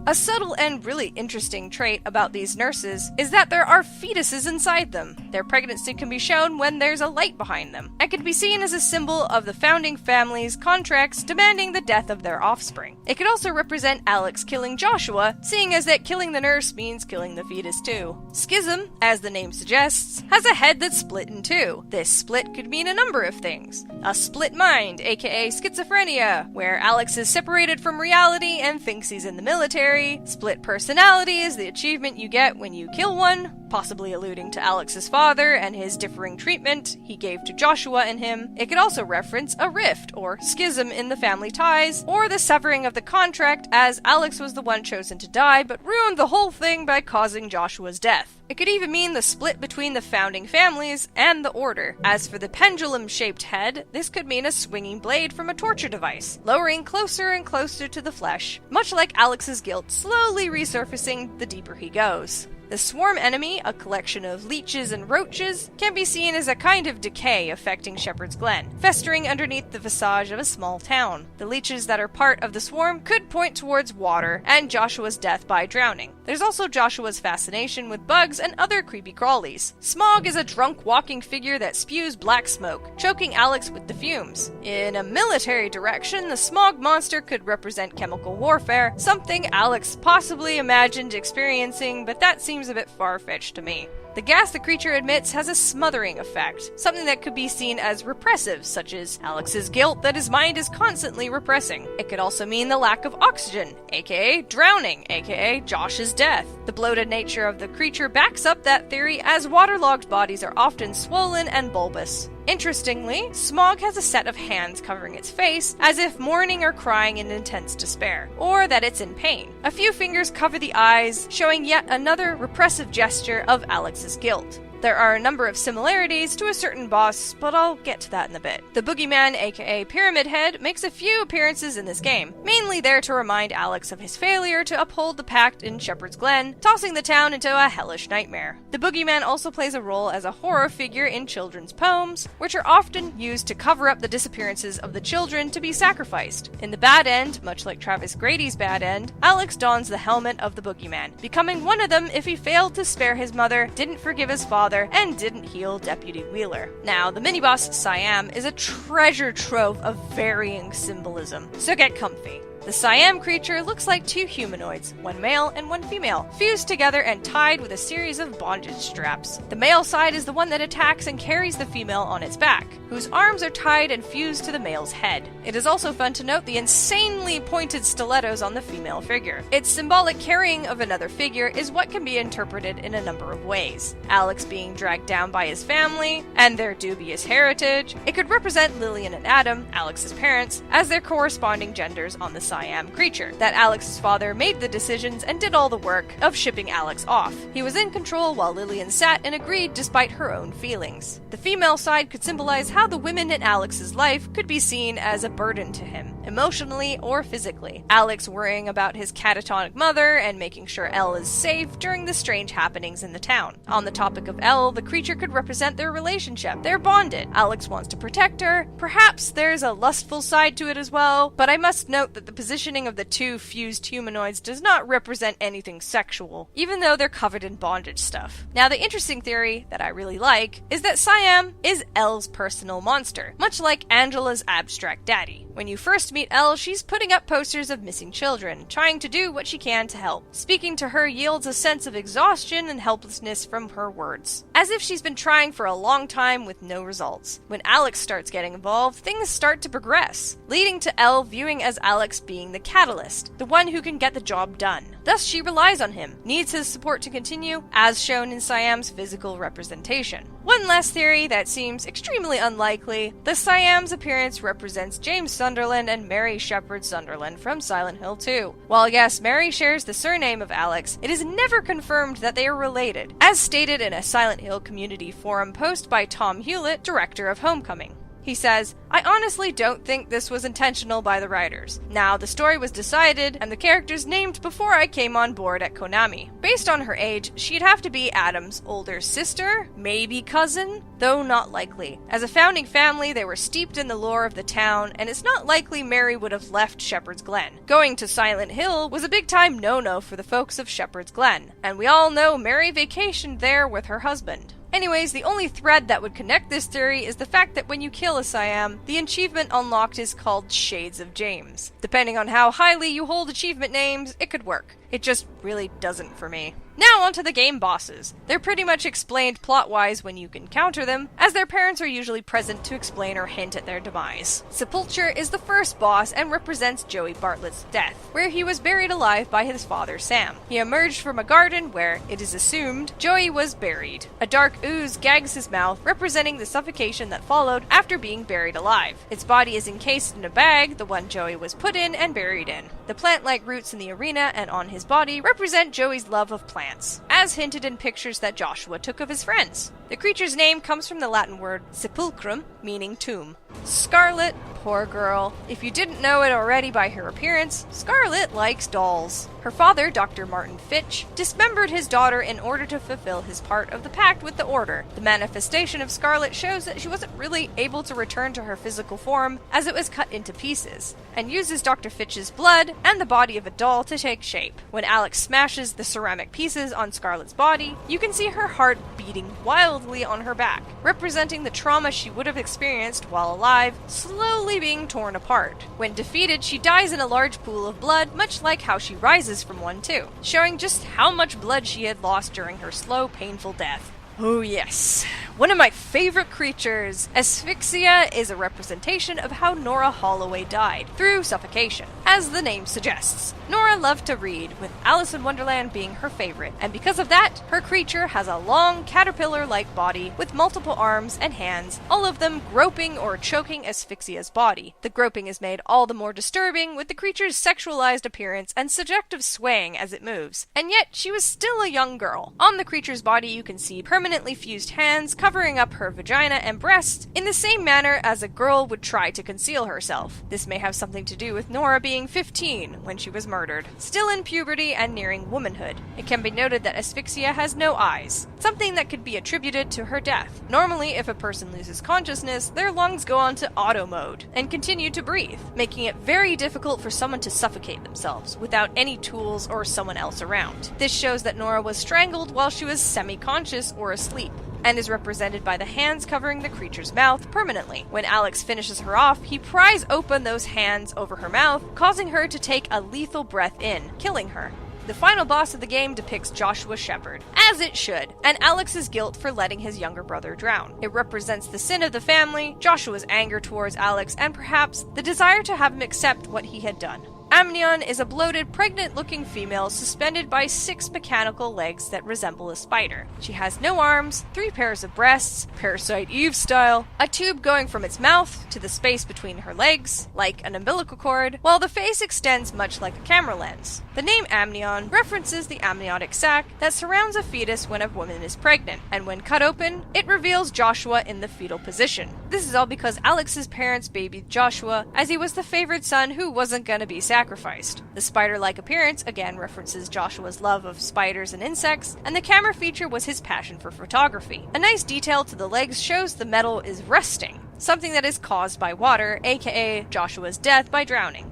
A subtle and really interesting trait about these nurses is that there are fetuses inside them. Their pregnancy can be shown when there's a light behind them, and can be seen as a symbol of the founding family's contracts demanding the death of their offspring. It could also represent Alex killing Joshua, seeing as that killing the nurse means killing the fetus too. Schism, as the name suggests, has a head that's split in two. This split could mean a number of things. A split mind, aka schizophrenia, where Alex is separated from reality and thinks he's in the military. Split personality is the achievement you get when you kill one, possibly alluding to Alex's father and his differing treatment he gave to Joshua and him. It could also reference a rift or schism in the family ties, or the severing of the contract, as Alex was the one chosen to die but ruined the whole thing by causing Joshua's death. It could even mean the split between the founding families and the Order. As for the pendulum-shaped head, this could mean a swinging blade from a torture device, lowering closer and closer to the flesh, much like Alex's guilt slowly resurfacing the deeper he goes. The swarm enemy, a collection of leeches and roaches, can be seen as a kind of decay affecting Shepherd's Glen, festering underneath the visage of a small town. The leeches that are part of the swarm could point towards water and Joshua's death by drowning. There's also Joshua's fascination with bugs and other creepy crawlies. Smog is a drunk walking figure that spews black smoke, choking Alex with the fumes. In a military direction, the smog monster could represent chemical warfare, something Alex possibly imagined experiencing, but that seems a bit far-fetched to me. The gas the creature emits has a smothering effect, something that could be seen as repressive, such as Alex's guilt that his mind is constantly repressing. It could also mean the lack of oxygen, aka drowning, aka Josh's death. The bloated nature of the creature backs up that theory, as waterlogged bodies are often swollen and bulbous. Interestingly, Smog has a set of hands covering its face, as if mourning or crying in intense despair, or that it's in pain. A few fingers cover the eyes, showing yet another repressive gesture of Alex's guilt. There are a number of similarities to a certain boss, but I'll get to that in a bit. The Boogeyman, aka Pyramid Head, makes a few appearances in this game, mainly there to remind Alex of his failure to uphold the pact in Shepherd's Glen, tossing the town into a hellish nightmare. The Boogeyman also plays a role as a horror figure in children's poems, which are often used to cover up the disappearances of the children to be sacrificed. In the bad end, much like Travis Grady's bad end, Alex dons the helmet of the Boogeyman, becoming one of them if he failed to spare his mother, didn't forgive his father, and didn't heal Deputy Wheeler. Now, the mini-boss Siam is a treasure trove of varying symbolism, so get comfy. The Siam creature looks like two humanoids, one male and one female, fused together and tied with a series of bondage straps. The male side is the one that attacks and carries the female on its back, whose arms are tied and fused to the male's head. It is also fun to note the insanely pointed stilettos on the female figure. Its symbolic carrying of another figure is what can be interpreted in a number of ways. Alex being dragged down by his family and their dubious heritage. It could represent Lillian and Adam, Alex's parents, as their corresponding genders on the Siam creature. That Alex's father made the decisions and did all the work of shipping Alex off. He was in control while Lillian sat and agreed despite her own feelings. The female side could symbolize how the women in Alex's life could be seen as a burden to him, emotionally or physically. Alex worrying about his catatonic mother and making sure Elle is safe during the strange happenings in the town. On the topic of Elle, the creature could represent their relationship. They're bonded. Alex wants to protect her. Perhaps there's a lustful side to it as well, but I must note that the positioning of the two fused humanoids does not represent anything sexual, even though they're covered in bondage stuff. Now, the interesting theory that I really like is that Siam is Elle's personal monster, much like Angela's abstract daddy. When you first meet Elle, she's putting up posters of missing children, trying to do what she can to help. Speaking to her yields a sense of exhaustion and helplessness from her words, as if she's been trying for a long time with no results. When Alex starts getting involved, things start to progress, leading to Elle viewing as Alex being the catalyst, the one who can get the job done. Thus, she relies on him, needs his support to continue, as shown in Siam's physical representation. One last theory that seems extremely unlikely: the Siam's appearance represents James Sunderland and Mary Shepard Sunderland from Silent Hill 2. While yes, Mary shares the surname of Alex, it is never confirmed that they are related, as stated in a Silent Hill community forum post by Tom Hewlett, director of Homecoming. He says, "I honestly don't think this was intentional by the writers. Now, the story was decided and the characters named before I came on board at Konami. Based on her age, she'd have to be Adam's older sister, maybe cousin, though not likely. As a founding family, they were steeped in the lore of the town, and it's not likely Mary would have left Shepherd's Glen. Going to Silent Hill was a big-time no-no for the folks of Shepherd's Glen, and we all know Mary vacationed there with her husband." Anyways, the only thread that would connect this theory is the fact that when you kill a Siam, the achievement unlocked is called Shades of James. Depending on how highly you hold achievement names, it could work. It just really doesn't for me. Now onto the game bosses. They're pretty much explained plot-wise when you encounter them, as their parents are usually present to explain or hint at their demise. Sepulture is the first boss and represents Joey Bartlett's death, where he was buried alive by his father Sam. He emerged from a garden where, it is assumed, Joey was buried. A dark ooze gags his mouth, representing the suffocation that followed after being buried alive. Its body is encased in a bag, the one Joey was put in and buried in. The plant-like roots in the arena and on his body represent Joey's love of plants, as hinted in pictures that Joshua took of his friends. The creature's name comes from the Latin word sepulchrum, meaning tomb. Scarlet, poor girl. If you didn't know it already by her appearance, Scarlet likes dolls. Her father, Dr. Martin Fitch, dismembered his daughter in order to fulfill his part of the pact with the Order. The manifestation of Scarlet shows that she wasn't really able to return to her physical form, as it was cut into pieces, and uses Dr. Fitch's blood and the body of a doll to take shape. When Alex smashes the ceramic pieces on Scarlet's body, you can see her heart beating wildly on her back, representing the trauma she would have experienced while alive, slowly being torn apart. When defeated, she dies in a large pool of blood, much like how she rises from one too, showing just how much blood she had lost during her slow, painful death. Oh yes, one of my favorite creatures! Asphyxia is a representation of how Nora Holloway died, through suffocation. As the name suggests, Nora loved to read, with Alice in Wonderland being her favorite, and because of that, her creature has a long, caterpillar-like body with multiple arms and hands, all of them groping or choking Asphyxia's body. The groping is made all the more disturbing with the creature's sexualized appearance and subjective swaying as it moves, and yet she was still a young girl. On the creature's body you can see permanently fused hands covering up her vagina and breasts in the same manner as a girl would try to conceal herself. This may have something to do with Nora being 15 when she was murdered, still in puberty and nearing womanhood. It can be noted that Asphyxia has no eyes, something that could be attributed to her death. Normally, if a person loses consciousness, their lungs go on to auto mode and continue to breathe, making it very difficult for someone to suffocate themselves without any tools or someone else around. This shows that Nora was strangled while she was semi-conscious or asleep, and is represented by the hands covering the creature's mouth permanently. When Alex finishes her off, he pries open those hands over her mouth, causing her to take a lethal breath in, killing her. The final boss of the game depicts Joshua Shepard, as it should, and Alex's guilt for letting his younger brother drown. It represents the sin of the family, Joshua's anger towards Alex, and perhaps the desire to have him accept what he had done. Amnion is a bloated, pregnant-looking female suspended by 6 mechanical legs that resemble a spider. She has no arms, 3 pairs of breasts, Parasite Eve style, a tube going from its mouth to the space between her legs, like an umbilical cord, while the face extends much like a camera lens. The name Amnion references the amniotic sac that surrounds a fetus when a woman is pregnant, and when cut open, it reveals Joshua in the fetal position. This is all because Alex's parents babied Joshua, as he was the favored son who wasn't gonna be sacrificed. The spider-like appearance again references Joshua's love of spiders and insects, and the camera feature was his passion for photography. A nice detail to the legs shows the metal is rusting, something that is caused by water, aka Joshua's death by drowning.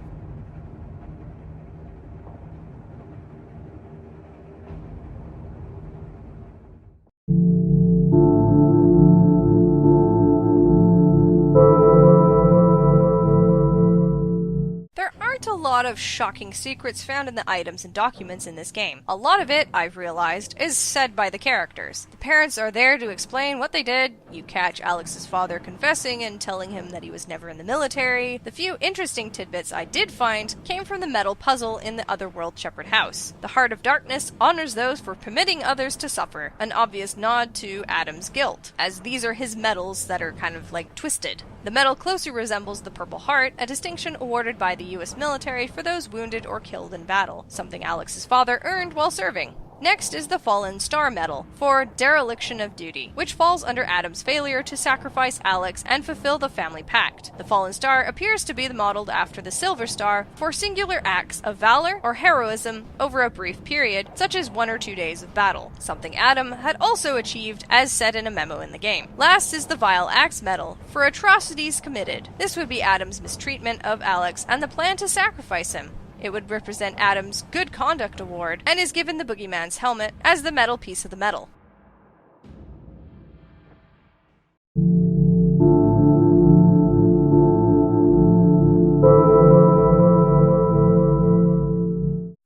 lot of shocking secrets found in the items and documents in this game. A lot of it, I've realized, is said by the characters. The parents are there to explain what they did. You catch Alex's father confessing and telling him that he was never in the military. The few interesting tidbits I did find came from the metal puzzle in the Otherworld Shepherd House. The Heart of Darkness honors those for permitting others to suffer, an obvious nod to Adam's guilt, as these are his medals that are kind of like twisted. The medal closely resembles the Purple Heart, a distinction awarded by the US military for those wounded or killed in battle, something Alex's father earned while serving. Next is the Fallen Star Medal, for dereliction of duty, which falls under Adam's failure to sacrifice Alex and fulfill the family pact. The Fallen Star appears to be modeled after the Silver Star for singular acts of valor or heroism over a brief period, such as 1 or 2 days of battle, something Adam had also achieved as said in a memo in the game. Last is the Vile Axe Medal, for atrocities committed. This would be Adam's mistreatment of Alex and the plan to sacrifice him. It would represent Adam's Good Conduct Award, and is given the Boogeyman's helmet as the metal piece of the medal.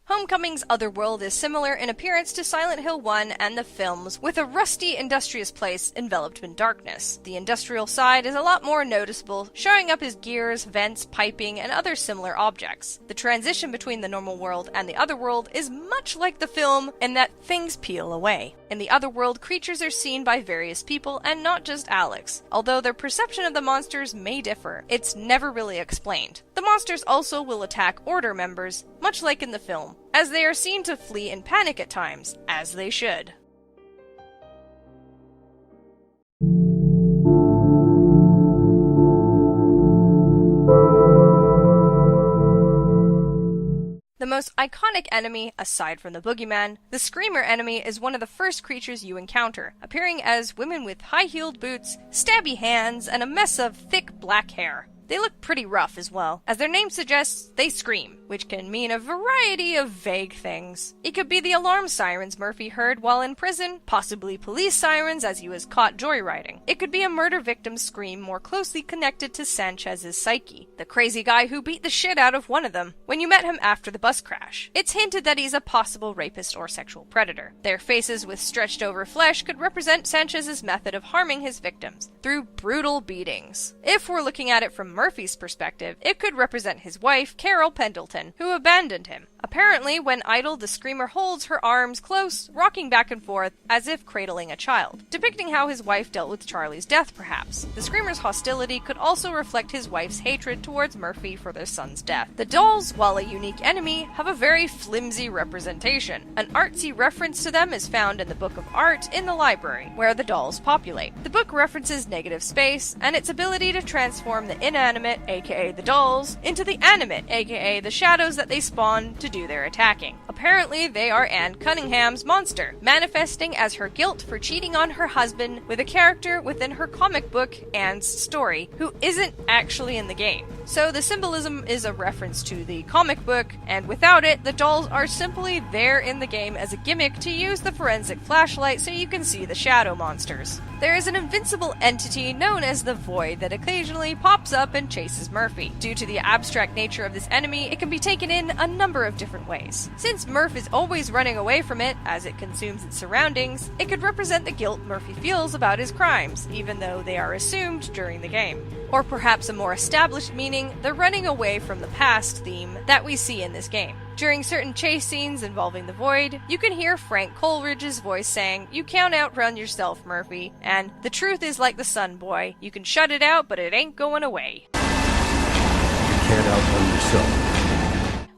Homecoming's Otherworld is similar in appearance to Silent Hill 1 and the films, with a rusty, industrious place enveloped in darkness. The industrial side is a lot more noticeable, showing up as gears, vents, piping, and other similar objects. The transition between the normal world and the Otherworld is much like the film in that things peel away. In the Otherworld, creatures are seen by various people and not just Alex. Although their perception of the monsters may differ, it's never really explained. The monsters also will attack Order members, much like in the film, as they are seen to flee in panic at times, as they should. The most iconic enemy, aside from the Boogeyman, the Screamer enemy is one of the first creatures you encounter, appearing as women with high-heeled boots, stabby hands, and a mess of thick black hair. They look pretty rough as well. As their name suggests, they scream, which can mean a variety of vague things. It could be the alarm sirens Murphy heard while in prison, possibly police sirens as he was caught joyriding. It could be a murder victim's scream more closely connected to Sanchez's psyche, the crazy guy who beat the shit out of one of them when you met him after the bus crash. It's hinted that he's a possible rapist or sexual predator. Their faces with stretched over flesh could represent Sanchez's method of harming his victims, through brutal beatings. If we're looking at it from Murphy's perspective, it could represent his wife, Carol Pendleton, who abandoned him. Apparently, when idle, the Screamer holds her arms close, rocking back and forth as if cradling a child, depicting how his wife dealt with Charlie's death, perhaps. The Screamer's hostility could also reflect his wife's hatred towards Murphy for their son's death. The dolls, while a unique enemy, have a very flimsy representation. An artsy reference to them is found in the Book of Art in the library, where the dolls populate. The book references negative space, and its ability to transform the inanimate, aka the dolls, into the animate, aka the shadows that they spawn to do their attacking. Apparently, they are Anne Cunningham's monster, manifesting as her guilt for cheating on her husband with a character within her comic book, Anne's story, who isn't actually in the game. So the symbolism is a reference to the comic book, and without it, the dolls are simply there in the game as a gimmick to use the forensic flashlight so you can see the shadow monsters. There is an invincible entity known as the Void that occasionally pops up and chases Murphy. Due to the abstract nature of this enemy, it can be taken in a number of different ways. Since Murph is always running away from it as it consumes its surroundings, it could represent the guilt Murphy feels about his crimes, even though they are assumed during the game. Or perhaps a more established meaning, the running away from the past theme that we see in this game. During certain chase scenes involving the Void, you can hear Frank Coleridge's voice saying, "You can't outrun yourself, Murphy," and "The truth is like the sun, boy. You can shut it out, but it ain't going away." You can't outrun yourself.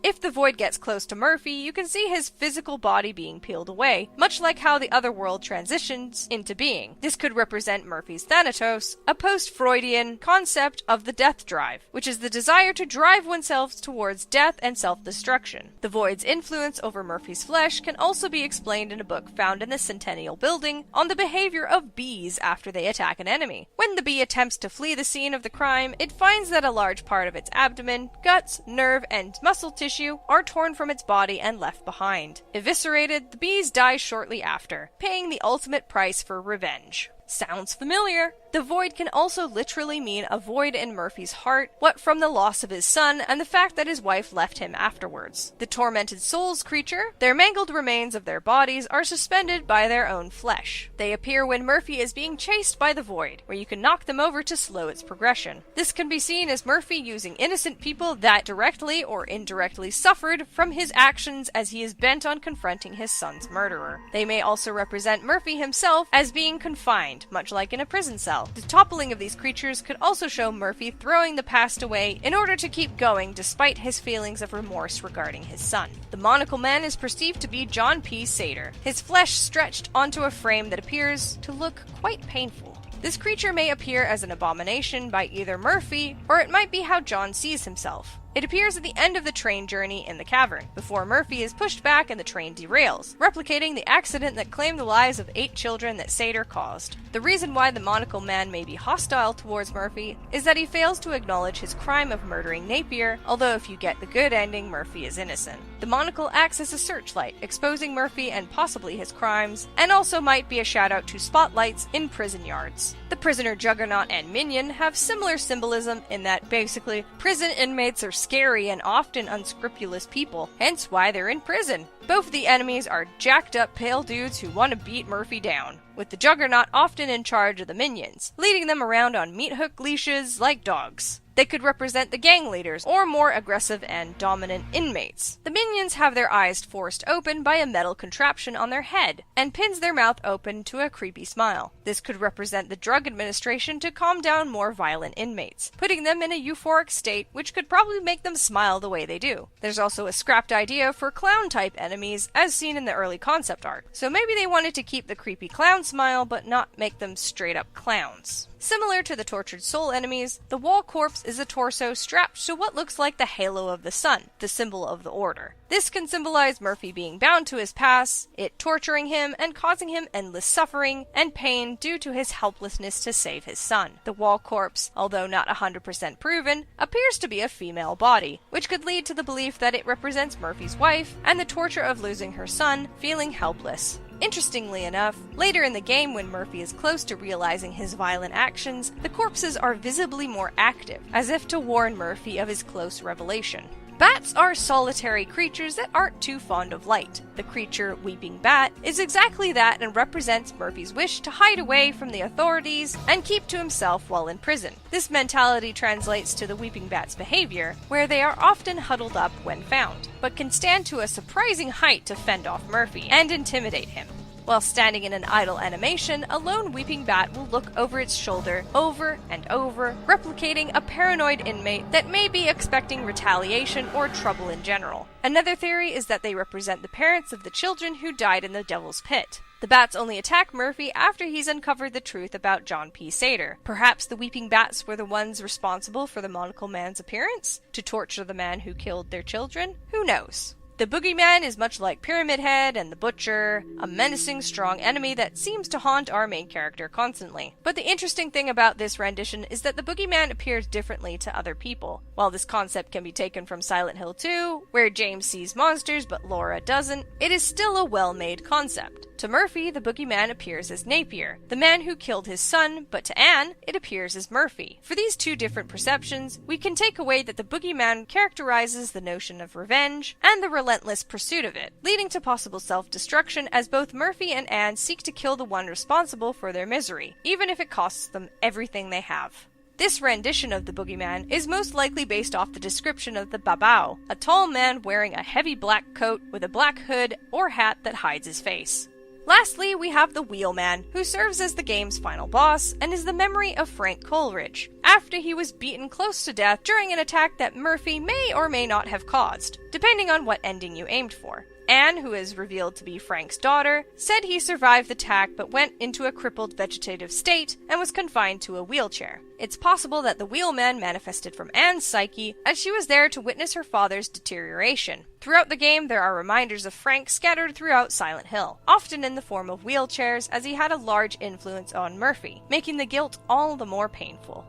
If the Void gets close to Murphy, you can see his physical body being peeled away, much like how the Otherworld transitions into being. This could represent Murphy's Thanatos, a post-Freudian concept of the death drive, which is the desire to drive oneself towards death and self-destruction. The Void's influence over Murphy's flesh can also be explained in a book found in the Centennial Building on the behavior of bees after they attack an enemy. When the bee attempts to flee the scene of the crime, it finds that a large part of its abdomen, guts, nerve, and muscle tissue are torn from its body and left behind. Eviscerated, the bees die shortly after, paying the ultimate price for revenge. Sounds familiar? The void can also literally mean a void in Murphy's heart, what from the loss of his son and the fact that his wife left him afterwards. The tormented souls creature, their mangled remains of their bodies are suspended by their own flesh. They appear when Murphy is being chased by the void, where you can knock them over to slow its progression. This can be seen as Murphy using innocent people that directly or indirectly suffered from his actions as he is bent on confronting his son's murderer. They may also represent Murphy himself as being confined, much like in a prison cell. The toppling of these creatures could also show Murphy throwing the past away in order to keep going despite his feelings of remorse regarding his son. The Monocle Man is perceived to be John P. Sater, his flesh stretched onto a frame that appears to look quite painful. This creature may appear as an abomination by either Murphy, or it might be how John sees himself. It appears at the end of the train journey in the cavern, before Murphy is pushed back and the train derails, replicating the accident that claimed the lives of 8 children that Sater caused. The reason why the Monocle Man may be hostile towards Murphy is that he fails to acknowledge his crime of murdering Napier, although if you get the good ending, Murphy is innocent. The monocle acts as a searchlight, exposing Murphy and possibly his crimes, and also might be a shout-out to spotlights in prison yards. The prisoner Juggernaut and Minion have similar symbolism in that basically, prison inmates are scary and often unscrupulous people, hence why they're in prison. Both of the enemies are jacked up pale dudes who want to beat Murphy down, with the Juggernaut often in charge of the minions, leading them around on meat hook leashes like dogs. They could represent the gang leaders, or more aggressive and dominant inmates. The minions have their eyes forced open by a metal contraption on their head, and pins their mouth open to a creepy smile. This could represent the drug administration to calm down more violent inmates, putting them in a euphoric state which could probably make them smile the way they do. There's also a scrapped idea for clown-type enemies, as seen in the early concept art, so maybe they wanted to keep the creepy clown smile but not make them straight-up clowns. Similar to the tortured soul enemies, the wall corpse is a torso strapped to what looks like the halo of the sun, the symbol of the Order. This can symbolize Murphy being bound to his past, it torturing him and causing him endless suffering and pain due to his helplessness to save his son. The wall corpse, although not 100% proven, appears to be a female body, which could lead to the belief that it represents Murphy's wife and the torture of losing her son, feeling helpless. Interestingly enough, later in the game when Murphy is close to realizing his violent actions, the corpses are visibly more active, as if to warn Murphy of his close revelation. Bats are solitary creatures that aren't too fond of light. The creature, Weeping Bat, is exactly that and represents Murphy's wish to hide away from the authorities and keep to himself while in prison. This mentality translates to the Weeping Bat's behavior, where they are often huddled up when found, but can stand to a surprising height to fend off Murphy and intimidate him. While standing in an idle animation, a lone Weeping Bat will look over its shoulder over and over, replicating a paranoid inmate that may be expecting retaliation or trouble in general. Another theory is that they represent the parents of the children who died in the Devil's Pit. The bats only attack Murphy after he's uncovered the truth about John P. Sater. Perhaps the Weeping Bats were the ones responsible for the Monocle Man's appearance? To torture the man who killed their children? Who knows? The Boogeyman is much like Pyramid Head and the Butcher, a menacing, strong enemy that seems to haunt our main character constantly. But the interesting thing about this rendition is that the Boogeyman appears differently to other people. While this concept can be taken from Silent Hill 2, where James sees monsters but Laura doesn't, it is still a well-made concept. To Murphy, the Boogeyman appears as Napier, the man who killed his son, but to Anne, it appears as Murphy. For these two different perceptions, we can take away that the Boogeyman characterizes the notion of revenge and the relentless pursuit of it, leading to possible self-destruction as both Murphy and Anne seek to kill the one responsible for their misery, even if it costs them everything they have. This rendition of the Boogeyman is most likely based off the description of the Babao, a tall man wearing a heavy black coat with a black hood or hat that hides his face. Lastly, we have the Wheelman, who serves as the game's final boss and is the memory of Frank Coleridge, after he was beaten close to death during an attack that Murphy may or may not have caused, depending on what ending you aimed for. Anne, who is revealed to be Frank's daughter, said he survived the attack but went into a crippled vegetative state and was confined to a wheelchair. It's possible that the Wheelman manifested from Anne's psyche as she was there to witness her father's deterioration. Throughout the game, there are reminders of Frank scattered throughout Silent Hill, often in the form of wheelchairs as he had a large influence on Murphy, making the guilt all the more painful.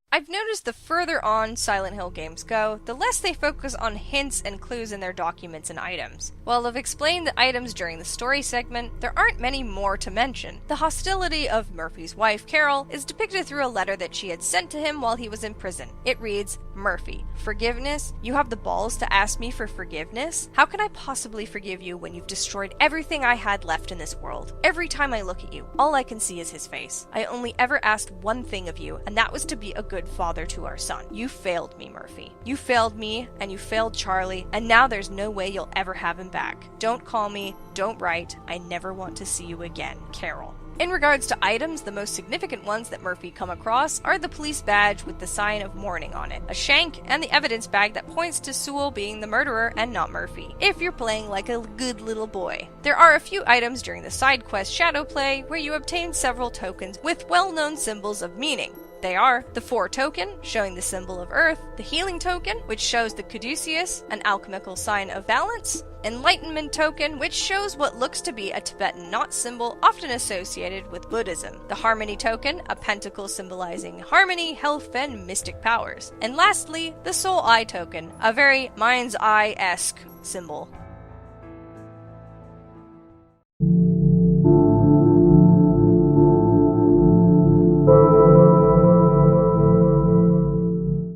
I've noticed the further on Silent Hill games go, the less they focus on hints and clues in their documents and items. While I've explained the items during the story segment, there aren't many more to mention. The hostility of Murphy's wife, Carol, is depicted through a letter that she had sent to him while he was in prison. It reads, "Murphy, forgiveness? You have the balls to ask me for forgiveness? How can I possibly forgive you when you've destroyed everything I had left in this world? Every time I look at you, all I can see is his face. I only ever asked one thing of you, and that was to be a good father to our son. You failed me, Murphy. You failed me, and you failed Charlie, and now there's no way you'll ever have him back. Don't call me, don't write, I never want to see you again, Carol." In regards to items, the most significant ones that Murphy come across are the police badge with the sign of mourning on it, a shank, and the evidence bag that points to Sewell being the murderer and not Murphy, if you're playing like a good little boy. There are a few items during the side quest Shadow Play where you obtain several tokens with well-known symbols of meaning. They are the 4 token, showing the symbol of Earth, the healing token, which shows the caduceus, an alchemical sign of balance, enlightenment token, which shows what looks to be a Tibetan knot symbol often associated with Buddhism, the harmony token, a pentacle symbolizing harmony, health, and mystic powers, and lastly, the soul eye token, a very mind's eye-esque symbol.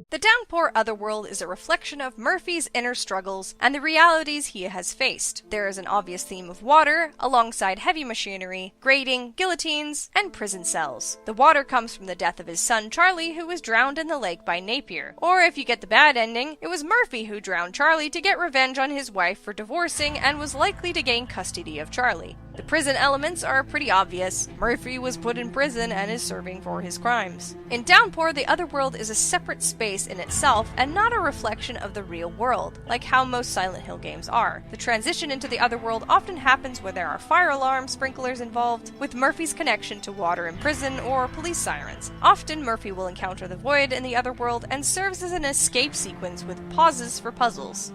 The Downpour Otherworld is a reflection of Murphy's inner struggles and the realities he has faced. There is an obvious theme of water, alongside heavy machinery, grating, guillotines, and prison cells. The water comes from the death of his son Charlie, who was drowned in the lake by Napier. Or if you get the bad ending, it was Murphy who drowned Charlie to get revenge on his wife for divorcing and was likely to gain custody of Charlie. The prison elements are pretty obvious. Murphy was put in prison and is serving for his crimes. In Downpour, the Otherworld is a separate space in itself and not a reflection of the real world, like how most Silent Hill games are. The transition into the Otherworld often happens where there are fire alarm sprinklers involved, with Murphy's connection to water in prison or police sirens. Often, Murphy will encounter the void in the Otherworld and serves as an escape sequence with pauses for puzzles.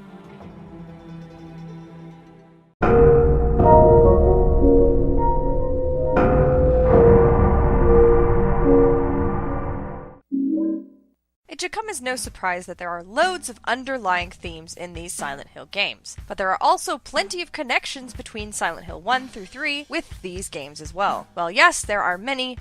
It should come as no surprise that there are loads of underlying themes in these Silent Hill games, but there are also plenty of connections between Silent Hill 1 through 3 with these games as well. Well, yes, there are many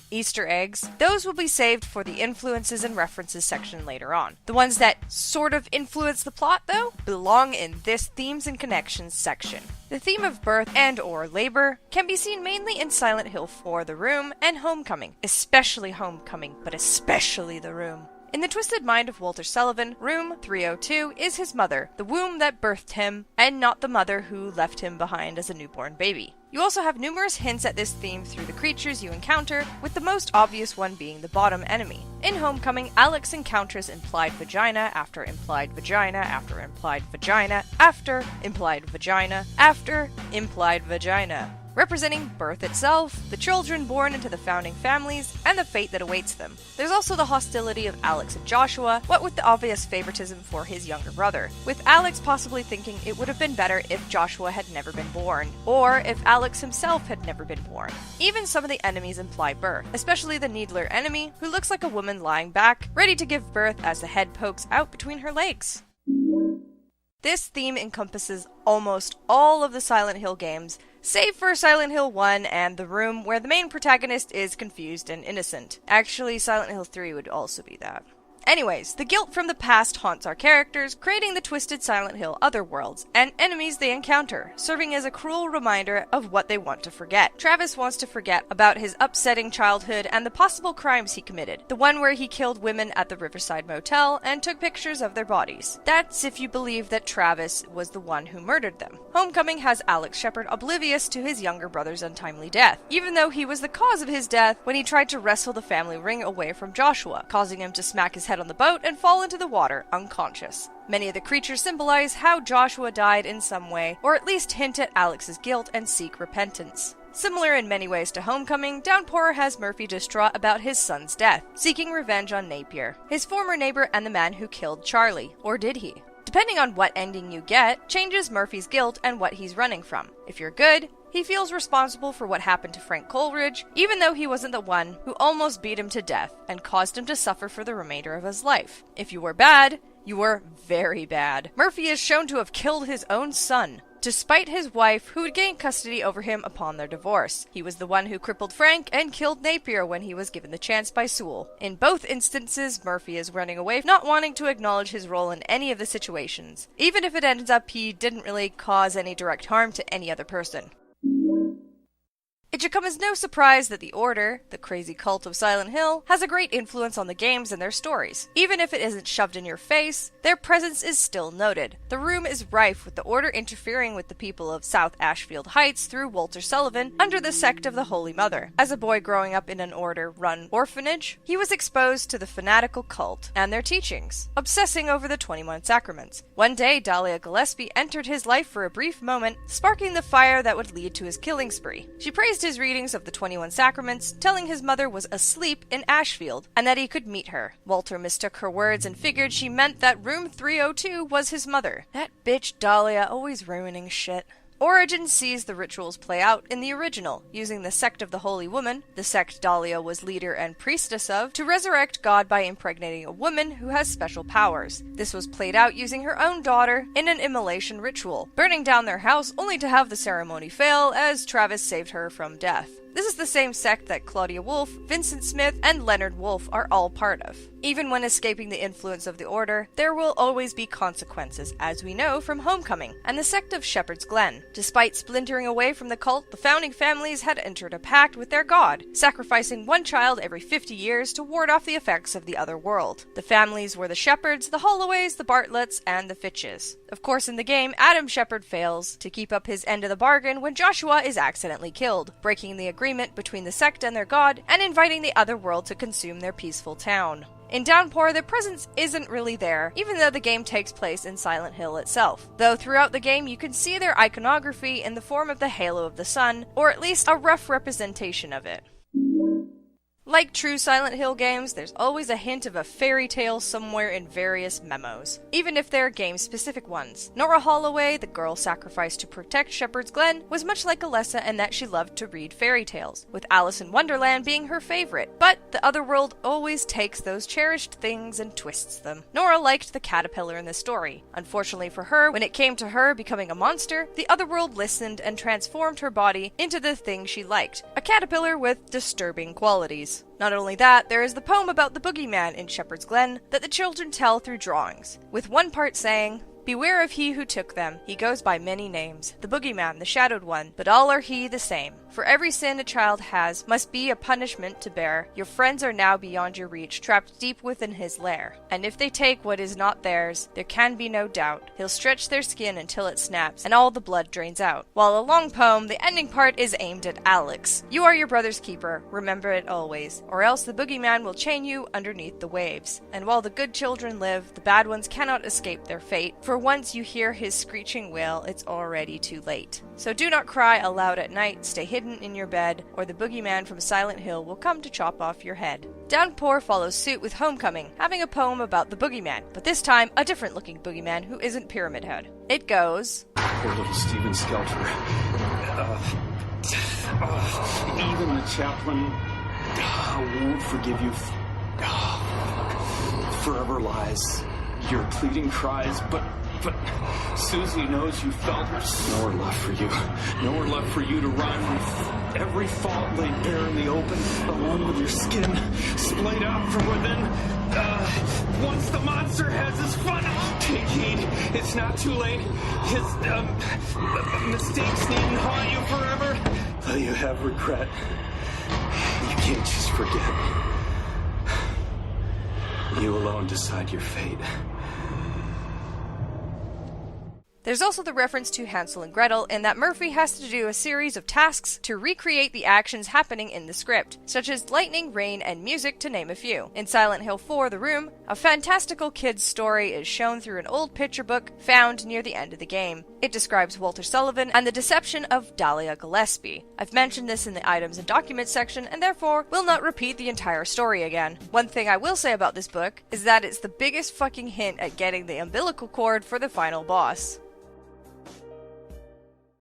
Easter eggs. Those will be saved for the influences and references section later on. The ones that sort of influence the plot, though, belong in this themes and connections section. The theme of birth and/or labor can be seen mainly in Silent Hill 4 The Room and Homecoming, especially Homecoming, but especially The Room. In the twisted mind of Walter Sullivan, Room 302 is his mother, the womb that birthed him, and not the mother who left him behind as a newborn baby. You also have numerous hints at this theme through the creatures you encounter, with the most obvious one being the bottom enemy. In Homecoming, Alex encounters implied vagina after implied vagina after implied vagina after implied vagina after implied vagina, representing birth itself, the children born into the founding families, and the fate that awaits them. There's also the hostility of Alex and Joshua, what with the obvious favoritism for his younger brother, with Alex possibly thinking it would have been better if Joshua had never been born, or if Alex himself had never been born. Even some of the enemies imply birth, especially the Needler enemy, who looks like a woman lying back, ready to give birth as the head pokes out between her legs. This theme encompasses almost all of the Silent Hill games, save for Silent Hill 1 and The Room, where the main protagonist is confused and innocent. Actually, Silent Hill 3 would also be that. Anyways, the guilt from the past haunts our characters, creating the twisted Silent Hill otherworlds, and enemies they encounter, serving as a cruel reminder of what they want to forget. Travis wants to forget about his upsetting childhood and the possible crimes he committed, the one where he killed women at the Riverside Motel and took pictures of their bodies. That's if you believe that Travis was the one who murdered them. Homecoming has Alex Shepard oblivious to his younger brother's untimely death, even though he was the cause of his death when he tried to wrestle the family ring away from Joshua, causing him to smack his head on the boat and fall into the water, unconscious. Many of the creatures symbolize how Joshua died in some way, or at least hint at Alex's guilt and seek repentance. Similar in many ways to Homecoming, Downpour has Murphy distraught about his son's death, seeking revenge on Napier, his former neighbor and the man who killed Charlie. Or did he? Depending on what ending you get, changes Murphy's guilt and what he's running from. If you're good, he feels responsible for what happened to Frank Coleridge, even though he wasn't the one who almost beat him to death and caused him to suffer for the remainder of his life. If you were bad, you were very bad. Murphy is shown to have killed his own son, despite his wife, who would gain custody over him upon their divorce. He was the one who crippled Frank and killed Napier when he was given the chance by Sewell. In both instances, Murphy is running away, not wanting to acknowledge his role in any of the situations, even if it ends up he didn't really cause any direct harm to any other person. It should come as no surprise that the Order, the crazy cult of Silent Hill, has a great influence on the games and their stories. Even if it isn't shoved in your face, their presence is still noted. The room is rife with the Order interfering with the people of South Ashfield Heights through Walter Sullivan under the sect of the Holy Mother. As a boy growing up in an Order-run orphanage, he was exposed to the fanatical cult and their teachings, obsessing over the 21 sacraments. One day, Dahlia Gillespie entered his life for a brief moment, sparking the fire that would lead to his killing spree. She praised his readings of the 21 sacraments, telling his mother was asleep in Ashfield and that he could meet her. Walter mistook her words and figured she meant that room 302 was his mother. That bitch Dahlia, always ruining shit. Origin sees the rituals play out in the original, using the sect of the Holy Woman, the sect Dahlia was leader and priestess of, to resurrect God by impregnating a woman who has special powers. This was played out using her own daughter in an immolation ritual, burning down their house only to have the ceremony fail as Travis saved her from death. This is the same sect that Claudia Wolfe, Vincent Smith, and Leonard Wolfe are all part of. Even when escaping the influence of the Order, there will always be consequences, as we know from Homecoming, and the sect of Shepherd's Glen. Despite splintering away from the cult, the founding families had entered a pact with their god, sacrificing one child every 50 years to ward off the effects of the other world. The families were the Shepherds, the Holloways, the Bartletts, and the Fitches. Of course, in the game, Adam Shepard fails to keep up his end of the bargain when Joshua is accidentally killed, breaking the agreement between the sect and their god, and inviting the other world to consume their peaceful town. In Downpour, their presence isn't really there, even though the game takes place in Silent Hill itself. Though throughout the game you can see their iconography in the form of the halo of the sun, or at least a rough representation of it. Like true Silent Hill games, there's always a hint of a fairy tale somewhere in various memos, even if they're game-specific ones. Nora Holloway, the girl sacrificed to protect Shepherd's Glen, was much like Alessa in that she loved to read fairy tales, with Alice in Wonderland being her favorite, but the other world always takes those cherished things and twists them. Nora liked the caterpillar in the story. Unfortunately for her, when it came to her becoming a monster, the other world listened and transformed her body into the thing she liked, a caterpillar with disturbing qualities. Not only that, there is the poem about the boogeyman in Shepherd's Glen that the children tell through drawings, with one part saying, "Beware of he who took them, he goes by many names, the boogeyman, the shadowed one, but all are he the same. For every sin a child has must be a punishment to bear. Your friends are now beyond your reach, trapped deep within his lair. And if they take what is not theirs, there can be no doubt. He'll stretch their skin until it snaps, and all the blood drains out." While a long poem, the ending part is aimed at Alex. "You are your brother's keeper, remember it always, or else the boogeyman will chain you underneath the waves. And while the good children live, the bad ones cannot escape their fate. For once you hear his screeching wail, it's already too late. So do not cry aloud at night, stay hidden in your bed, or the boogeyman from Silent Hill will come to chop off your head." Downpour follows suit with Homecoming, having a poem about the boogeyman, but this time a different looking boogeyman who isn't Pyramid Head. It goes, Poor little Stephen Skelter. Even the chaplain won't forgive you. Forever lies your pleading cries, but Susie knows you felt her. Nowhere left for you. Nowhere left for you to run. Every fault laid bare in the open, along with your skin splayed out from within. Once the monster has his fun, take heed. It's not too late. His mistakes needn't haunt you forever. Though you have regret, you can't just forget. You alone decide your fate. There's also the reference to Hansel and Gretel in that Murphy has to do a series of tasks to recreate the actions happening in the script, such as lightning, rain, and music to name a few. In Silent Hill 4: The Room, a fantastical kid's story is shown through an old picture book found near the end of the game. It describes Walter Sullivan and the deception of Dahlia Gillespie. I've mentioned this in the items and documents section and therefore will not repeat the entire story again. One thing I will say about this book is that it's the biggest fucking hint at getting the umbilical cord for the final boss.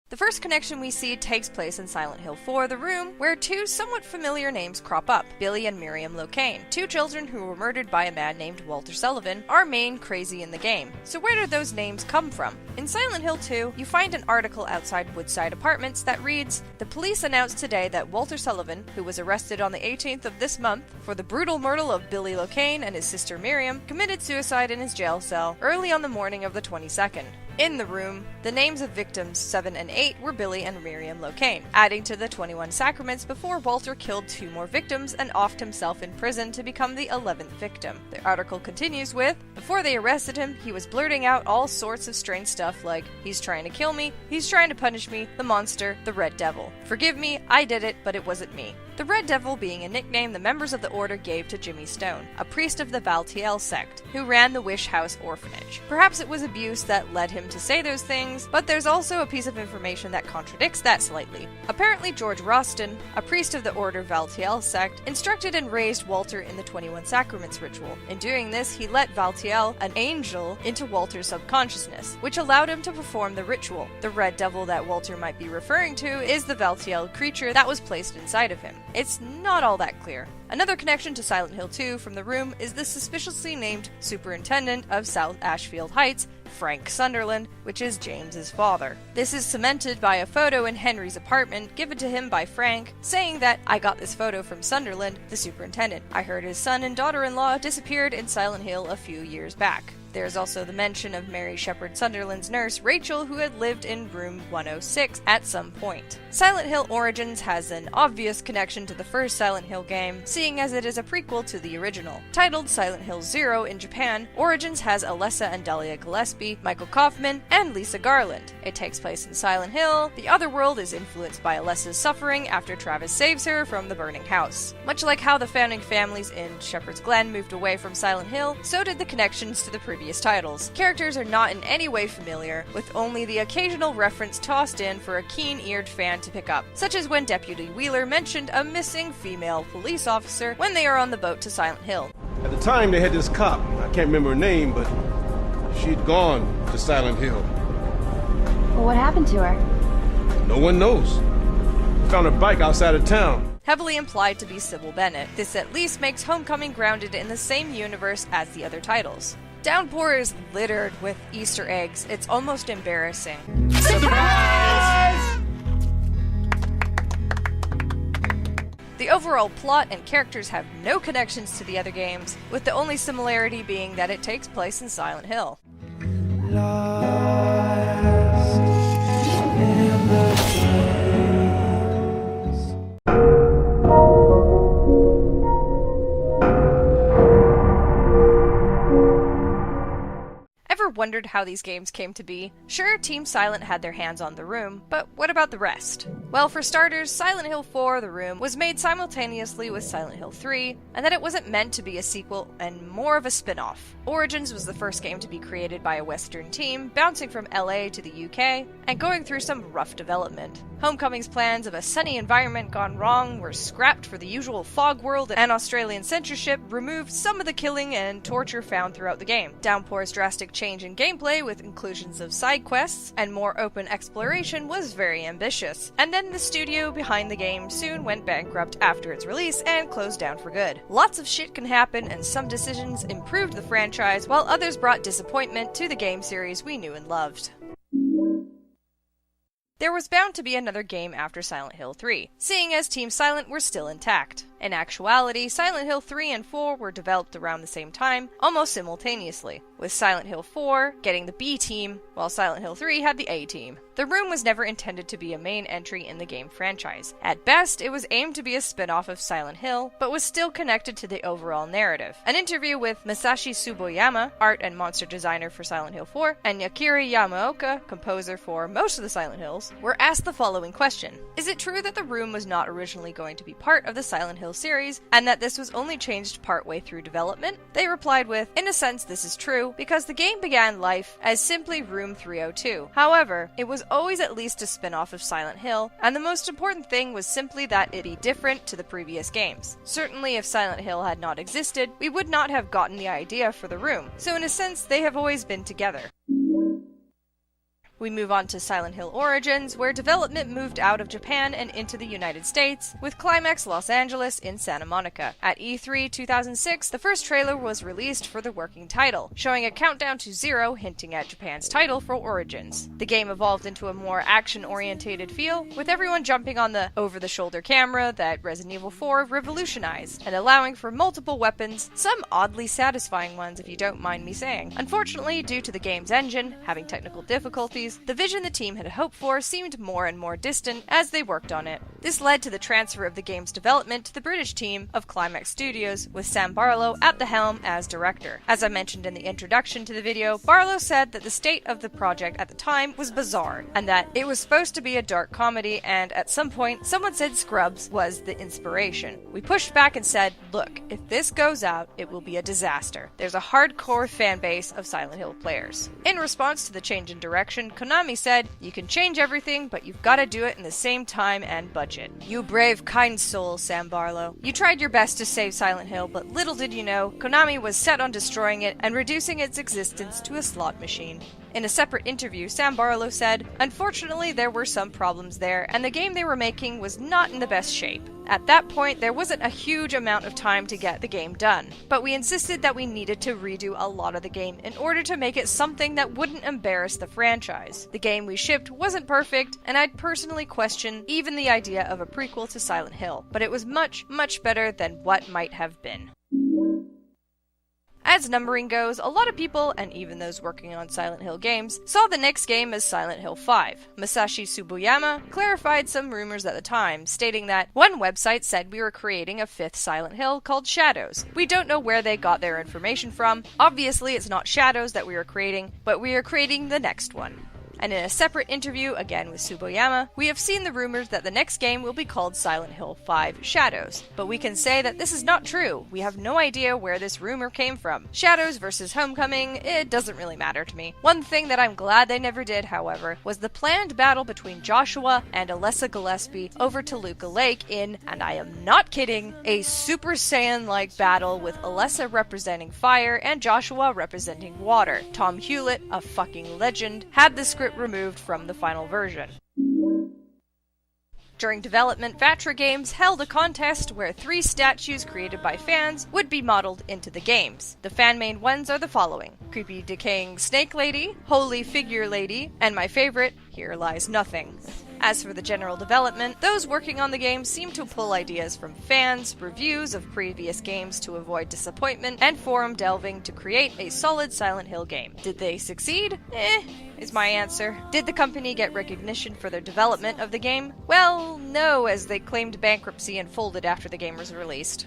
The first connection we see takes place in Silent Hill 4: The Room, where two somewhat familiar names crop up, Billy and Miriam Locane, two children who were murdered by a man named Walter Sullivan, our main crazy in the game. So where do those names come from? In Silent Hill 2, you find an article outside Woodside Apartments that reads, "The police announced today that Walter Sullivan, who was arrested on the 18th of this month for the brutal murder of Billy Locane and his sister Miriam, committed suicide in his jail cell early on the morning of the 22nd. In the room, the names of victims 7 and 8 were Billy and Miriam Locane, adding to the 21 sacraments before Walter killed 2 more victims and offed himself in prison to become the 11th victim." The article continues with, "Before they arrested him, he was blurting out all sorts of strange stuff like, 'He's trying to kill me, he's trying to punish me, the monster, the Red Devil. Forgive me, I did it, but it wasn't me.' The Red Devil being a nickname the members of the Order gave to Jimmy Stone, a priest of the Valtiel sect, who ran the Wish House orphanage. Perhaps it was abuse that led him to say those things, but there's also a piece of information that contradicts that slightly. Apparently George Roston, a priest of the Order Valtiel sect, instructed and raised Walter in the 21 Sacraments ritual. In doing this, he let Valtiel, an angel, into Walter's subconsciousness, which allowed him to perform the ritual. The Red Devil that Walter might be referring to is the Valtiel creature that was placed inside of him. It's not all that clear. Another connection to Silent Hill 2 from The Room is the suspiciously named superintendent of South Ashfield Heights, Frank Sunderland, which is James's father. This is cemented by a photo in Henry's apartment given to him by Frank, saying that, "I got this photo from Sunderland, the superintendent. I heard his son and daughter-in-law disappeared in Silent Hill a few years back." There's also the mention of Mary Shepard Sunderland's nurse, Rachel, who had lived in room 106 at some point. Silent Hill Origins has an obvious connection to the first Silent Hill game, seeing as it is a prequel to the original. Titled Silent Hill 0 in Japan, Origins has Alessa and Dahlia Gillespie, Michael Kaufman, and Lisa Garland. It takes place in Silent Hill. The other world is influenced by Alessa's suffering after Travis saves her from the burning house. Much like how the founding families in Shepherd's Glen moved away from Silent Hill, so did the connections to the previous titles. Characters are not in any way familiar, with only the occasional reference tossed in for a keen-eared fan to pick up, such as when Deputy Wheeler mentioned a missing female police officer when they are on the boat to Silent Hill. At the time, they had this cop. I can't remember her name, but she'd gone to Silent Hill. Well, what happened to her? No one knows. Found her bike outside of town. Heavily implied to be Sybil Bennett. This at least makes Homecoming grounded in the same universe as the other titles. Downpour is littered with Easter eggs. It's almost embarrassing. Surprise! The overall plot and characters have no connections to the other games, with the only similarity being that it takes place in Silent Hill. Ever wondered how these games came to be? Sure, Team Silent had their hands on The Room, but what about the rest? Well, for starters, Silent Hill 4: The Room was made simultaneously with Silent Hill 3, and that it wasn't meant to be a sequel and more of a spin-off. Origins was the first game to be created by a Western team, bouncing from LA to the UK, and going through some rough development. Homecoming's plans of a sunny environment gone wrong were scrapped for the usual fog world, and Australian censorship removed some of the killing and torture found throughout the game. Downpour's drastic change in gameplay with inclusions of side quests and more open exploration was very ambitious, and then the studio behind the game soon went bankrupt after its release and closed down for good. Lots of shit can happen, and some decisions improved the franchise while others brought disappointment to the game series we knew and loved. There was bound to be another game after Silent Hill 3, seeing as Team Silent were still intact. In actuality, Silent Hill 3 and 4 were developed around the same time, almost simultaneously, with Silent Hill 4 getting the B team, while Silent Hill 3 had the A team. The room was never intended to be a main entry in the game franchise. At best, it was aimed to be a spin-off of Silent Hill, but was still connected to the overall narrative. An interview with Masashi Tsuboyama, art and monster designer for Silent Hill 4, and Yakira Yamaoka, composer for most of the Silent Hills, were asked the following question: is it true that the room was not originally going to be part of the Silent Hill series, and that this was only changed partway through development? They replied with, in a sense this is true, because the game began life as simply Room 302. However, it was always at least a spin-off of Silent Hill, and the most important thing was simply that it be different to the previous games. Certainly if Silent Hill had not existed, we would not have gotten the idea for the room, so in a sense they have always been together. We move on to Silent Hill Origins, where development moved out of Japan and into the United States, with Climax Los Angeles in Santa Monica. At E3 2006, the first trailer was released for the working title, showing a countdown to 0 hinting at Japan's title for Origins. The game evolved into a more action-orientated feel, with everyone jumping on the over-the-shoulder camera that Resident Evil 4 revolutionized, and allowing for multiple weapons, some oddly satisfying ones if you don't mind me saying. Unfortunately, due to the game's engine having technical difficulties, the vision the team had hoped for seemed more and more distant as they worked on it. This led to the transfer of the game's development to the British team of Climax Studios, with Sam Barlow at the helm as director. As I mentioned in the introduction to the video, Barlow said that the state of the project at the time was bizarre, and that it was supposed to be a dark comedy, and at some point, someone said Scrubs was the inspiration. We pushed back and said, look, if this goes out, it will be a disaster. There's a hardcore fan base of Silent Hill players. In response to the change in direction, Konami said, you can change everything, but you've got to do it in the same time and budget. You brave, kind soul, Sam Barlow. You tried your best to save Silent Hill, but little did you know, Konami was set on destroying it and reducing its existence to a slot machine. In a separate interview, Sam Barlow said, unfortunately there were some problems there, and the game they were making was not in the best shape. At that point, there wasn't a huge amount of time to get the game done, but we insisted that we needed to redo a lot of the game in order to make it something that wouldn't embarrass the franchise. The game we shipped wasn't perfect, and I'd personally question even the idea of a prequel to Silent Hill, but it was much, much better than what might have been. As numbering goes, a lot of people, and even those working on Silent Hill games, saw the next game as Silent Hill 5. Masashi Tsuboyama clarified some rumors at the time, stating that one website said we were creating a 5th Silent Hill called Shadows. We don't know where they got their information from. Obviously, it's not Shadows that we are creating, but we are creating the next one. And in a separate interview, again with Tsuboyama, we have seen the rumors that the next game will be called Silent Hill 5 Shadows. But we can say that this is not true. We have no idea where this rumor came from. Shadows versus Homecoming, it doesn't really matter to me. One thing that I'm glad they never did, however, was the planned battle between Joshua and Alessa Gillespie over Toluca Lake in, and I am not kidding, a Super Saiyan-like battle with Alessa representing fire and Joshua representing water. Tom Hewlett, a fucking legend, had the script removed from the final version. During development, Vatra Games held a contest where 3 statues created by fans would be modeled into the games. The fan-made ones are the following: Creepy Decaying Snake Lady, Holy Figure Lady, and my favorite, Here Lies Nothing. As for the general development, those working on the game seem to pull ideas from fans, reviews of previous games to avoid disappointment, and forum delving to create a solid Silent Hill game. Did they succeed? Is my answer. Did the company get recognition for their development of the game? Well, no, as they claimed bankruptcy and folded after the game was released.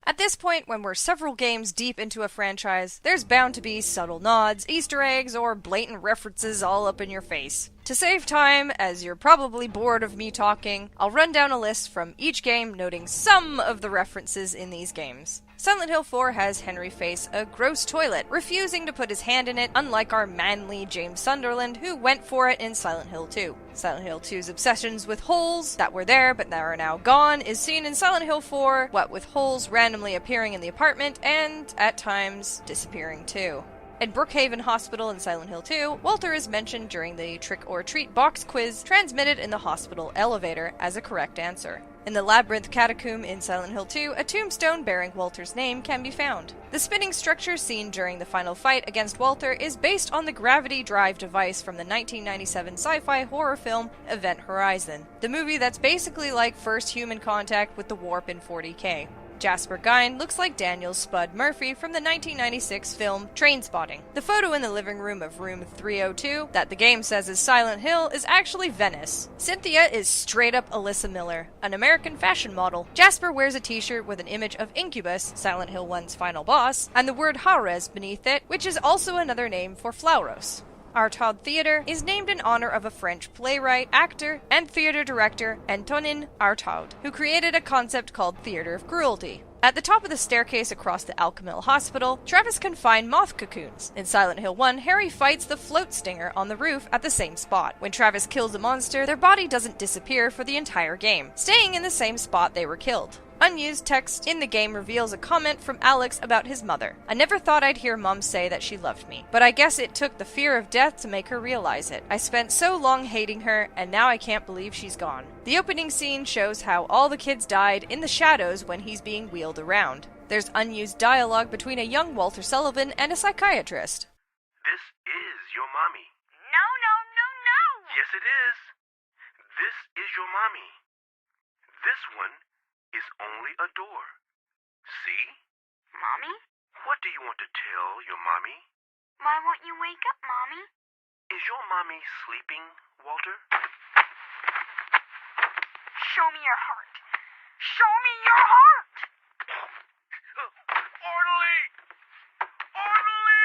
At this point, when we're several games deep into a franchise, there's bound to be subtle nods, Easter eggs, or blatant references all up in your face. To save time, as you're probably bored of me talking, I'll run down a list from each game noting some of the references in these games. Silent Hill 4 has Henry face a gross toilet, refusing to put his hand in it, unlike our manly James Sunderland, who went for it in Silent Hill 2. Silent Hill 2's obsessions with holes that were there but that are now gone is seen in Silent Hill 4, what with holes randomly appearing in the apartment and, at times, disappearing too. In Brookhaven Hospital in Silent Hill 2, Walter is mentioned during the Trick or Treat box quiz transmitted in the hospital elevator as a correct answer. In the Labyrinth Catacomb in Silent Hill 2, a tombstone bearing Walter's name can be found. The spinning structure seen during the final fight against Walter is based on the gravity drive device from the 1997 sci-fi horror film Event Horizon, the movie that's basically like first human contact with the warp in 40K. Jasper Guine looks like Daniel Spud Murphy from the 1996 film Trainspotting. The photo in the living room of room 302 that the game says is Silent Hill is actually Venice. Cynthia is straight up Alyssa Miller, an American fashion model. Jasper wears a t-shirt with an image of Incubus, Silent Hill 1's final boss, and the word Hares beneath it, which is also another name for Flauros. Artaud Theatre is named in honor of a French playwright, actor, and theatre director, Antonin Artaud, who created a concept called Theatre of Cruelty. At the top of the staircase across the Alchemil Hospital, Travis can find moth cocoons. In Silent Hill 1, Harry fights the float stinger on the roof at the same spot. When Travis kills a monster, their body doesn't disappear for the entire game, staying in the same spot they were killed. Unused text in the game reveals a comment from Alex about his mother. I never thought I'd hear Mom say that she loved me, but I guess it took the fear of death to make her realize it. I spent so long hating her, and now I can't believe she's gone. The opening scene shows how all the kids died in the shadows when he's being wheeled around. There's unused dialogue between a young Walter Sullivan and a psychiatrist. This is your mommy. No, no, no, no! Yes, it is. This is your mommy. This one is only a door. See? Mommy? What do you want to tell your mommy? Why won't you wake up, Mommy? Is your mommy sleeping, Walter? Show me your heart. Show me your heart! Orderly! Orderly!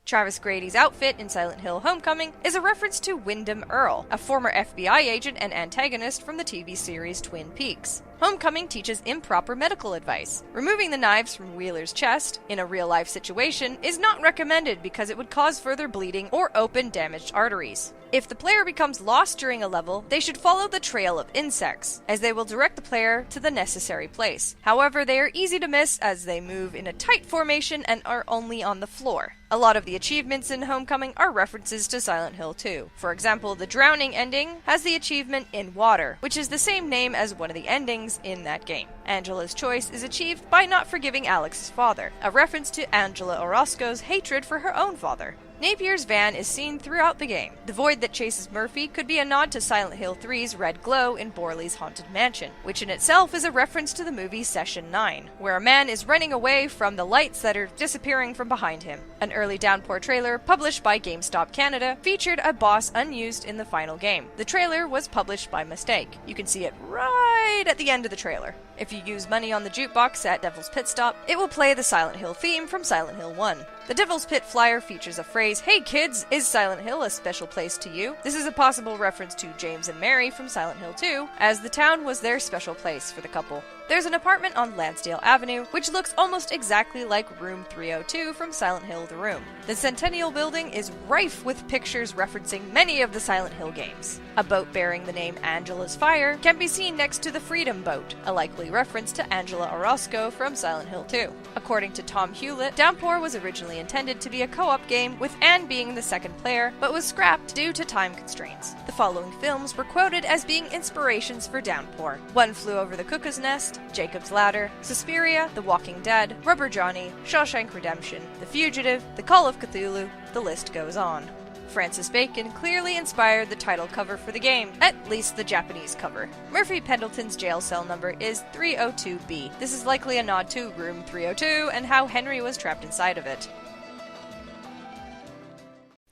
Travis Grady's outfit in Silent Hill Homecoming is a reference to Wyndham Earle, a former FBI agent and antagonist from the TV series Twin Peaks. Homecoming teaches improper medical advice. Removing the knives from Wheeler's chest in a real-life situation is not recommended because it would cause further bleeding or open damaged arteries. If the player becomes lost during a level, they should follow the trail of insects, as they will direct the player to the necessary place. However, they are easy to miss as they move in a tight formation and are only on the floor. A lot of the achievements in Homecoming are references to Silent Hill 2. For example, the drowning ending has the achievement in water, which is the same name as one of the endings in that game. Angela's choice is achieved by not forgiving Alex's father, a reference to Angela Orozco's hatred for her own father. Napier's van is seen throughout the game. The void that chases Murphy could be a nod to Silent Hill 3's red glow in Borley's haunted mansion, which in itself is a reference to the movie Session 9, where a man is running away from the lights that are disappearing from behind him. An early Downpour trailer, published by GameStop Canada, featured a boss unused in the final game. The trailer was published by mistake. You can see it right at the end of the trailer. If you use money on the jukebox at Devil's Pit Stop, it will play the Silent Hill theme from Silent Hill 1. The Devil's Pit flyer features a phrase, "Hey kids, is Silent Hill a special place to you?" This is a possible reference to James and Mary from Silent Hill 2, as the town was their special place for the couple. There's an apartment on Lansdale Avenue, which looks almost exactly like room 302 from Silent Hill The Room. The Centennial Building is rife with pictures referencing many of the Silent Hill games. A boat bearing the name Angela's Fire can be seen next to the Freedom Boat, a likely reference to Angela Orozco from Silent Hill 2. According to Tom Hewlett, Downpour was originally intended to be a co-op game, with Anne being the second player, but was scrapped due to time constraints. The following films were quoted as being inspirations for Downpour: One Flew Over the Cuckoo's Nest, Jacob's Ladder, Suspiria, The Walking Dead, Rubber Johnny, Shawshank Redemption, The Fugitive, The Call of Cthulhu, the list goes on. Francis Bacon clearly inspired the title cover for the game, at least the Japanese cover. Murphy Pendleton's jail cell number is 302B. This is likely a nod to Room 302 and how Henry was trapped inside of it.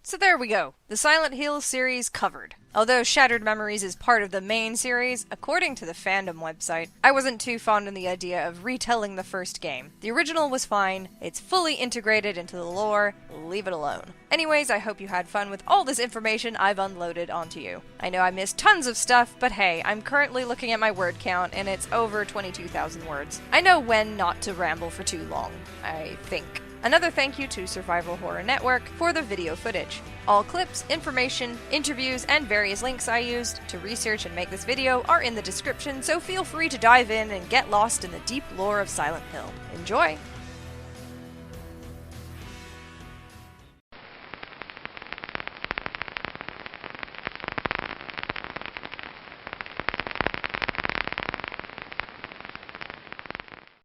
So there we go, the Silent Hill series covered. Although Shattered Memories is part of the main series, according to the fandom website, I wasn't too fond of the idea of retelling the first game. The original was fine, it's fully integrated into the lore, leave it alone. Anyways, I hope you had fun with all this information I've unloaded onto you. I know I missed tons of stuff, but hey, I'm currently looking at my word count and it's over 22,000 words. I know when not to ramble for too long, I think. Another thank you to Survival Horror Network for the video footage. All clips, information, interviews, and various links I used to research and make this video are in the description, so feel free to dive in and get lost in the deep lore of Silent Hill. Enjoy!